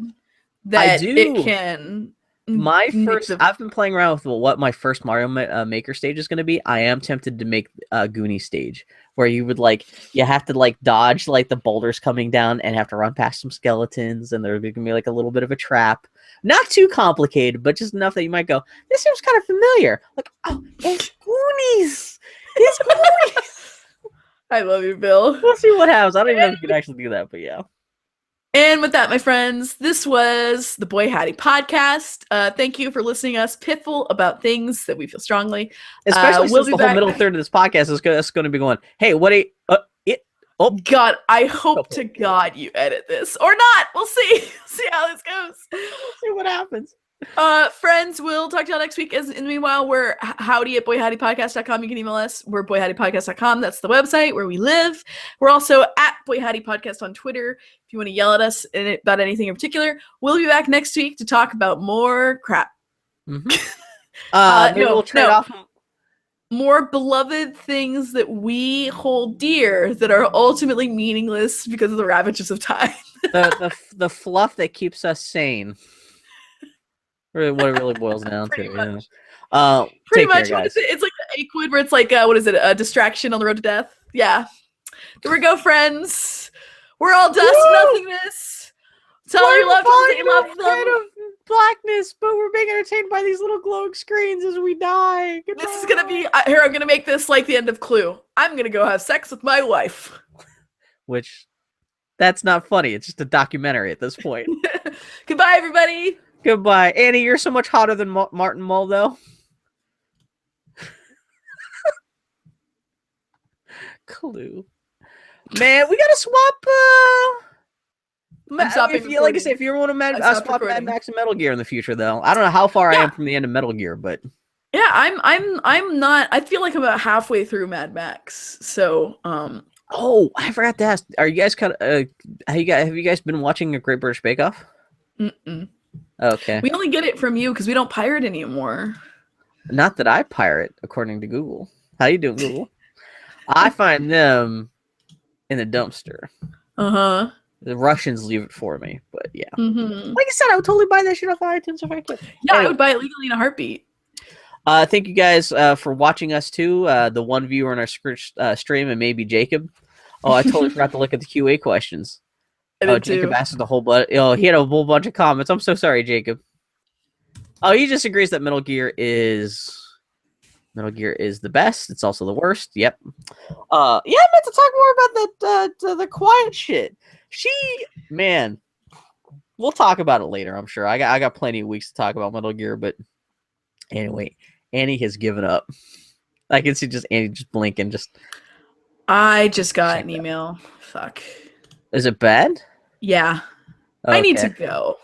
that do. it can. I've been playing around with what my first Mario Maker stage is going to be. I am tempted to make a Goonie stage where you have to dodge the boulders coming down and have to run past some skeletons, and there's going to be a little bit of a trap. Not too complicated, but just enough that you might go, this seems kind of familiar. Oh, it's Goonies! It's Goonies! I love you, Bill. We'll see what happens. I don't even know if you can actually do that, but yeah. And with that, my friends, this was the Boy Howdy podcast. Thank you for listening to us piffle about things that we feel strongly. Especially since the whole middle third of this podcast is going to be going, hey, what a... Oh God, I hope to God you edit this or not. We'll see. See how this goes. We'll see what happens. Friends, we'll talk to y'all next week. In the meanwhile, we're howdy at boyhowdypodcast.com. You can email us. We're boyhowdypodcast.com. That's the website where we live. We're also at boyhowdypodcast on Twitter. If you want to yell at us about anything in particular, we'll be back next week to talk about more crap. Mm-hmm. We'll trade off more beloved things that we hold dear that are ultimately meaningless because of the ravages of time. the fluff that keeps us sane. Really, what it really boils down Pretty to. much. Yeah. Pretty Take much. care, What guys. is it? It's like the Aquid where it's like, what is it? A distraction on the road to death? Yeah. Here we go, friends. We're all dust, nothingness. Tell all your loved ones that you love them. Of blackness, but we're being entertained by these little glowing screens as we die. Goodbye. This is gonna be here. I'm gonna make this like the end of Clue. I'm gonna go have sex with my wife. Which, that's not funny. It's just a documentary at this point. Goodbye, everybody. Goodbye, Annie. You're so much hotter than Martin Mull, though. Clue, man. We gotta swap. If you want to swap Mad Max and Metal Gear in the future, though, I don't know how far I am from the end of Metal Gear, but yeah, I'm not. I feel like I'm about halfway through Mad Max. So, oh, I forgot to ask. Are you guys have you guys been watching a Great British Bake Off? Okay. We only get it from you because we don't pirate anymore. Not that I pirate, according to Google. How you doing, Google? I find them in the dumpster. The Russians leave it for me, but yeah. Like I said, I would totally buy that shit off iTunes if I could. Yeah, anyway. I would buy it legally in a heartbeat. Thank you guys for watching us too. The one viewer on our stream, and maybe Jacob. Oh, I totally forgot to look at the QA questions. Jacob asked the whole bunch. Oh, he had a whole bunch of comments. I'm so sorry, Jacob. Oh, he just agrees that Metal Gear is the best. It's also the worst. Yep. Yeah, I meant to talk more about the quiet shit. Man, we'll talk about it later. I'm sure. I got plenty of weeks to talk about Metal Gear, but anyway, Annie has given up. I can see Annie just blinking. I just got an email. Fuck. Is it bad? Yeah. Okay. I need to go.